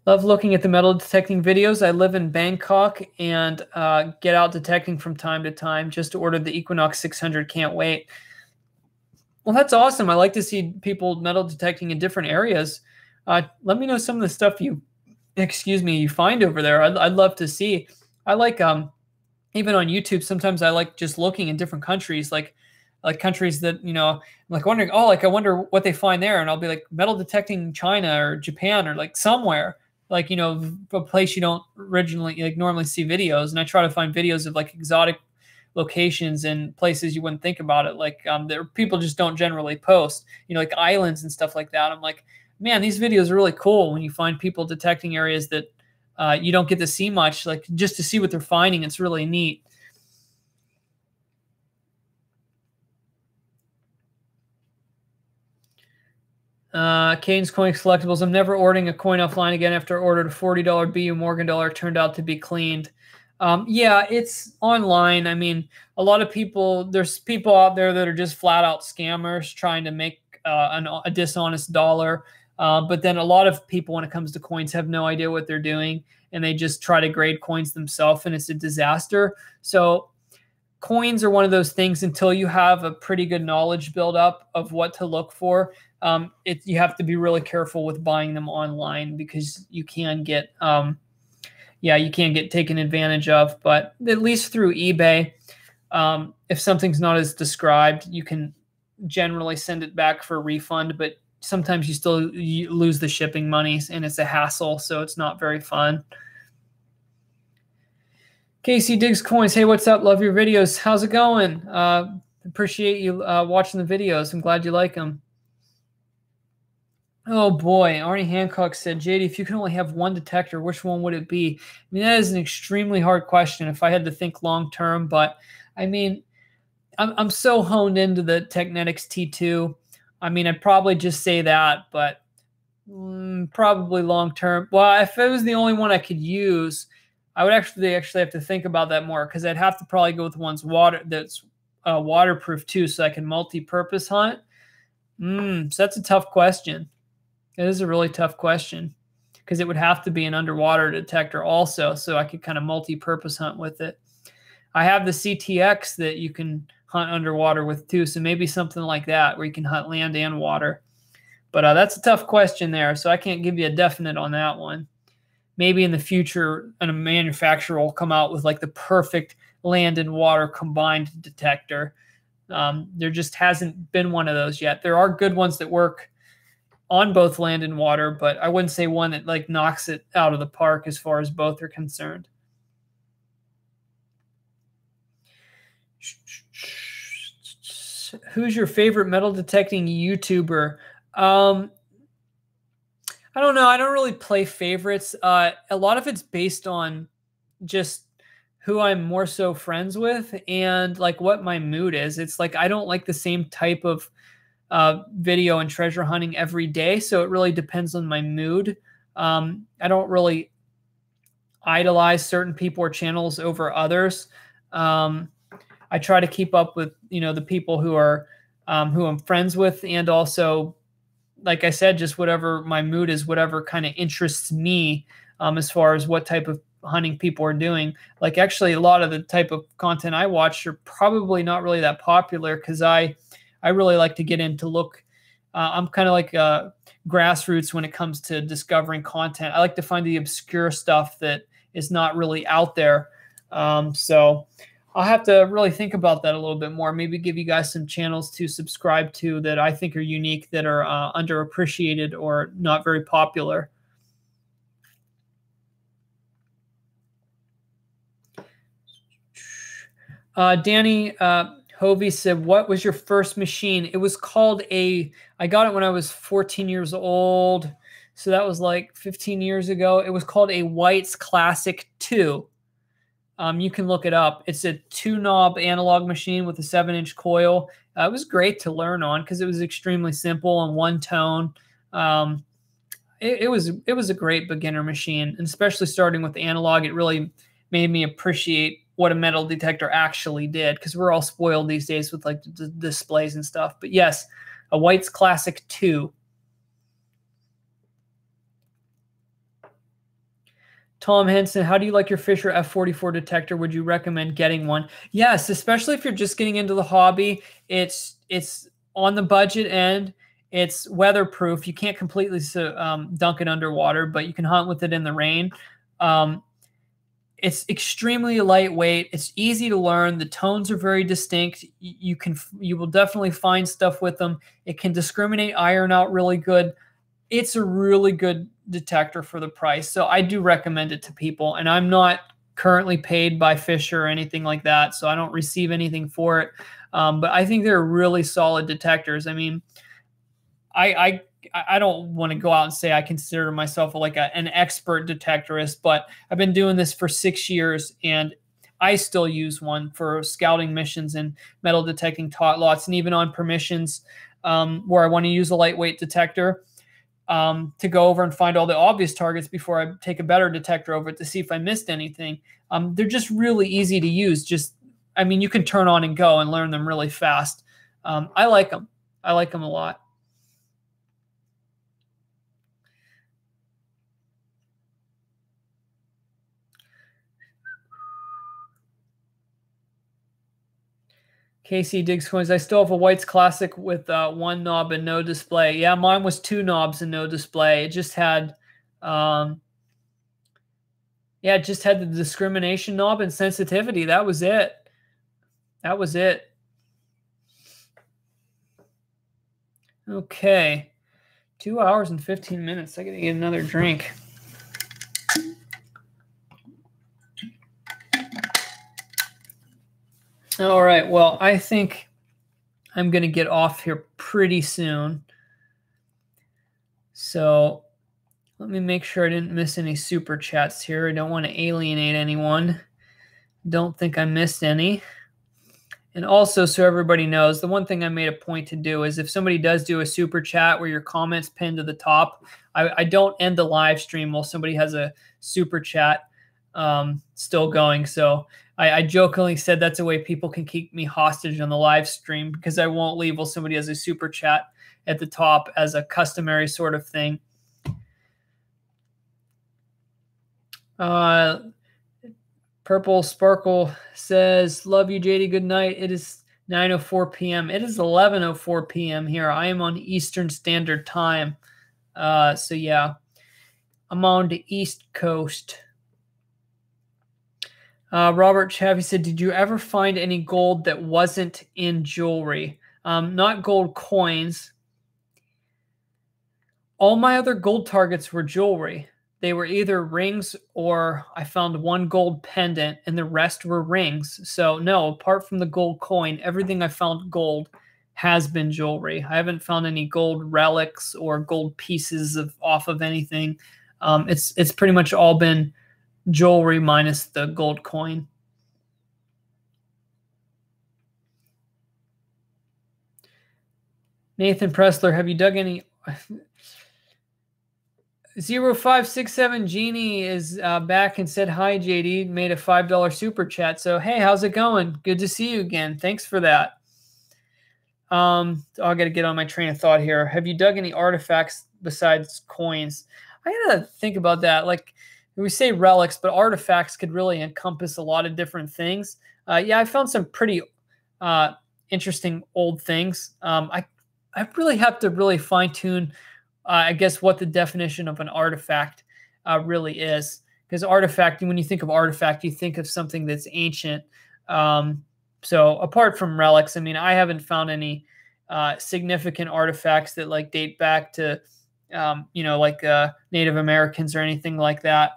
Love looking at the metal detecting videos. I live in Bangkok and get out detecting from time to time. Just ordered the Equinox 600. Can't wait. Well, that's awesome. I like to see people metal detecting in different areas. Let me know some of the stuff you find over there. I'd love to see. I like even on YouTube, sometimes I like just looking in different countries, like countries that, I'm like wondering, oh, like I wonder what they find there. And I'll be like metal detecting China or Japan or like somewhere, like, a place you don't originally like normally see videos. And I try to find videos of like exotic locations and places you wouldn't think about it. Like there people just don't generally post, like islands and stuff like that. I'm like, man, these videos are really cool when you find people detecting areas that you don't get to see much, like just to see what they're finding. It's really neat. Caden's Coin Collectibles. I'm never ordering a coin offline again after I ordered a $40 BU Morgan dollar. Turned out to be cleaned. Yeah, it's online. I mean, a lot of people, there's people out there that are just flat out scammers trying to make a dishonest dollar. But then a lot of people, when it comes to coins, have no idea what they're doing, and they just try to grade coins themselves, and it's a disaster. So coins are one of those things until you have a pretty good knowledge build up of what to look for. You have to be really careful with buying them online because you can get, you can get taken advantage of. But at least through eBay, if something's not as described, you can generally send it back for a refund. But sometimes you lose the shipping monies, and it's a hassle, so it's not very fun. Casey Diggs Coins. Hey, what's up? Love your videos. How's it going? Appreciate you watching the videos. I'm glad you like them. Oh boy, Arnie Hancock said, JD, if you could only have one detector, which one would it be? I mean, that is an extremely hard question if I had to think long term, but I mean, I'm so honed into the Technetics T2. I mean, I'd probably just say that, but probably long term. Well, if it was the only one I could use, I would actually have to think about that more, because I'd have to probably go with one's that's waterproof too, so I can multi-purpose hunt. So that's a tough question. It is a really tough question, because it would have to be an underwater detector also, so I could kind of multi-purpose hunt with it. I have the CTX that you can hunt underwater with too, so maybe something like that where you can hunt land and water. But that's a tough question there, so I can't give you a definite on that one. Maybe in the future, a manufacturer will come out with like the perfect land and water combined detector. There just hasn't been one of those yet. There are good ones that work on both land and water, but I wouldn't say one that like knocks it out of the park as far as both are concerned. Who's your favorite metal detecting YouTuber? I don't know. I don't really play favorites. A lot of it's based on just who I'm more so friends with and like what my mood is. It's like I don't like the same type of video and treasure hunting every day, so it really depends on my mood. I don't really idolize certain people or channels over others. I try to keep up with the people who I'm friends with, and also, like I said, just whatever my mood is, whatever kind of interests me, as far as what type of hunting people are doing. Like actually, a lot of the type of content I watch are probably not really that popular, because I really like to get into look. I'm kind of like grassroots when it comes to discovering content. I like to find the obscure stuff that is not really out there. So I'll have to really think about that a little bit more. Maybe give you guys some channels to subscribe to that I think are unique, that are underappreciated or not very popular. Danny Hovey said, what was your first machine? It was called I got it when I was 14 years old. So that was like 15 years ago. It was called a White's Classic 2. You can look it up. It's a 2-knob analog machine with a 7-inch coil. It was great to learn on because it was extremely simple and one tone. It was a great beginner machine, and especially starting with analog, it really made me appreciate what a metal detector actually did, because we're all spoiled these days with like the displays and stuff. But yes, a White's Classic 2. Tom Henson, how do you like your Fisher F44 detector? Would you recommend getting one? Yes, especially if you're just getting into the hobby. It's on the budget end. It's weatherproof. You can't completely dunk it underwater, but you can hunt with it in the rain. It's extremely lightweight. It's easy to learn. The tones are very distinct. You will definitely find stuff with them. It can discriminate iron out really good. It's a really good detector for the price. So I do recommend it to people. And I'm not currently paid by Fisher or anything like that, so I don't receive anything for it. But I think they're really solid detectors. I mean, I don't want to go out and say I consider myself like an expert detectorist, but I've been doing this for 6 years, and I still use one for scouting missions and metal detecting tot lots, and even on permissions where I want to use a lightweight detector to go over and find all the obvious targets before I take a better detector over it to see if I missed anything. They're just really easy to use. I mean, you can turn on and go and learn them really fast. I like them. I like them a lot. Casey Diggs coins. I still have a White's Classic with one knob and no display. Yeah, mine was 2 knobs and no display. It just had, it just had the discrimination knob and sensitivity. That was it. That was it. Okay, 2 hours and 15 minutes. I gotta get another drink. All right, well, I think I'm going to get off here pretty soon. So let me make sure I didn't miss any super chats here. I don't want to alienate anyone. Don't think I missed any. And also, so everybody knows, the one thing I made a point to do is if somebody does do a super chat where your comment's pinned to the top, I don't end the live stream while somebody has a super chat still going. So I jokingly said that's a way people can keep me hostage on the live stream, because I won't leave while somebody has a super chat at the top as a customary sort of thing. Purple Sparkle says, love you, JD. Good night. It is 9:04 p.m. It is 11:04 p.m. here. I am on Eastern Standard Time. So yeah, I'm on the East Coast. Robert Chaffee said, did you ever find any gold that wasn't in jewelry? Not gold coins. All my other gold targets were jewelry. They were either rings, or I found one gold pendant and the rest were rings. So no, apart from the gold coin, everything I found gold has been jewelry. I haven't found any gold relics or gold pieces off of anything. It's pretty much all been jewelry minus the gold coin. Nathan Pressler, have you dug any? 0567 Genie is back and said, hi, JD, made a $5 super chat. So, hey, how's it going? Good to see you again. Thanks for that. I got to get on my train of thought here. Have you dug any artifacts besides coins? I got to think about that. Like, we say relics, but artifacts could really encompass a lot of different things. Yeah, I found some pretty interesting old things. I really have to really fine-tune I guess what the definition of an artifact really is. Because artifact, when you think of artifact, you think of something that's ancient. So apart from relics, I mean, I haven't found any significant artifacts that like date back to, like Native Americans or anything like that.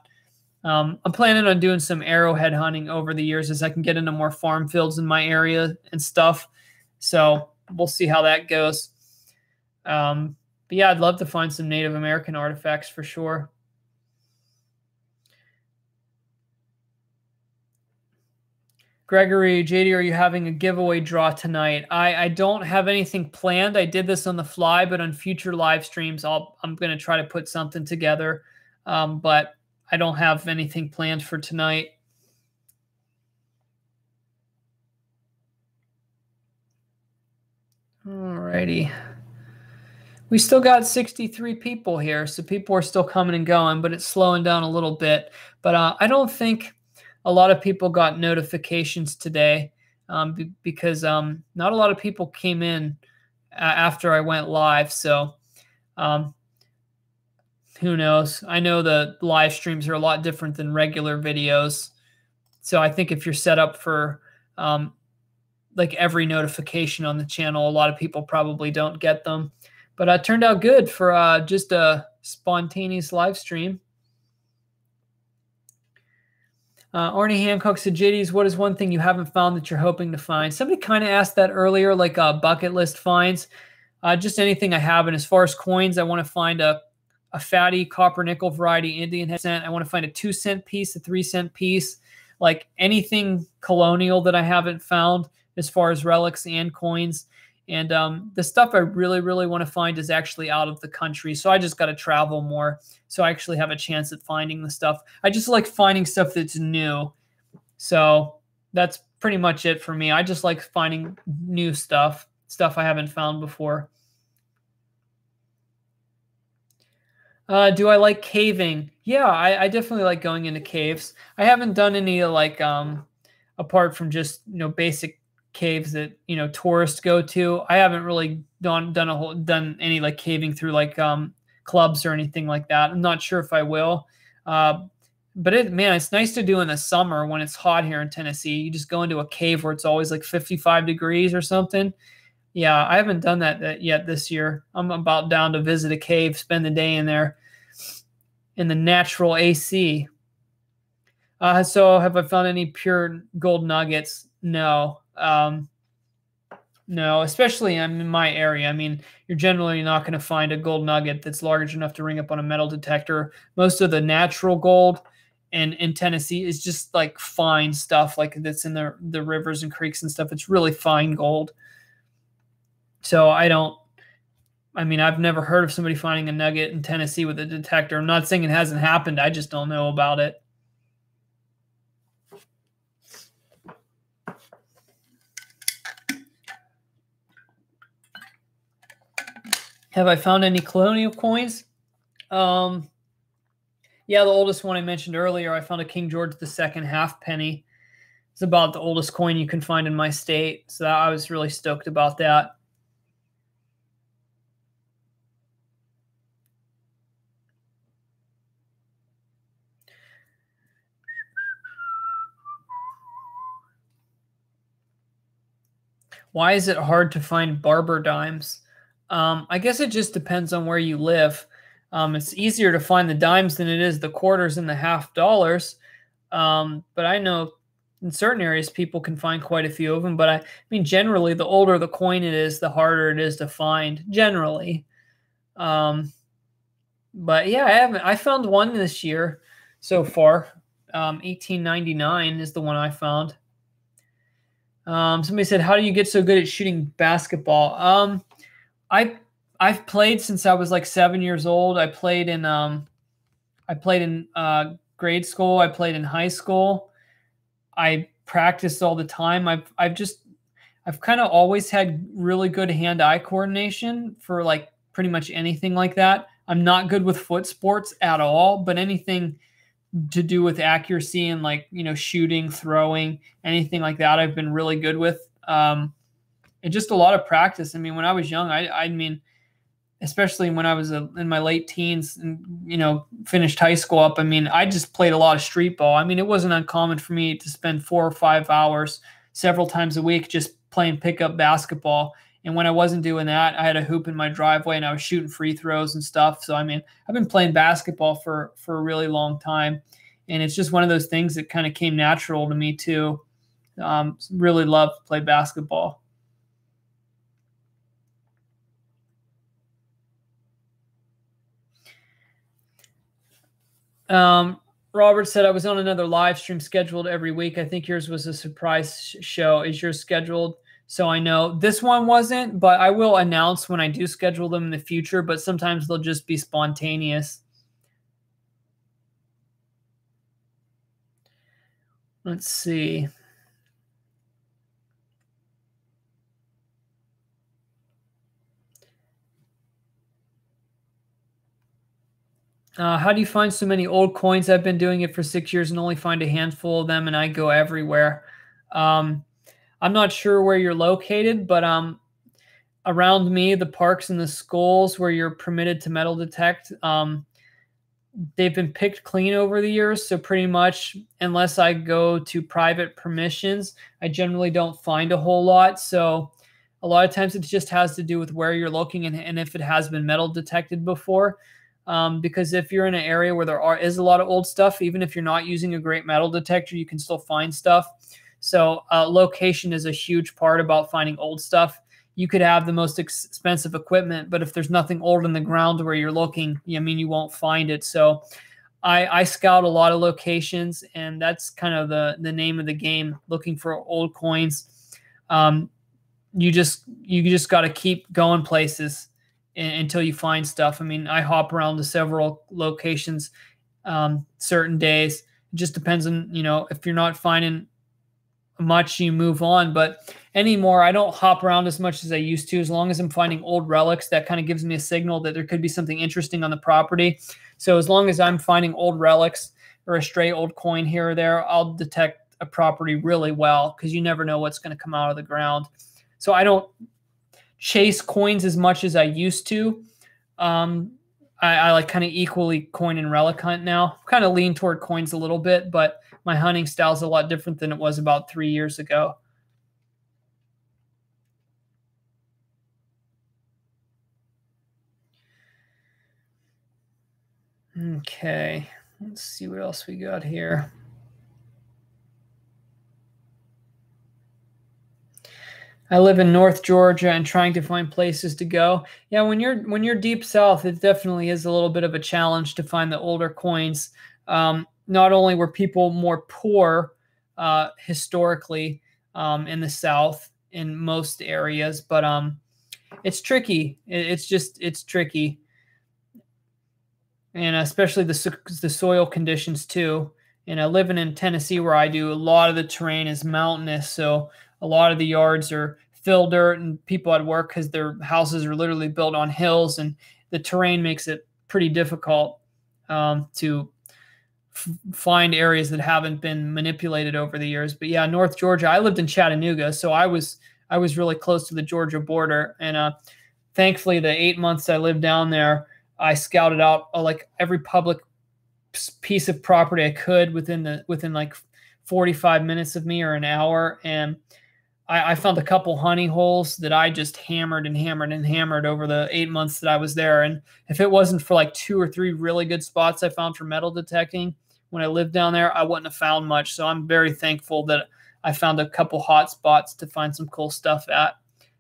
I'm planning on doing some arrowhead hunting over the years as I can get into more farm fields in my area and stuff. So we'll see how that goes. But yeah, I'd love to find some Native American artifacts for sure. Gregory, JD, are you having a giveaway draw tonight? I don't have anything planned. I did this on the fly, but on future live streams, I'm going to try to put something together. But I don't have anything planned for tonight. Alrighty. We still got 63 people here, so people are still coming and going, but it's slowing down a little bit. But I don't think a lot of people got notifications today because not a lot of people came in after I went live. So who knows? I know the live streams are a lot different than regular videos. So I think if you're set up for like every notification on the channel, a lot of people probably don't get them. But it turned out good for just a spontaneous live stream. Arnie Hancock said, JDs, what is one thing you haven't found that you're hoping to find? Somebody kind of asked that earlier, like bucket list finds. Just anything I haven't. As far as coins, I want to find a fatty copper nickel variety Indian head cent. I want to find a 2-cent piece, a 3-cent piece, like anything colonial that I haven't found as far as relics and coins. And the stuff I really, really want to find is actually out of the country. So I just got to travel more. So I actually have a chance at finding the stuff. I just like finding stuff that's new. So that's pretty much it for me. I just like finding new stuff I haven't found before. Do I like caving? Yeah, I definitely like going into caves. I haven't done any like apart from just basic caves that tourists go to. I haven't really done any like caving through like clubs or anything like that. I'm not sure if I will. But it's nice to do in the summer when it's hot here in Tennessee. You just go into a cave where it's always like 55 degrees or something. Yeah, I haven't done that yet this year. I'm about down to visit a cave, spend the day in there in the natural AC. So have I found any pure gold nuggets? No. No, especially in my area. I mean, you're generally not going to find a gold nugget that's large enough to ring up on a metal detector. Most of the natural gold in Tennessee is just like fine stuff, like that's in the rivers and creeks and stuff. It's really fine gold. So I've never heard of somebody finding a nugget in Tennessee with a detector. I'm not saying it hasn't happened. I just don't know about it. Have I found any colonial coins? Yeah, the oldest one I mentioned earlier, I found a King George II halfpenny. It's about the oldest coin you can find in my state. So I was really stoked about that. Why is it hard to find barber dimes? I guess it just depends on where you live. It's easier to find the dimes than it is the quarters and the half dollars. But I know in certain areas people can find quite a few of them. But I mean, generally, the older the coin it is, the harder it is to find. Generally, but yeah, I found one this year so far. 1899 is the one I found. Somebody said, "How do you get so good at shooting basketball?" I've played since I was like 7 years old. I played in grade school. I played in high school. I practiced all the time. I've kind of always had really good hand-eye coordination for like pretty much anything like that. I'm not good with foot sports at all, but anything to do with accuracy and like, shooting, throwing, anything like that, I've been really good with. And just a lot of practice. I mean, when I was young, I mean, especially when I was in my late teens and, finished high school up, I mean, I just played a lot of street ball. I mean, it wasn't uncommon for me to spend 4 or 5 hours several times a week just playing pickup basketball. And when I wasn't doing that, I had a hoop in my driveway and I was shooting free throws and stuff. So, I mean, I've been playing basketball for a really long time. And it's just one of those things that kind of came natural to me too. Really love to play basketball. Robert said, I was on another live stream scheduled every week. I think yours was a surprise show. Is yours scheduled? So I know this one wasn't, but I will announce when I do schedule them in the future, but sometimes they'll just be spontaneous. Let's see. How do you find so many old coins? I've been doing it for 6 years and only find a handful of them, and I go everywhere. I'm not sure where you're located, but around me, the parks and the schools where you're permitted to metal detect, they've been picked clean over the years. So pretty much, unless I go to private permissions, I generally don't find a whole lot. So a lot of times it just has to do with where you're looking and if it has been metal detected before. Because if you're in an area where is a lot of old stuff, even if you're not using a great metal detector, you can still find stuff. So location is a huge part about finding old stuff. You could have the most expensive equipment, but if there's nothing old in the ground where you're looking, I mean, you won't find it. So I scout a lot of locations, and that's kind of the name of the game, looking for old coins. You just got to keep going places until you find stuff. I mean, I hop around to several locations certain days. It just depends on, if you're not finding much, you move on. But anymore, I don't hop around as much as I used to. As long as I'm finding old relics, that kind of gives me a signal that there could be something interesting on the property. So as long as I'm finding old relics or a stray old coin here or there, I'll detect a property really well, because you never know what's going to come out of the ground. So I don't chase coins as much as I used to. I like kind of equally coin and relic hunt now. Kind of lean toward coins a little bit, but my hunting style is a lot different than it was about 3 years ago. Okay, let's see what else we got here. I live in North Georgia and trying to find places to go. Yeah, when you're deep south, it definitely is a little bit of a challenge to find the older coins. Not only were people more poor historically in the South in most areas, but it's tricky. It's tricky, and especially the soil conditions too. And living in Tennessee, where I do, a lot of the terrain is mountainous, so a lot of the yards are fill dirt, and people at work, because their houses are literally built on hills, and the terrain makes it pretty difficult to find areas that haven't been manipulated over the years. But yeah, North Georgia. I lived in Chattanooga, so I was really close to the Georgia border, and thankfully, the 8 months I lived down there, I scouted out like every public piece of property I could within like 45 minutes of me, or an hour, and I found a couple honey holes that I just hammered and hammered and hammered over the 8 months that I was there. And if it wasn't for like 2 or 3 really good spots I found for metal detecting when I lived down there, I wouldn't have found much. So I'm very thankful that I found a couple hot spots to find some cool stuff at.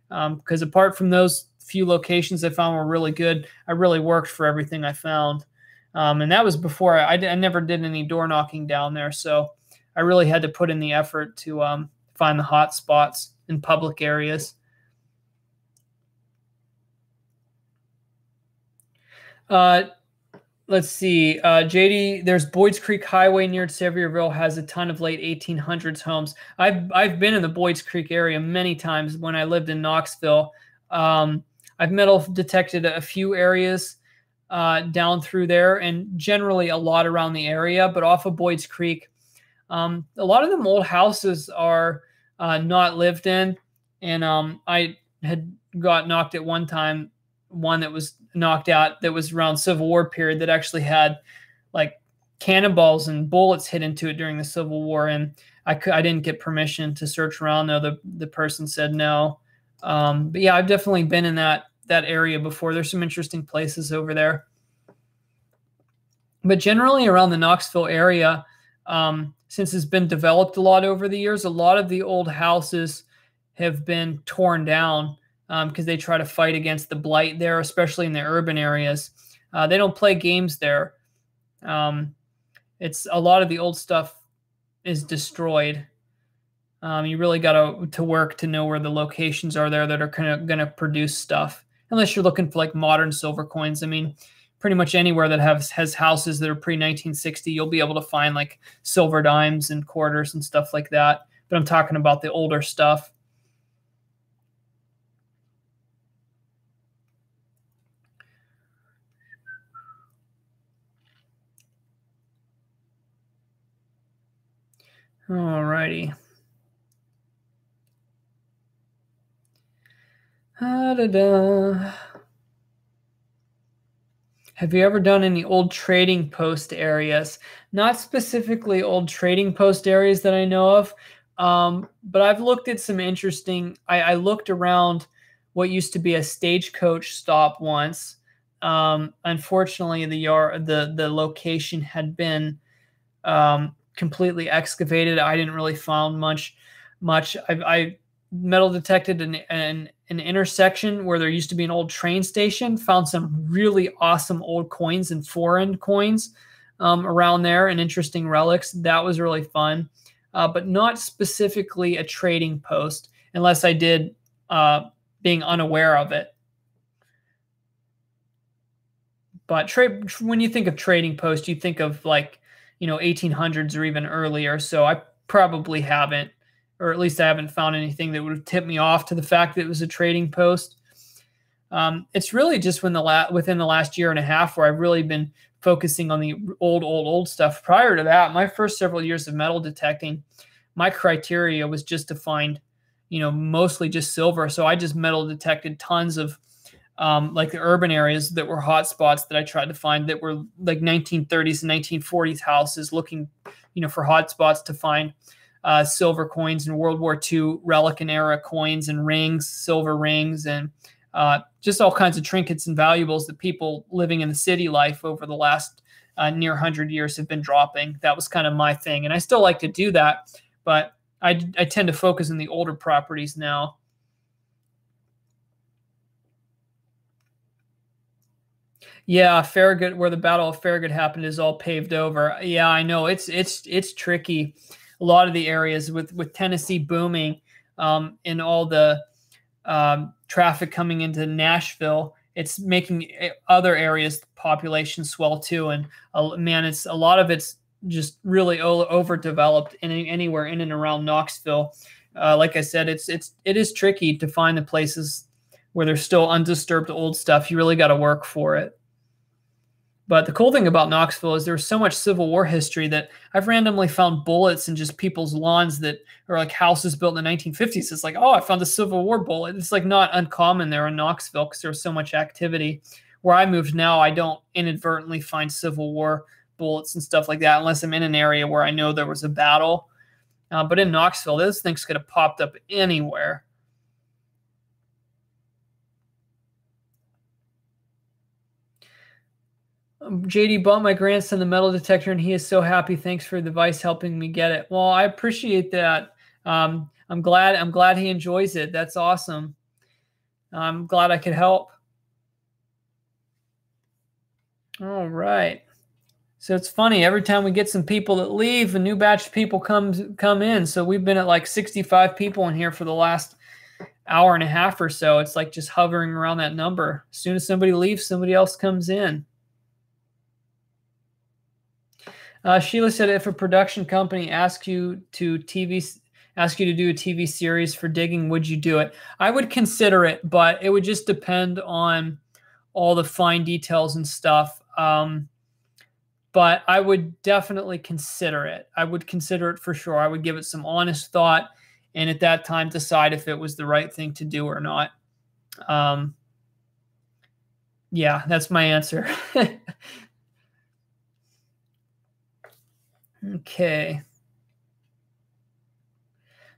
Because apart from those few locations I found were really good, I really worked for everything I found. And that was before I never did any door knocking down there. So I really had to put in the effort to find the hot spots in public areas. Let's see. there's Boyd's Creek Highway near Sevierville, has a ton of late 1800s homes. I've been in the Boyd's Creek area many times when I lived in Knoxville. I've metal detected a few areas down through there, and generally a lot around the area, but off of Boyd's Creek, a lot of them old houses are not lived in. And I had got knocked at one time, one that was knocked out that was around Civil War period, that actually had like cannonballs and bullets hit into it during the Civil War. And I didn't get permission to search around though. The person said no. But yeah, I've definitely been in that area before. There's some interesting places over there. But generally around the Knoxville area, since it's been developed a lot over the years, a lot of the old houses have been torn down because they try to fight against the blight there, especially in the urban areas. They don't play games there. It's a lot of the old stuff is destroyed. You really got to work to know where the locations are there that are kind of going to produce stuff, unless you're looking for like modern silver coins. I mean, pretty much anywhere that has houses that are pre-1960, you'll be able to find like silver dimes and quarters and stuff like that. But I'm talking about the older stuff. Alrighty. Have you ever done any old trading post areas? Not specifically old trading post areas that I know of, but I've looked at some interesting. I looked around what used to be a stagecoach stop once. Unfortunately, the location had been completely excavated. I didn't really found much. I metal detected an intersection where there used to be an old train station. Found some really awesome old coins and foreign coins around there and interesting relics. That was really fun, but not specifically a trading post unless I did being unaware of it. But when you think of trading post, you think of like, 1800s or even earlier. So I probably haven't, or at least I haven't found anything that would have tipped me off to the fact that it was a trading post. It's really just within the last year and a half where I've really been focusing on the old stuff. Prior to that, my first several years of metal detecting, my criteria was just to find, mostly just silver. So I just metal detected tons of like the urban areas that were hot spots that I tried to find that were like 1930s and 1940s houses, looking, for hot spots to find silver coins and World War II relic and era coins and rings, silver rings, and just all kinds of trinkets and valuables that people living in the city life over the last near 100 years have been dropping. That was kind of my thing. And I still like to do that, but I tend to focus on the older properties now. Yeah, Farragut, where the Battle of Farragut happened, is all paved over. Yeah, I know it's tricky. A lot of the areas with Tennessee booming, and all the traffic coming into Nashville, it's making other areas population swell too. And man, it's a lot of it's just really overdeveloped anywhere in and around Knoxville. Like I said, it is tricky to find the places where there's still undisturbed old stuff. You really got to work for it. But the cool thing about Knoxville is there's so much Civil War history that I've randomly found bullets in just people's lawns that are like houses built in the 1950s. It's like, oh, I found a Civil War bullet. It's like not uncommon there in Knoxville because there's so much activity. Where I moved now, I don't inadvertently find Civil War bullets and stuff like that unless I'm in an area where I know there was a battle. But in Knoxville, those things could have popped up anywhere. JD bought my grandson the metal detector, and he is so happy. Thanks for the advice helping me get it. Well, I appreciate that. I'm glad he enjoys it. That's awesome. I'm glad I could help. All right. So it's funny. Every time we get some people that leave, a new batch of people come in. So we've been at like 65 people in here for the last hour and a half or so. It's like just hovering around that number. As soon as somebody leaves, somebody else comes in. Sheila said, if a production company asks you to do a TV series for digging, would you do it? I would consider it, but it would just depend on all the fine details and stuff. But I would definitely consider it. I would consider it for sure. I would give it some honest thought, and at that time decide if it was the right thing to do or not. Yeah, that's my answer. Okay.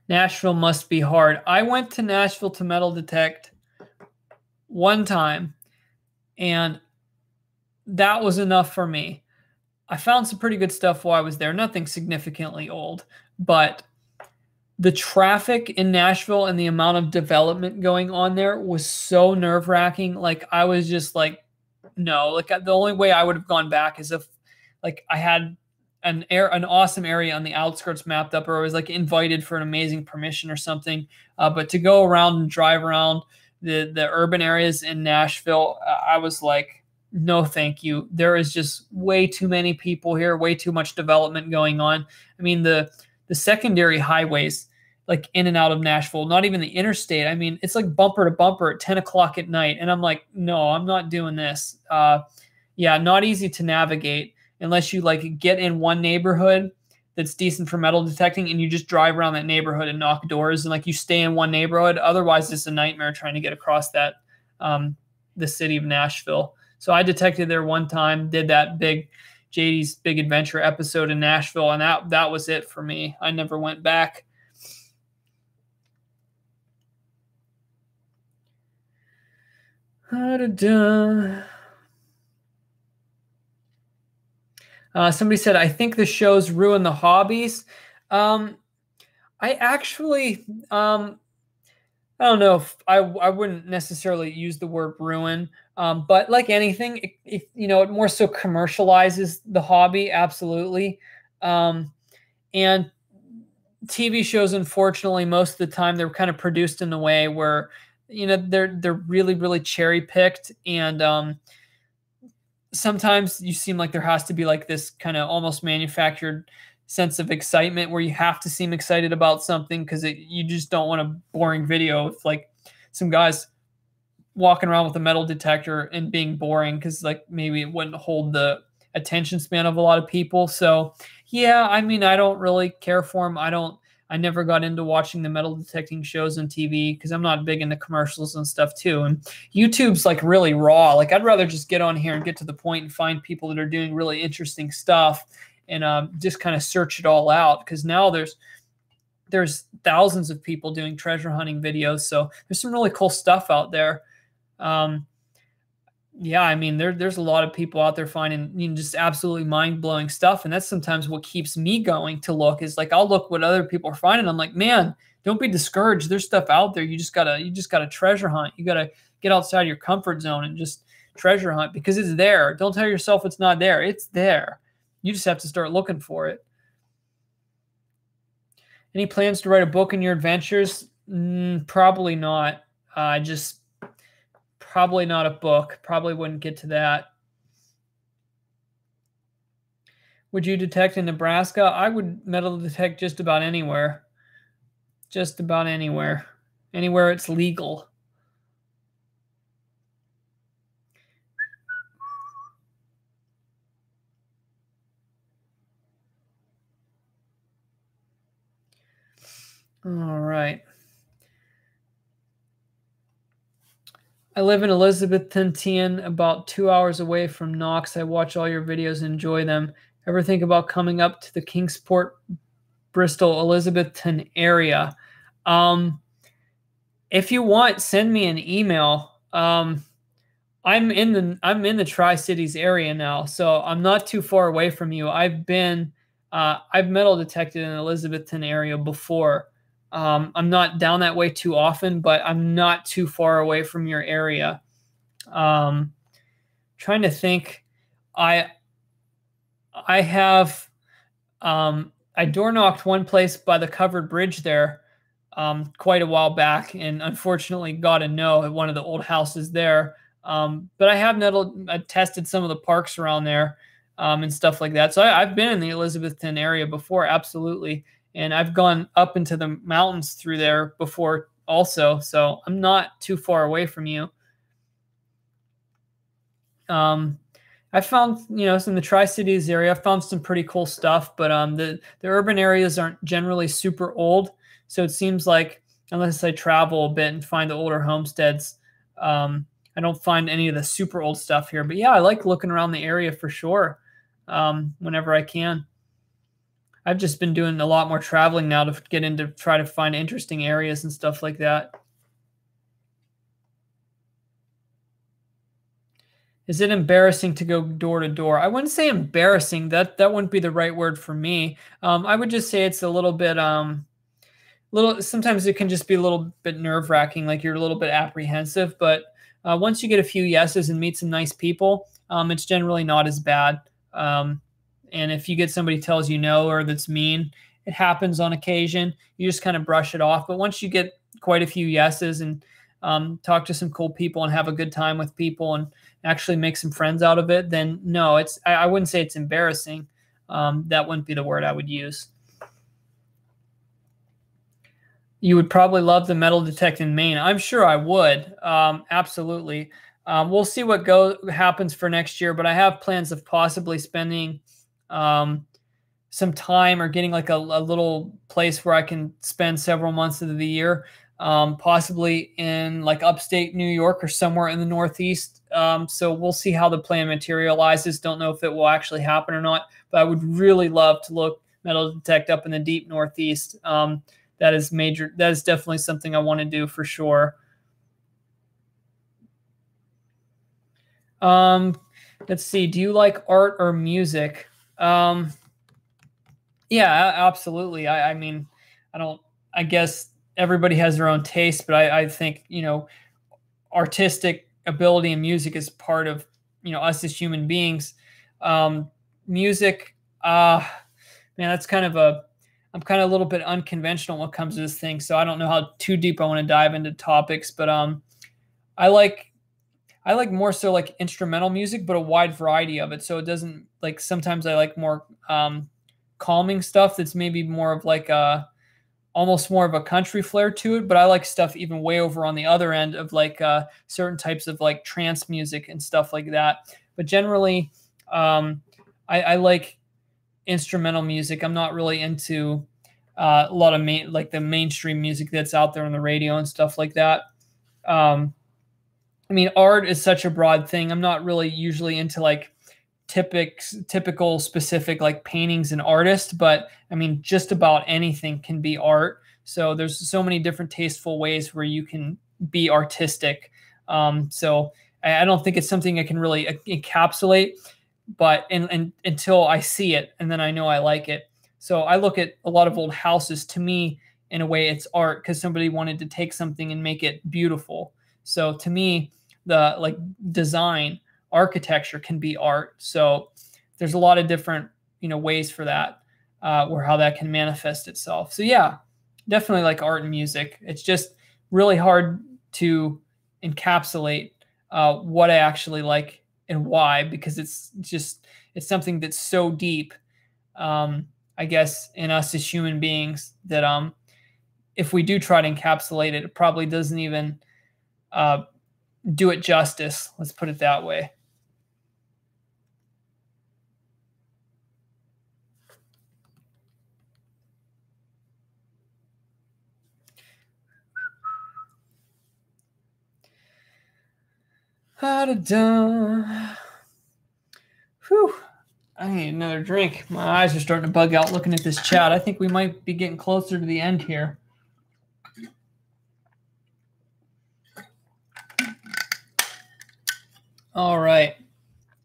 Nashville must be hard. I went to Nashville to metal detect one time, and that was enough for me. I found some pretty good stuff while I was there. Nothing significantly old, but the traffic in Nashville and the amount of development going on there was so nerve-wracking. Like, I was just like, no. Like, the only way I would have gone back is if, like, I had an awesome area on the outskirts mapped up, or I was like invited for an amazing permission or something. But to go around and drive around the urban areas in Nashville, I was like, no, thank you. There is just way too many people here, way too much development going on. I mean, the secondary highways, like in and out of Nashville, not even the interstate. I mean, it's like bumper to bumper at 10 o'clock at night. And I'm like, no, I'm not doing this. Yeah, not easy to navigate unless you like get in one neighborhood that's decent for metal detecting and you just drive around that neighborhood and knock doors and like you stay in one neighborhood. Otherwise, it's a nightmare trying to get across that, the city of Nashville. So I detected there one time, did that JD's Big Adventure episode in Nashville, and that was it for me. I never went back. Somebody said, I think the shows ruin the hobbies. I actually, I don't know if I wouldn't necessarily use the word ruin, but like anything, it more so commercializes the hobby. Absolutely. And TV shows, unfortunately, most of the time they're kind of produced in a way where, they're really, really cherry picked. And sometimes you seem like there has to be like this kind of almost manufactured sense of excitement where you have to seem excited about something because you just don't want a boring video of like some guys walking around with a metal detector and being boring because like maybe it wouldn't hold the attention span of a lot of people. So yeah, I mean, I don't really care for them. I never got into watching the metal detecting shows on TV because I'm not big into commercials and stuff too. And YouTube's like really raw. Like I'd rather just get on here and get to the point and find people that are doing really interesting stuff and just kind of search it all out. Because now there's thousands of people doing treasure hunting videos. So there's some really cool stuff out there. Yeah, I mean, there's a lot of people out there finding just absolutely mind-blowing stuff, and that's sometimes what keeps me going to look is like I'll look what other people are finding. I'm like, man, don't be discouraged. There's stuff out there. You just gotta treasure hunt. You gotta get outside your comfort zone and just treasure hunt because it's there. Don't tell yourself it's not there. It's there. You just have to start looking for it. Any plans to write a book in your adventures? Probably not. Probably not a book. Probably wouldn't get to that. Would you detect in Nebraska? I would metal detect just about anywhere. Just about anywhere. Anywhere it's legal. All right. I live in Elizabethton, TN, about 2 hours away from Knox. I watch all your videos and enjoy them. Ever think about coming up to the Kingsport, Bristol, Elizabethton area? If you want, send me an email. I'm in the Tri-Cities area now, so I'm not too far away from you. I've metal detected in the Elizabethton area before. I'm not down that way too often, but I'm not too far away from your area. Trying to think, I have I door knocked one place by the covered bridge there quite a while back, and unfortunately got a no at one of the old houses there. But I have tested some of the parks around there and stuff like that. So I've been in the Elizabethton area before, absolutely. And I've gone up into the mountains through there before also. So I'm not too far away from you. I found, in the Tri-Cities area, I found some pretty cool stuff, but the urban areas aren't generally super old. So it seems like unless I travel a bit and find the older homesteads, I don't find any of the super old stuff here. But yeah, I like looking around the area for sure whenever I can. I've just been doing a lot more traveling now to get into try to find interesting areas and stuff like that. Is it embarrassing to go door to door? I wouldn't say embarrassing. That wouldn't be the right word for me. I would just say it's a little bit sometimes it can just be a little bit nerve-wracking, like you're a little bit apprehensive, but once you get a few yeses and meet some nice people, it's generally not as bad. And if you get somebody tells you no or that's mean, it happens on occasion. You just kind of brush it off. But once you get quite a few yeses and talk to some cool people and have a good time with people and actually make some friends out of it, then no, I wouldn't say it's embarrassing. That wouldn't be the word I would use. You would probably love the metal detect in Maine. I'm sure I would. Absolutely. We'll see what happens for next year, but I have plans of possibly spending some time or getting like a little place where I can spend several months of the year, possibly in like upstate New York or somewhere in the Northeast. So we'll see how the plan materializes. Don't know if it will actually happen or not, but I would really love to look metal detect up in the deep Northeast. That is major. That is definitely something I want to do for sure. Let's see. Do you like art or music? Yeah, absolutely. I mean, I guess everybody has their own taste, but I think, artistic ability and music is part of, us as human beings. Music, man, that's I'm kind of a little bit unconventional when it comes to this thing. So I don't know how too deep I want to dive into topics, but, I like more so like instrumental music, but a wide variety of it. So it doesn't like, sometimes I like more calming stuff that's maybe more of like almost more of a country flair to it. But I like stuff even way over on the other end of like certain types of like trance music and stuff like that. But generally, I like instrumental music. I'm not really into a lot of like the mainstream music that's out there on the radio and stuff like that. I mean, art is such a broad thing. I'm not really usually into like typical specific like paintings and artists, but I mean, just about anything can be art. So there's so many different tasteful ways where you can be artistic. So I don't think it's something I can really encapsulate, but until I see it, and then I know I like it. So I look at a lot of old houses. To me, in a way, it's art because somebody wanted to take something and make it beautiful. So to me, the like design, architecture can be art. So there's a lot of different, ways for that, or how that can manifest itself. So yeah, definitely like art and music. It's just really hard to encapsulate what I actually like and why, because it's something that's so deep, I guess, in us as human beings that if we do try to encapsulate it, it probably doesn't even do it justice. Let's put it that way. Whew. I need another drink. My eyes are starting to bug out looking at this chat. I think we might be getting closer to the end here. All right.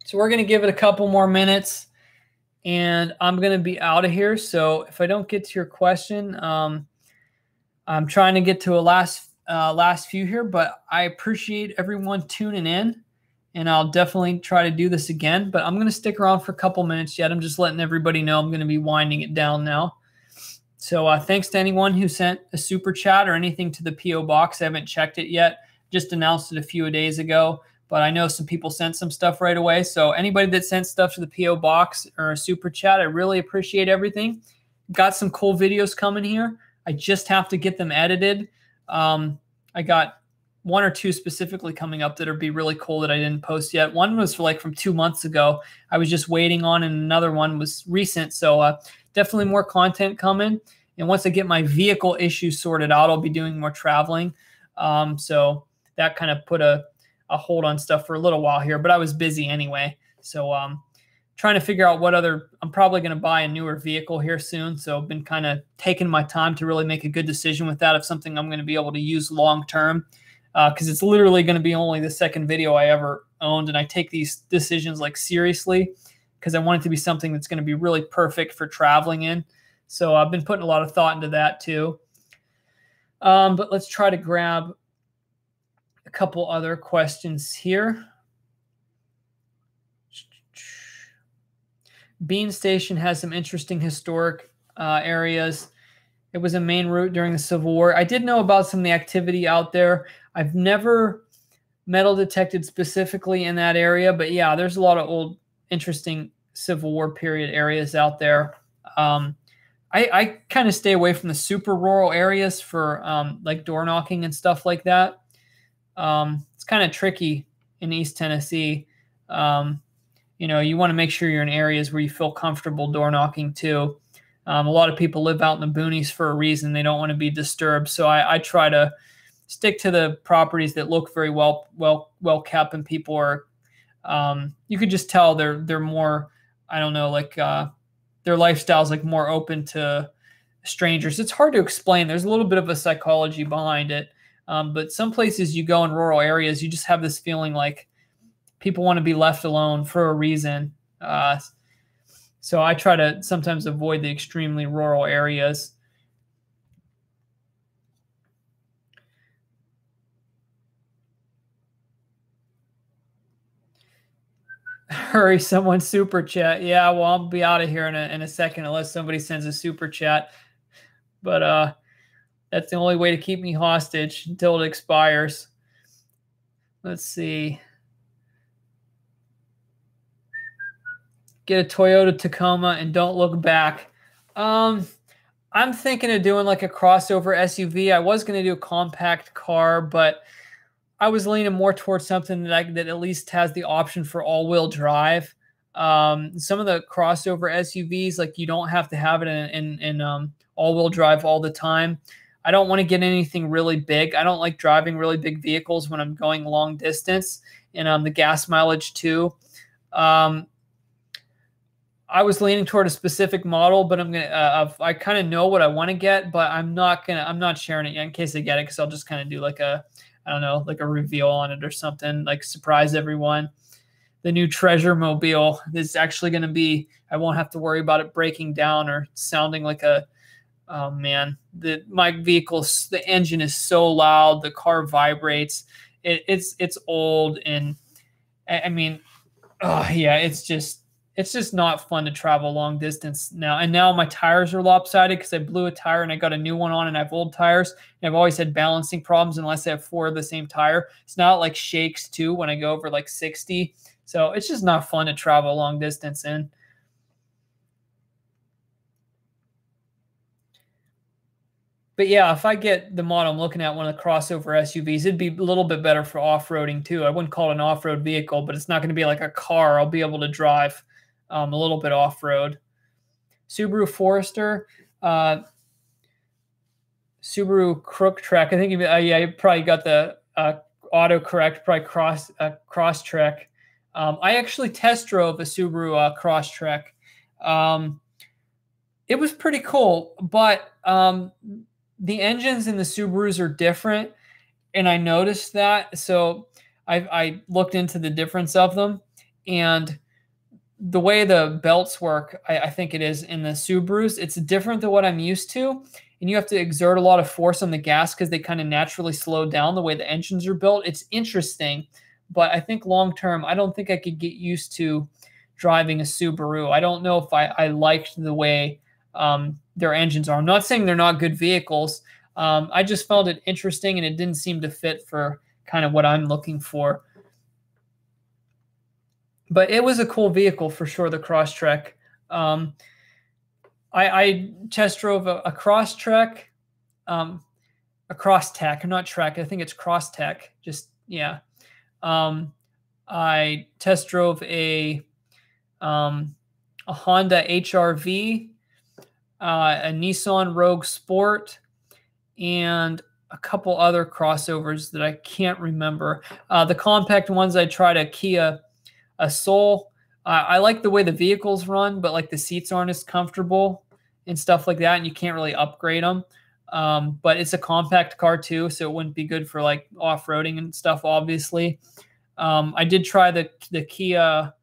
So we're going to give it a couple more minutes, and I'm going to be out of here. So if I don't get to your question, I'm trying to get to a last few here, but I appreciate everyone tuning in, and I'll definitely try to do this again. But I'm going to stick around for a couple minutes yet. I'm just letting everybody know I'm going to be winding it down now. So thanks to anyone who sent a super chat or anything to the P.O. box. I haven't checked it yet. Just announced it a few days ago. But I know some people sent some stuff right away. So anybody that sent stuff to the P.O. box or a super chat, I really appreciate everything. Got some cool videos coming here. I just have to get them edited. I got one or two specifically coming up that would be really cool that I didn't post yet. One was from 2 months ago. I was just waiting on, and another one was recent. So definitely more content coming. And once I get my vehicle issues sorted out, I'll be doing more traveling. So that kind of put a hold on stuff for a little while here, but I was busy anyway. So trying to figure out I'm probably going to buy a newer vehicle here soon. So I've been kind of taking my time to really make a good decision with that, of something I'm going to be able to use long-term, because it's literally going to be only the second video I ever owned. And I take these decisions like seriously because I want it to be something that's going to be really perfect for traveling in. So I've been putting a lot of thought into that too. But let's try to grab a couple other questions here. Bean Station has some interesting historic areas. It was a main route during the Civil War. I did know about some of the activity out there. I've never metal detected specifically in that area, but yeah, there's a lot of old, interesting Civil War period areas out there. I kind of stay away from the super rural areas for like door knocking and stuff like that. It's kind of tricky in East Tennessee. You want to make sure you're in areas where you feel comfortable door knocking too. A lot of people live out in the boonies for a reason. They don't want to be disturbed. So I try to stick to the properties that look very well kept, and people are, you could just tell they're more, I don't know, like their lifestyle's like more open to strangers. It's hard to explain. There's a little bit of a psychology behind it. But some places you go in rural areas, you just have this feeling like people want to be left alone for a reason. So I try to sometimes avoid the extremely rural areas. Hurry, someone super chat. Yeah, well, I'll be out of here in a second unless somebody sends a super chat. But that's the only way to keep me hostage until it expires. Let's see. Get a Toyota Tacoma and don't look back. I'm thinking of doing like a crossover SUV. I was going to do a compact car, but I was leaning more towards something that at least has the option for all-wheel drive. Some of the crossover SUVs, like you don't have to have it in all-wheel drive all the time. I don't want to get anything really big. I don't like driving really big vehicles when I'm going long distance, and the gas mileage too. I was leaning toward a specific model, but I kind of know what I want to get, but I'm not sharing it yet in case I get it, because I'll just kind of do like I don't know, like a reveal on it or something, like surprise everyone. The new Treasure Mobile is actually going to be, I won't have to worry about it breaking down or sounding like oh man, my vehicle's, the engine is so loud, the car vibrates. It's old, and I mean, oh yeah, it's just not fun to travel long distance now. And now my tires are lopsided because I blew a tire and I got a new one on, and I have old tires. And I've always had balancing problems unless I have 4 of the same tire. It's not like shakes too when I go over like 60. So it's just not fun to travel long distance in. But yeah, if I get the model I'm looking at, one of the crossover SUVs, it'd be a little bit better for off-roading too. I wouldn't call it an off-road vehicle, but it's not going to be like a car. I'll be able to drive a little bit off-road. Subaru Forester, Subaru Crook Trek. I think yeah, you probably got the autocorrect, probably Crosstrek. I actually test drove a Subaru Crosstrek. It was pretty cool, but the engines in the Subarus are different, and I noticed that. So I looked into the difference of them, and the way the belts work, I think it is in the Subarus, it's different than what I'm used to. And you have to exert a lot of force on the gas because they kind of naturally slow down the way the engines are built. It's interesting, but I think long-term, I don't think I could get used to driving a Subaru. I don't know if I liked the way their engines are. I'm not saying they're not good vehicles. I just found it interesting, and it didn't seem to fit for kind of what I'm looking for. But it was a cool vehicle for sure, the Crosstrek. I test drove a Crosstrek, a Crosstech, not Trek. I think it's Crosstech. Just, yeah. I test drove a Honda HR-V, a Nissan Rogue Sport, and a couple other crossovers that I can't remember. The compact ones, I tried a Kia Soul. I like the way the vehicles run, but like the seats aren't as comfortable and stuff like that, and you can't really upgrade them. But it's a compact car too, so it wouldn't be good for like off-roading and stuff, obviously. I did try the Kia,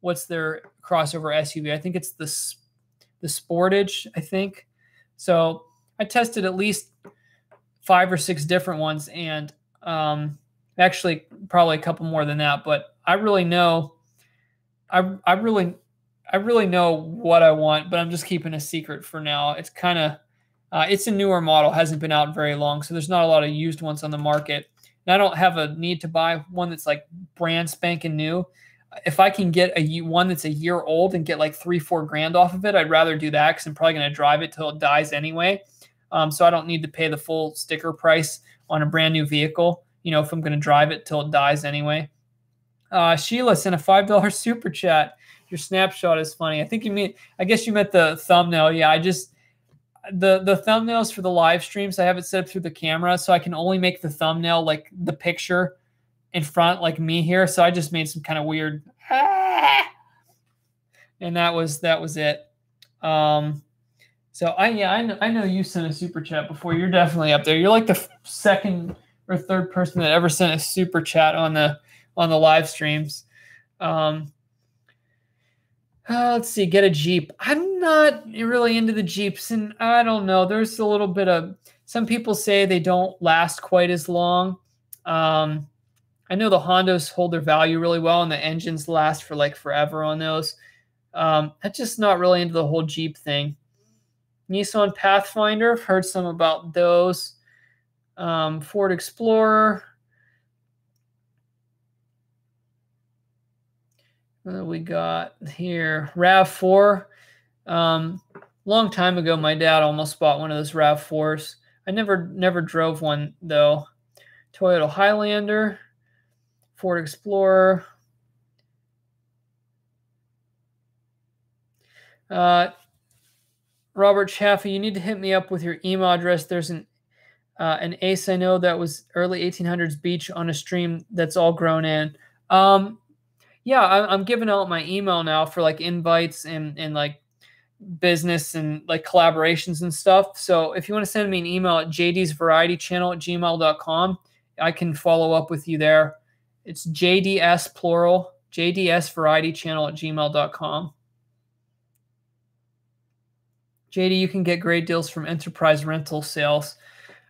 what's their crossover SUV? I think it's the Sportage, I think. So I tested at least 5 or 6 different ones, and actually probably a couple more than that. But I really know, I really know what I want, but I'm just keeping a secret for now. It's kind of, it's a newer model, hasn't been out very long, so there's not a lot of used ones on the market. And I don't have a need to buy one that's like brand spanking new. If I can get one that's a year old and get like $3-4 grand off of it, I'd rather do that because I'm probably going to drive it till it dies anyway. So I don't need to pay the full sticker price on a brand new vehicle, you know, if I'm going to drive it till it dies anyway. Sheila sent a $5 super chat. Your snapshot is funny. I guess you meant the thumbnail. Yeah, the thumbnails for the live streams, I have it set up through the camera, so I can only make the thumbnail like the picture in front, like me here. So I just made some kind of weird, and that was it. So I know you sent a super chat before. You're definitely up there. You're like the second or third person that ever sent a super chat on the live streams. Let's see, get a Jeep. I'm not really into the Jeeps, and I don't know. There's a little bit of, some people say they don't last quite as long. I know the Hondas hold their value really well, and the engines last for like forever on those. I'm just not really into the whole Jeep thing. Nissan Pathfinder, I've heard some about those. Ford Explorer. We got here RAV4. Long time ago, my dad almost bought one of those RAV4s. I never drove one though. Toyota Highlander, Ford Explorer. Robert Chaffee, you need to hit me up with your email address. There's an ace I know that was early 1800s beach on a stream that's all grown in. Yeah, I'm giving out my email now for like invites and like business and like collaborations and stuff. So if you want to send me an email at jdsvarietychannel@gmail.com, I can follow up with you there. It's JDS plural, jdsvarietychannel@gmail.com. JD, you can get great deals from enterprise rental sales.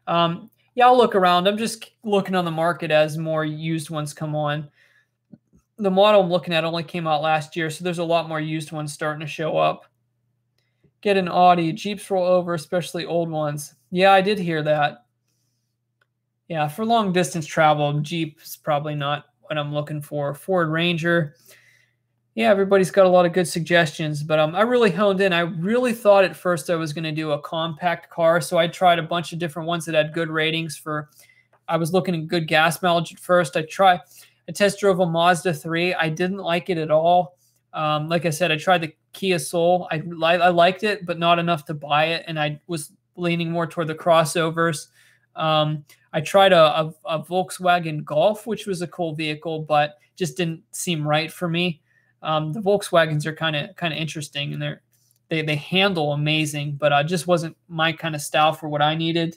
Yeah, I'll look around. I'm just looking on the market as more used ones come on. The model I'm looking at only came out last year, so there's a lot more used ones starting to show up. Get an Audi. Jeeps roll over, especially old ones. Yeah, I did hear that. Yeah, for long distance travel, Jeep is probably not what I'm looking for. Ford Ranger. Yeah, everybody's got a lot of good suggestions, but I really honed in. I really thought at first I was going to do a compact car, so I tried a bunch of different ones that had good ratings for. I was looking at good gas mileage at first. I test drove a Mazda 3. I didn't like it at all. Like I said, I tried the Kia Soul. I liked it, but not enough to buy it, and I was leaning more toward the crossovers. I tried a Volkswagen Golf, which was a cool vehicle, but just didn't seem right for me. The Volkswagens are kind of interesting, and they handle amazing, but just wasn't my kind of style for what I needed.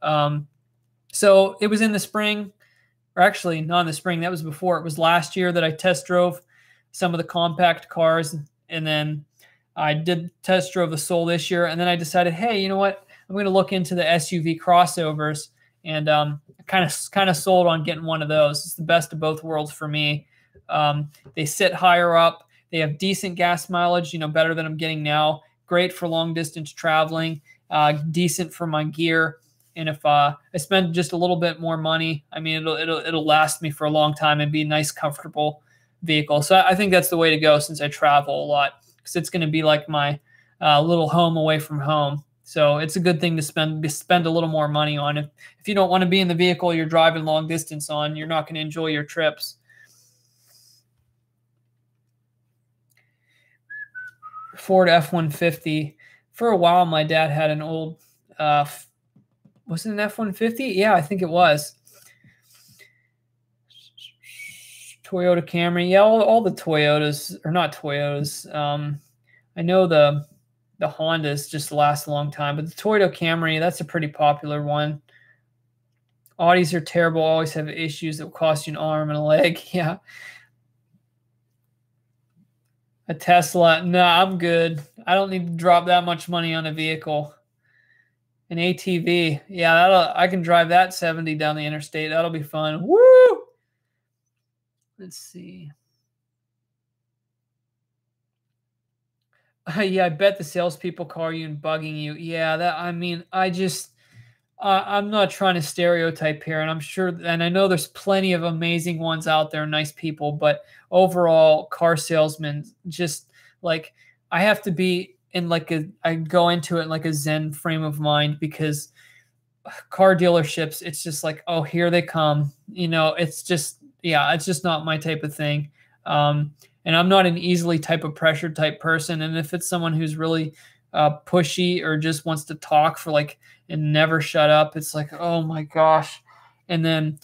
So it was in the spring. Or actually, not in the spring. That was before. It was last year that I test drove some of the compact cars, and then I did test drove the Soul this year. And then I decided, hey, you know what? I'm going to look into the SUV crossovers, and kind of sold on getting one of those. It's the best of both worlds for me. They sit higher up. They have decent gas mileage, better than I'm getting now. Great for long distance traveling. Decent for my gear. And if I spend just a little bit more money, I mean, it'll last me for a long time and be a nice, comfortable vehicle. So I think that's the way to go since I travel a lot, because it's going to be like my little home away from home. So it's a good thing to spend a little more money on. If you don't want to be in the vehicle you're driving long distance on, you're not going to enjoy your trips. Ford F-150. For a while, my dad had an old was it an F-150? Yeah, I think it was. Toyota Camry. Yeah, all the Toyotas, or not Toyotas. I know the Hondas just last a long time, but the Toyota Camry, that's a pretty popular one. Audis are terrible, always have issues that will cost you an arm and a leg. Yeah. A Tesla. No, I'm good. I don't need to drop that much money on a vehicle. An ATV. Yeah, I can drive that 70 down the interstate. That'll be fun. Woo! Let's see. Yeah, I bet the salespeople call you and bugging you. Yeah, I'm not trying to stereotype here, and I'm sure, and I know there's plenty of amazing ones out there, nice people, but overall, car salesmen, just like, I have to be in I go into it in like a Zen frame of mind, because car dealerships, it's just like, oh, here they come. It's just not my type of thing. And I'm not an easily pressured type person. And if it's someone who's really pushy or just wants to talk for like and never shut up. It's like, oh my gosh. And then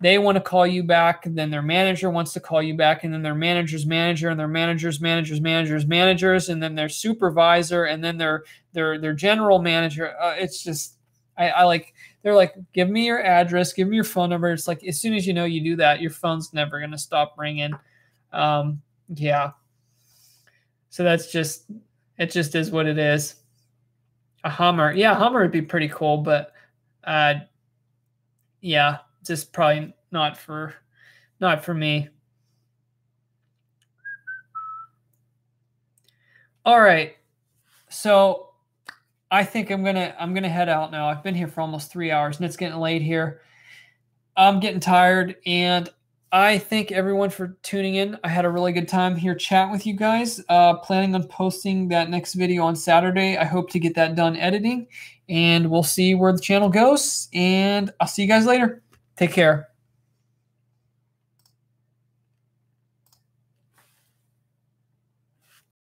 they want to call you back, and then their manager wants to call you back, and then their manager's manager, and their manager's managers, and then their supervisor, and then their general manager. It's just, I like, they're like, give me your address, give me your phone number. It's like, as soon as you know you do that, your phone's never going to stop ringing. Yeah. So that's just, it just is what it is. A Hummer. Yeah, Hummer would be pretty cool, but yeah, just probably not for me. All right. So I think I'm gonna head out now. I've been here for almost 3 hours and it's getting late here. I'm getting tired, and I thank everyone for tuning in. I had a really good time here chatting with you guys. Planning on posting that next video on Saturday. I hope to get that done editing, and we'll see where the channel goes. And I'll see you guys later. Take care.